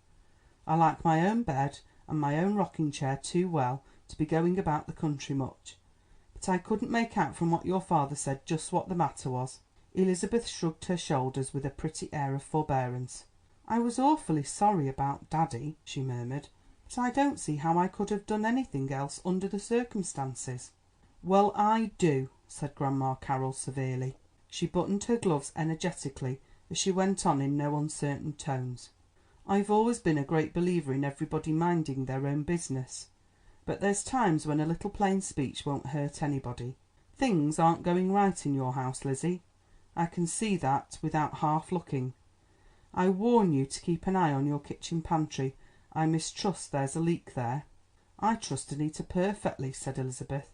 I like my own bed and my own rocking chair too well to be going about the country much. But I couldn't make out from what your father said just what the matter was." Elizabeth shrugged her shoulders with a pretty air of forbearance. "I was awfully sorry about Daddy," she murmured, "but I don't see how I could have done anything else under the circumstances." "Well, I do," said Grandma Carroll severely. She buttoned her gloves energetically as she went on in no uncertain tones. "I've always been a great believer in everybody minding their own business, but there's times when a little plain speech won't hurt anybody. Things aren't going right in your house, Lizzie. I can see that without half looking. I warn you to keep an eye on your kitchen pantry. I mistrust there's a leak there." "I trust Annita perfectly," said Elizabeth,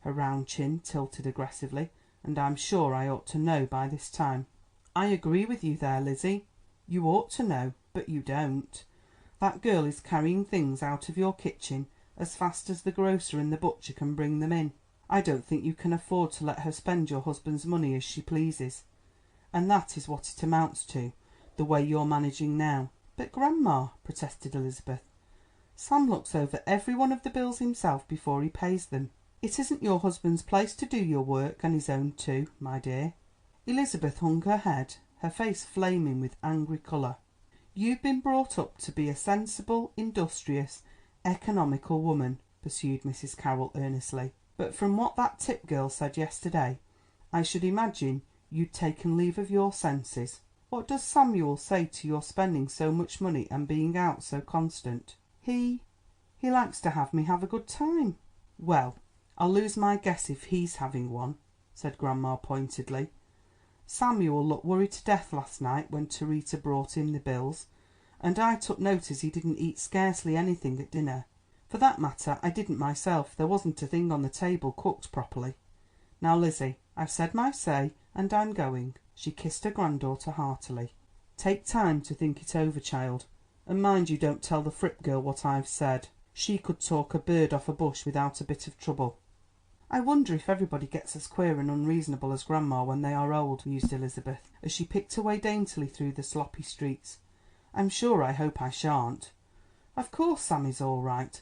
her round chin tilted aggressively, "and I'm sure I ought to know by this time." "I agree with you there, Lizzie. You ought to know, but you don't. That girl is carrying things out of your kitchen as fast as the grocer and the butcher can bring them in. I don't think you can afford to let her spend your husband's money as she pleases, and that is what it amounts to, the way you're managing now." "But, grandma," protested Elizabeth, "Sam looks over every one of the bills himself before he pays them." "It isn't your husband's place to do your work and his own too, my dear." Elizabeth hung her head, her face flaming with angry colour. "You've been brought up to be a sensible, industrious, economical woman," pursued Mrs. Carroll earnestly, "but from what that Tipp girl said yesterday, I should imagine you'd taken leave of your senses. What does Samuel say to your spending so much money and being out so constant?" He likes to have me have a good time." "Well, I'll lose my guess if he's having one," said grandma pointedly. "Samuel looked worried to death last night when Terita brought in the bills, and I took notice he didn't eat scarcely anything at dinner. For that matter, I didn't myself. There wasn't a thing on the table cooked properly. Now, Lizzie, I've said my say, and I'm going." She kissed her granddaughter heartily. "Take time to think it over, child, and mind you don't tell the Fripp girl what I've said. She could talk a bird off a bush without a bit of trouble." "I wonder if everybody gets as queer and unreasonable as grandma when they are old," mused Elizabeth, as she picked her way daintily through the sloppy streets. "I'm sure I hope I shan't. Of course Sammy's all right.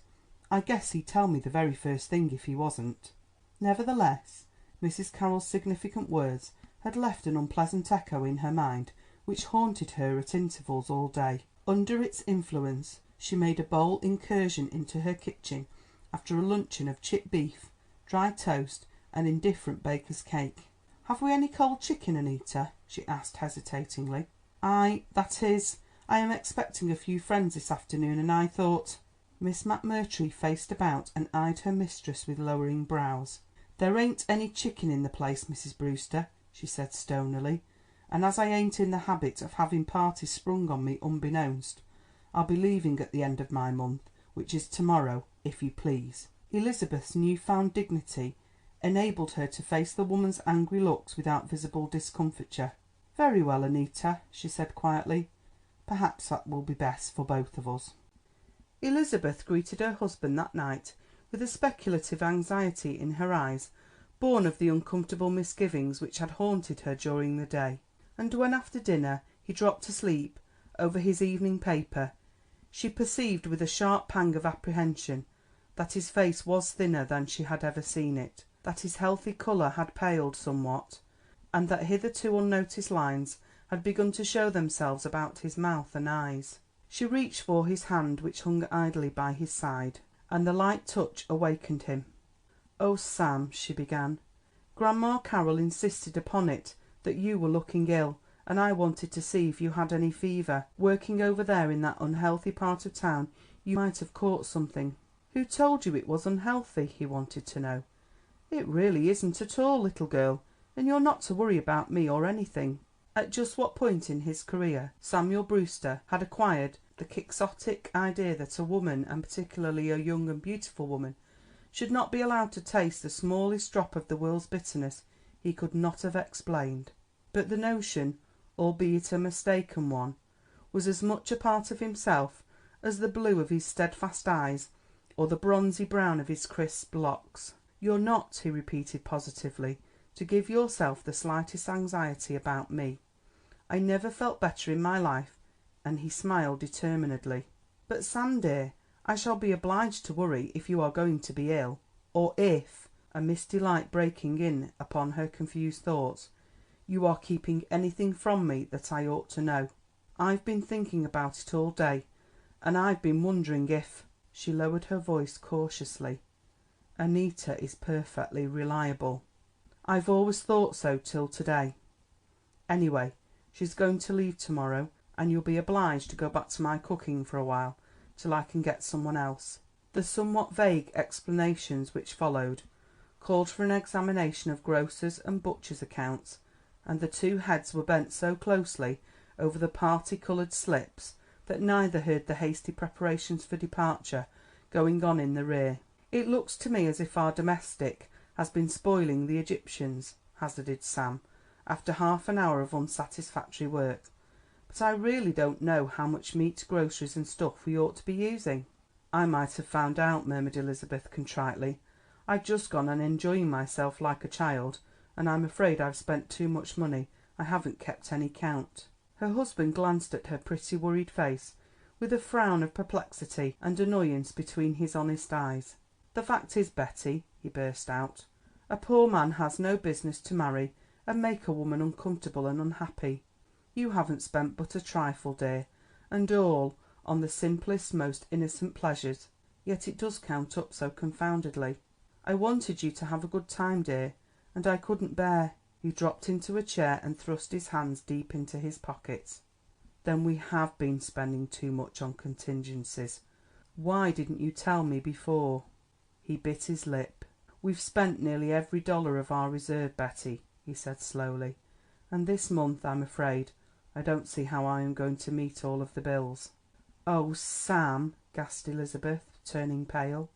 I guess he'd tell me the very first thing if he wasn't." Nevertheless, Mrs. Carroll's significant words had left an unpleasant echo in her mind which haunted her at intervals all day. Under its influence she made a bold incursion into her kitchen after a luncheon of chipped beef, dry toast, and indifferent baker's cake. "Have we any cold chicken, Annita?" she asked hesitatingly. That is, I am expecting a few friends this afternoon, and I thought—" Miss McMurtry faced about and eyed her mistress with lowering brows. "There ain't any chicken in the place, Mrs. Brewster," she said stonily, "and as I ain't in the habit of having parties sprung on me unbeknownst, I'll be leaving at the end of my month, which is to morrow, if you please." Elizabeth's new found dignity enabled her to face the woman's angry looks without visible discomfiture. "Very well, Annita," she said quietly. "Perhaps that will be best for both of us." Elizabeth greeted her husband that night with a speculative anxiety in her eyes born of the uncomfortable misgivings which had haunted her during the day, and when after dinner he dropped asleep over his evening paper, she perceived with a sharp pang of apprehension that his face was thinner than she had ever seen it, that his healthy colour had paled somewhat, and that hitherto unnoticed lines had begun to show themselves about his mouth and eyes. She reached for his hand which hung idly by his side, and the light touch awakened him. "Oh, Sam," she began, "Grandma Carroll insisted upon it that you were looking ill, and I wanted to see if you had any fever. Working over there in that unhealthy part of town you might have caught something." "Who told you it was unhealthy?" he wanted to know. "It really isn't at all, little girl, and you're not to worry about me or anything." At just what point in his career Samuel Brewster had acquired the quixotic idea that a woman, and particularly a young and beautiful woman, should not be allowed to taste the smallest drop of the world's bitterness, he could not have explained. But the notion, albeit a mistaken one, was as much a part of himself as the blue of his steadfast eyes or the bronzy brown of his crisp locks. "You're not," he repeated positively, "to give yourself the slightest anxiety about me. I never felt better in my life," and he smiled determinedly. "But, Sam dear, I shall be obliged to worry if you are going to be ill, or if," a misty light breaking in upon her confused thoughts, "you are keeping anything from me that I ought to know. I've been thinking about it all day, and I've been wondering if—" she lowered her voice cautiously. "Annita is perfectly reliable. I've always thought so till to day. Anyway, she's going to leave to morrow, and you'll be obliged to go back to my cooking for a while till I can get someone else." The somewhat vague explanations which followed called for an examination of grocers' and butchers' accounts, and the two heads were bent so closely over the parti-coloured slips that neither heard the hasty preparations for departure going on in the rear. "It looks to me as if our domestic has been spoiling the Egyptians," hazarded Sam, after half an hour of unsatisfactory work. "But I really don't know how much meat, groceries, and stuff we ought to be using." "I might have found out," murmured Elizabeth contritely. "I've just gone on enjoying myself like a child, and I'm afraid I've spent too much money. I haven't kept any count." Her husband glanced at her pretty worried face with a frown of perplexity and annoyance between his honest eyes. "The fact is, Betty," he burst out, "a poor man has no business to marry and make a woman uncomfortable and unhappy. You haven't spent but a trifle, dear, and all on the simplest, most innocent pleasures, yet it does count up so confoundedly. I wanted you to have a good time, dear, and I couldn't bear—" He dropped into a chair and thrust his hands deep into his pockets. "Then we have been spending too much on contingencies. Why didn't you tell me before?" He bit his lip. "We've spent nearly every dollar of our reserve, Betty," he said slowly, "and this month, I'm afraid, I don't see how I am going to meet all of the bills." "Oh, Sam!" gasped Elizabeth, turning pale.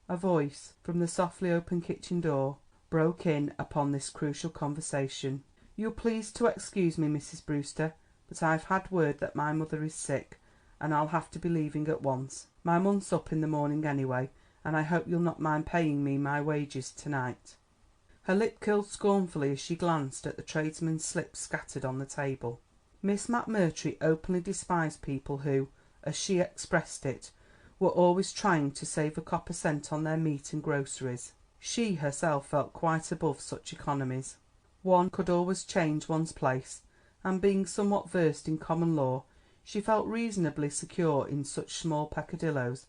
A voice from the softly opened kitchen door broke in upon this crucial conversation. "You'll please to excuse me, Mrs. Brewster, but I've had word that my mother is sick, and I'll have to be leaving at once. My month's up in the morning anyway, and I hope you'll not mind paying me my wages to-night." Her lip curled scornfully as she glanced at the tradesmen's slips scattered on the table. Miss McMurtry openly despised people who, as she expressed it, were always trying to save a copper cent on their meat and groceries. She herself felt quite above such economies. One could always change one's place, and being somewhat versed in common law, she felt reasonably secure in such small peccadilloes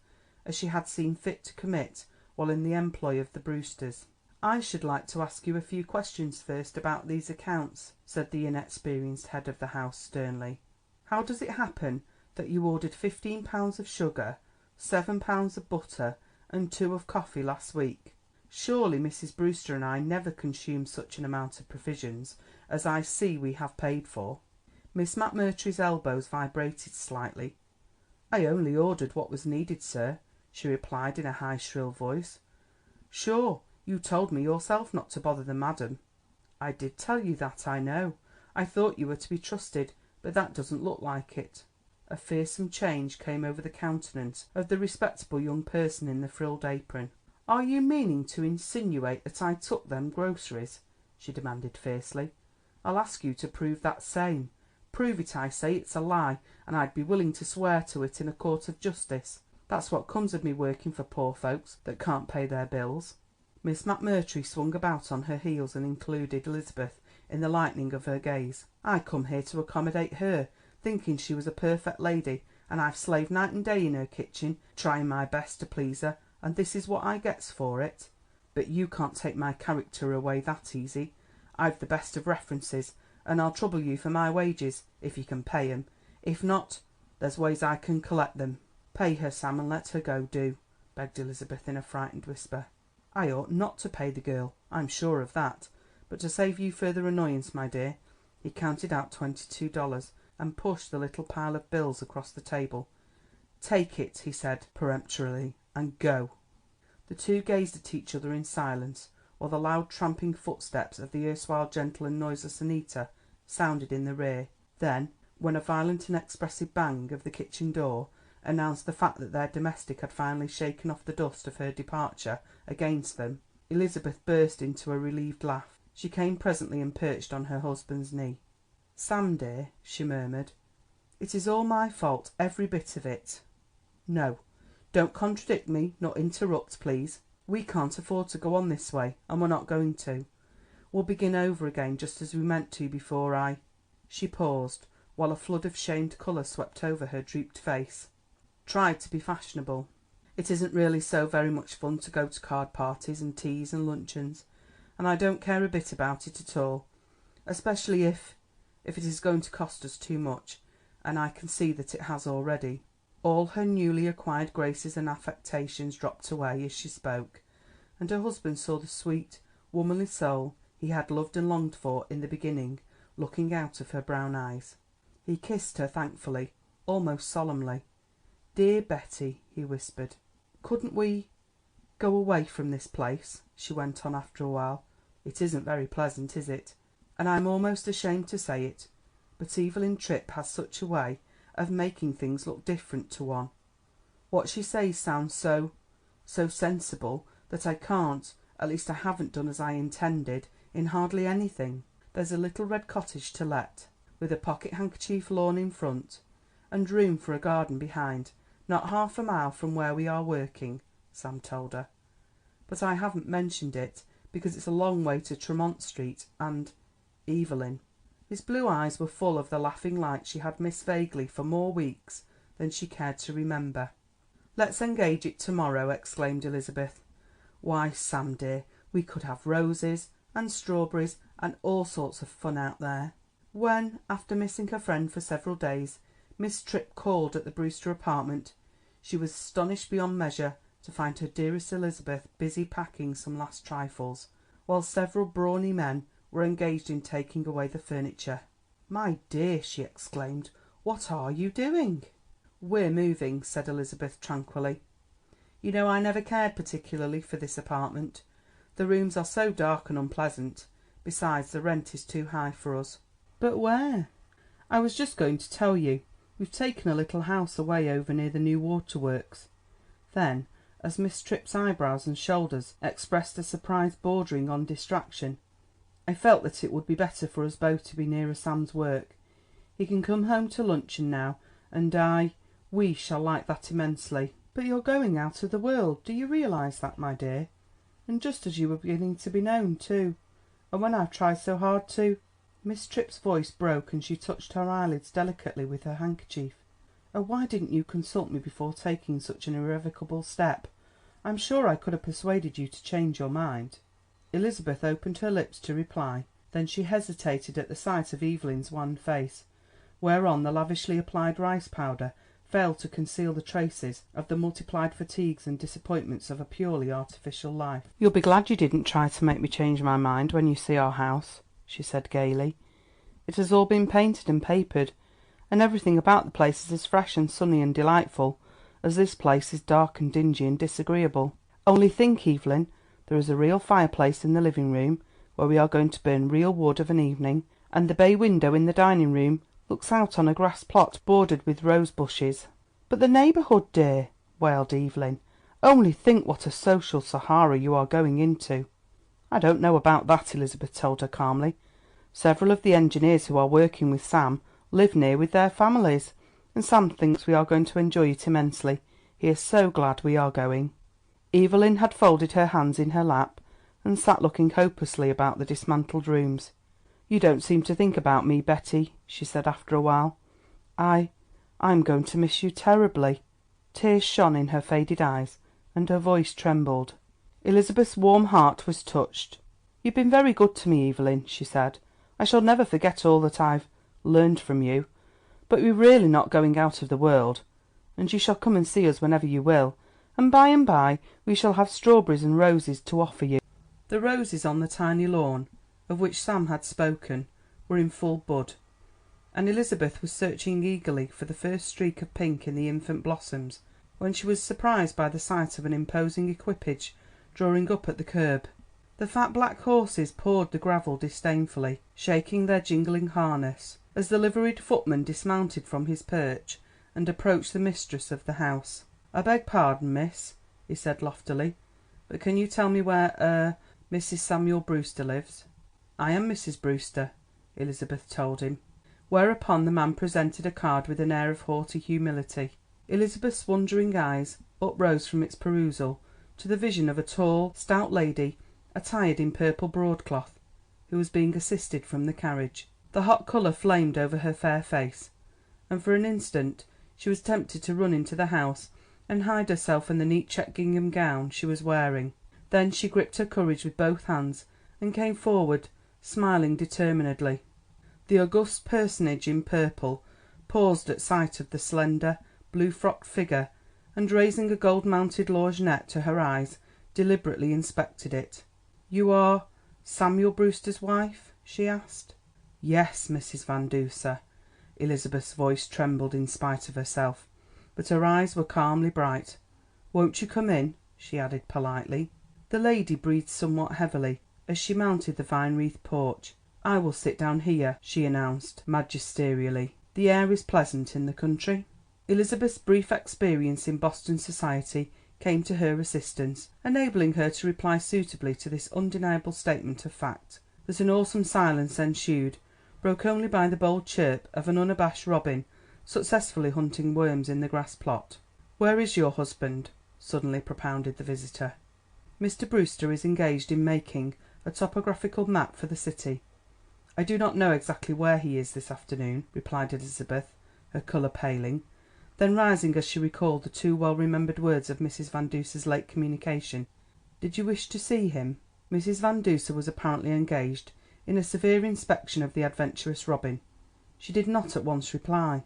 as she had seen fit to commit while in the employ of the Brewsters. "I should like to ask you a few questions first about these accounts," said the inexperienced head of the house sternly. "How does it happen that you ordered 15 pounds of sugar, 7 pounds of butter, and 2 of coffee last week? Surely Mrs. Brewster and I never consumed such an amount of provisions as I see we have paid for." Miss McMurtry's elbows vibrated slightly. "I only ordered what was needed, sir," she replied in a high shrill voice. "Sure, you told me yourself not to bother the madam." "I did tell you that, I know. I thought you were to be trusted, but that doesn't look like it." A fearsome change came over the countenance of the respectable young person in the frilled apron. "Are you meaning to insinuate that I took them groceries?" she demanded fiercely. "I'll ask you to prove that same. Prove it, I say. It's a lie, and I'd be willing to swear to it in a court of justice. That's what comes of me working for poor folks that can't pay their bills." Miss McMurtry swung about on her heels and included Elizabeth in the lightning of her gaze. "I come here to accommodate her, thinking she was a perfect lady, and I've slaved night and day in her kitchen, trying my best to please her, and this is what I gets for it. But you can't take my character away that easy. I've the best of references, and I'll trouble you for my wages, if you can pay 'em. If not, there's ways I can collect them." "Pay her, Sam, and let her go, do," begged Elizabeth in a frightened whisper. "I ought not to pay the girl, I'm sure of that. But to save you further annoyance, my dear," he counted out $22 and pushed the little pile of bills across the table. "Take it," he said peremptorily, "and go." The two gazed at each other in silence, while the loud tramping footsteps of the erstwhile gentle and noiseless Annita sounded in the rear. Then, when a violent and expressive bang of the kitchen door announced the fact that their domestic had finally shaken off the dust of her departure against them, Elizabeth burst into a relieved laugh. She came presently and perched on her husband's knee. "Sam, dear," she murmured, "it is all my fault, every bit of it." "No, don't contradict me nor interrupt, please. We can't afford to go on this way, and we're not going to. We'll begin over again just as we meant to before I—" She paused, while a flood of shamed colour swept over her drooped face. "Tried to be fashionable. It isn't really so very much fun to go to card parties and teas and luncheons, and I don't care a bit about it at all, especially if it is going to cost us too much, and I can see that it has already." All her newly acquired graces and affectations dropped away as she spoke, and her husband saw the sweet, womanly soul he had loved and longed for in the beginning looking out of her brown eyes. He kissed her thankfully, almost solemnly. "Dear Betty," he whispered. "Couldn't we go away from this place?" she went on after a while. "It isn't very pleasant, is it? And I'm almost ashamed to say it, but Evelyn Tripp has such a way of making things look different to one. What she says sounds so sensible that I can't, at least I haven't done as I intended, in hardly anything. There's a little red cottage to let, with a pocket handkerchief lawn in front, and room for a garden behind, not half a mile from where we are working," Sam told her. "But I haven't mentioned it, because it's a long way to Tremont Street, and Evelyn—" His blue eyes were full of the laughing light she had missed vaguely for more weeks than she cared to remember. "Let's engage it to morrow," exclaimed Elizabeth. "Why, Sam dear, we could have roses and strawberries and all sorts of fun out there." When, after missing her friend for several days, Miss Tripp called at the Brewster apartment, she was astonished beyond measure to find her dearest Elizabeth busy packing some last trifles, while several brawny men were engaged in taking away the furniture. "My dear," she exclaimed, "what are you doing?" "We're moving," said Elizabeth tranquilly. "You know I never cared particularly for this apartment. The rooms are so dark and unpleasant. Besides, the rent is too high for us." "But where?" "I was just going to tell you. We've taken a little house away over near the new waterworks." Then, as Miss Tripp's eyebrows and shoulders expressed a surprise bordering on distraction, "I felt that it would be better for us both to be nearer Sam's work. He can come home to luncheon now, and we shall like that immensely." "But you're going out of the world. Do you realise that, my dear?" And just as you were beginning to be known, too. And when I've tried so hard to—" Miss Tripp's voice broke and she touched her eyelids delicately with her handkerchief. "Oh, why didn't you consult me before taking such an irrevocable step? I'm sure I could have persuaded you to change your mind." Elizabeth opened her lips to reply, then she hesitated at the sight of Evelyn's wan face, whereon the lavishly applied rice powder failed to conceal the traces of the multiplied fatigues and disappointments of a purely artificial life. "You'll be glad you didn't try to make me change my mind when you see our house," she said gaily. "It has all been painted and papered, and everything about the place is as fresh and sunny and delightful as this place is dark and dingy and disagreeable. Only think, Evelyn, there is a real fireplace in the living room, where we are going to burn real wood of an evening, and the bay window in the dining room looks out on a grass plot bordered with rose bushes." "But the neighbourhood, dear," wailed Evelyn. "Only think what a social Sahara you are going into." "I don't know about that," Elizabeth told her calmly. "Several of the engineers who are working with Sam live near with their families, and Sam thinks we are going to enjoy it immensely. He is so glad we are going." Evelyn had folded her hands in her lap and sat looking hopelessly about the dismantled rooms. "You don't seem to think about me, Betty," she said after a while. I'm going to miss you terribly." Tears shone in her faded eyes and her voice trembled. Elizabeth's warm heart was touched. "You've been very good to me, Evelyn," she said. "I shall never forget all that I've learned from you. But we're really not going out of the world, and you shall come and see us whenever you will, and by we shall have strawberries and roses to offer you." The roses on the tiny lawn, of which Sam had spoken, were in full bud, and Elizabeth was searching eagerly for the first streak of pink in the infant blossoms, when she was surprised by the sight of an imposing equipage drawing up at the curb. The fat black horses pawed the gravel disdainfully, shaking their jingling harness, as the liveried footman dismounted from his perch and approached the mistress of the house. "I beg pardon, miss," he said loftily, "but can you tell me where Mrs. Samuel Brewster lives?" "I am Mrs. Brewster," Elizabeth told him, whereupon the man presented a card with an air of haughty humility. Elizabeth's wondering eyes uprose from its perusal to the vision of a tall, stout lady attired in purple broadcloth, who was being assisted from the carriage. The hot colour flamed over her fair face, and for an instant she was tempted to run into the house and hide herself in the neat check gingham gown she was wearing. Then she gripped her courage with both hands and came forward, smiling determinedly. The august personage in purple paused at sight of the slender, blue-frocked figure, and raising a gold-mounted lorgnette to her eyes, deliberately inspected it. "You are Samuel Brewster's wife?" she asked. "Yes, Mrs. Van Duser." Elizabeth's voice trembled in spite of herself, but her eyes were calmly bright. "Won't you come in?" she added politely. The lady breathed somewhat heavily as she mounted the vine-wreathed porch. "I will sit down here," she announced magisterially. "The air is pleasant in the country." Elizabeth's brief experience in Boston society came to her assistance, enabling her to reply suitably to this undeniable statement of fact. But an awesome silence ensued, broke only by the bold chirp of an unabashed robin successfully hunting worms in the grass plot. "Where is your husband?" suddenly propounded the visitor. "Mr. Brewster is engaged in making a topographical map for the city. I do not know exactly where he is this afternoon," replied Elizabeth, her colour paling. Then rising as she recalled the too well remembered words of Mrs. Van Duser's late communication, "Did you wish to see him?" Mrs. Van Duser was apparently engaged in a severe inspection of the adventurous robin. She did not at once reply.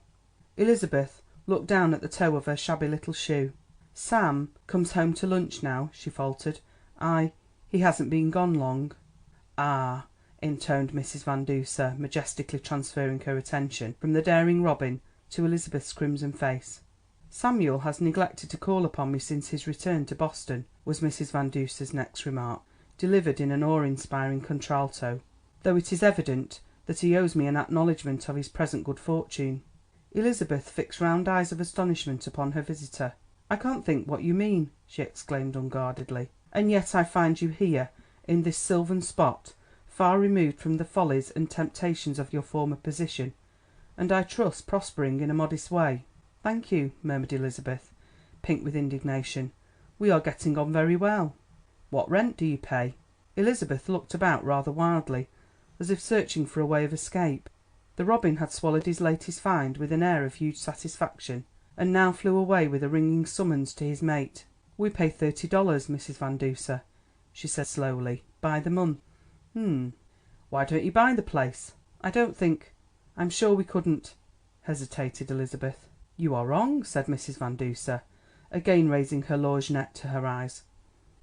Elizabeth looked down at the toe of her shabby little shoe. "Sam comes home to lunch now," she faltered. He hasn't been gone long." "Ah," intoned Mrs. Van Duser, majestically transferring her attention from the daring robin to Elizabeth's crimson face. "Samuel has neglected to call upon me since his return to Boston," was Mrs. Van Duser's next remark, delivered in an awe-inspiring contralto, "though it is evident that he owes me an acknowledgment of his present good fortune." Elizabeth fixed round eyes of astonishment upon her visitor. "I can't think what you mean," she exclaimed unguardedly. "And yet I find you here, in this sylvan spot, far removed from the follies and temptations of your former position, and I trust prospering in a modest way." "Thank you," murmured Elizabeth, pink with indignation. "We are getting on very well." What rent do you pay?" Elizabeth looked about rather wildly, as if searching for a way of escape. The robin had swallowed his latest find with an air of huge satisfaction, and now flew away with a ringing summons to his mate. "We pay $30, Mrs. Van Duser," she said slowly, "by the month." Why don't you buy the place?" "I don't think I'm sure we couldn't," hesitated Elizabeth. "You are wrong," said Mrs. Van Duser, again raising her lorgnette to her eyes.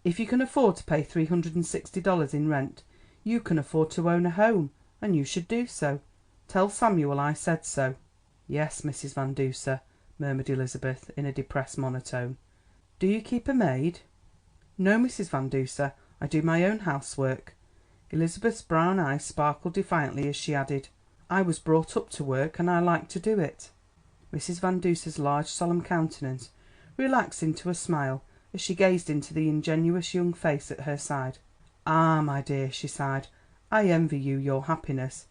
"If you can afford to pay $360 in rent, you can afford to own a home, and you should do so. Tell Samuel I said so." "Yes, Mrs. Van Duser," murmured Elizabeth in a depressed monotone. "Do you keep a maid?" "No, Mrs. Van Duser, I do my own housework." Elizabeth's brown eyes sparkled defiantly as she added, "I was brought up to work, and I like to do it." Mrs. Van Duser's large solemn countenance relaxed into a smile as she gazed into the ingenuous young face at her side. "Ah, my dear," she sighed, "I envy you your happiness,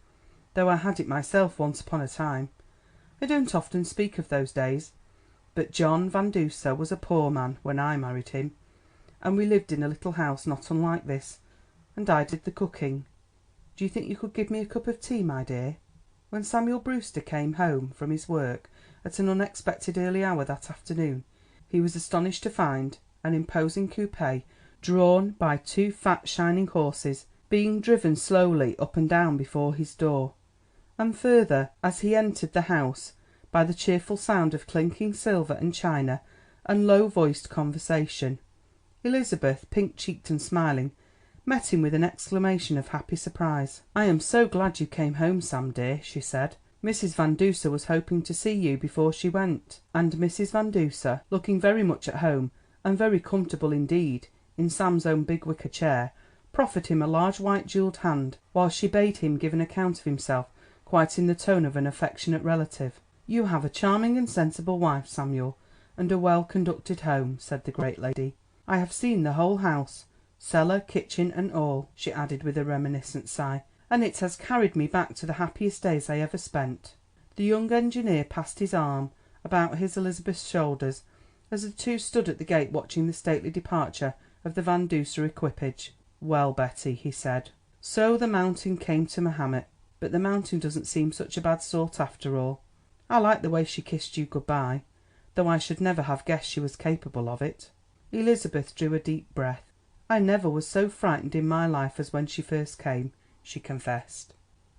though I had it myself once upon a time. I don't often speak of those days, but John Van Duser was a poor man when I married him, and we lived in a little house not unlike this, and I did the cooking. Do you think you could give me a cup of tea, my dear?" When Samuel Brewster came home from his work at an unexpected early hour that afternoon, he was astonished to find an imposing coupé drawn by two fat shining horses being driven slowly up and down before his door, and further, as he entered the house, by the cheerful sound of clinking silver and china and low-voiced conversation. Elizabeth, pink-cheeked and smiling, met him with an exclamation of happy surprise. "I am so glad you came home, Sam dear," she said. "Mrs. Van Duser was hoping to see you before she went." And Mrs. Van Duser, looking very much at home and very comfortable indeed in Sam's own big wicker chair, proffered him a large white jewelled hand, while she bade him give an account of himself quite in the tone of an affectionate relative. "You have a charming and sensible wife, Samuel, and a well conducted home," said the great lady. "I have seen the whole house, cellar, kitchen, and all," she added with a reminiscent sigh, "and it has carried me back to the happiest days I ever spent." The young engineer passed his arm about his Elizabeth's shoulders as the two stood at the gate watching the stately departure of the Van Duser equipage. "Well, Betty," he said, "so the mountain came to Mahomet, but the mountain doesn't seem such a bad sort after all. I like the way she kissed you good bye, though I should never have guessed she was capable of it." Elizabeth drew a deep breath. "I never was so frightened in my life as when she first came," she confessed.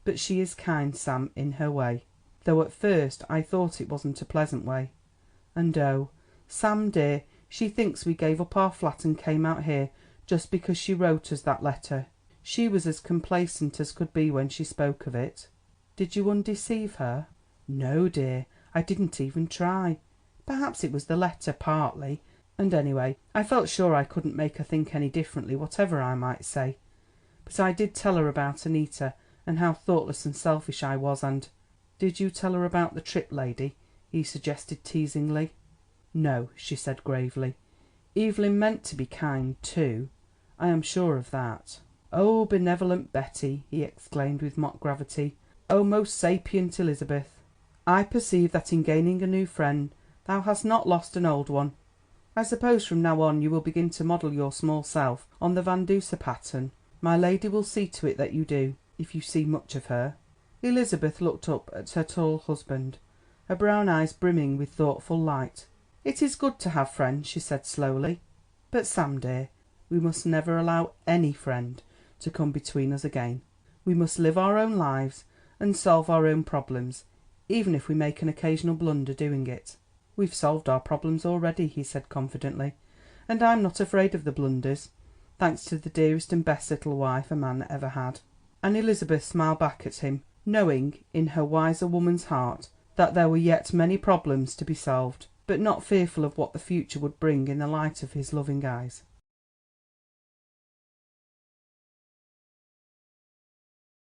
"But she is kind, Sam, in her way, though at first I thought it wasn't a pleasant way. And oh, Sam dear, she thinks we gave up our flat and came out here just because she wrote us that letter. She was as complacent as could be when she spoke of it." "Did you undeceive her?" "No, dear, I didn't even try. Perhaps it was the letter, partly, and anyway I felt sure I couldn't make her think any differently whatever I might say. But I did tell her about Annita, and how thoughtless and selfish I was, and——" "Did you tell her about the Tripp lady?" he suggested teasingly. "No," she said gravely. "Evelyn meant to be kind too, I am sure of that." "Oh, benevolent Betty!" he exclaimed with mock gravity. "Oh, most sapient Elizabeth! I perceive that in gaining a new friend thou hast not lost an old one. I suppose from now on you will begin to model your small self on the Van Duser pattern. My lady will see to it that you do, if you see much of her." Elizabeth looked up at her tall husband, her brown eyes brimming with thoughtful light. "It is good to have friends," she said slowly, "but Sam dear, we must never allow any friend to come between us again. We must live our own lives and solve our own problems, even if we make an occasional blunder doing it." "We've solved our problems already," he said confidently, "and I'm not afraid of the blunders, thanks to the dearest and best little wife a man ever had." And Elizabeth smiled back at him, knowing in her wiser woman's heart that there were yet many problems to be solved, but not fearful of what the future would bring in the light of his loving eyes.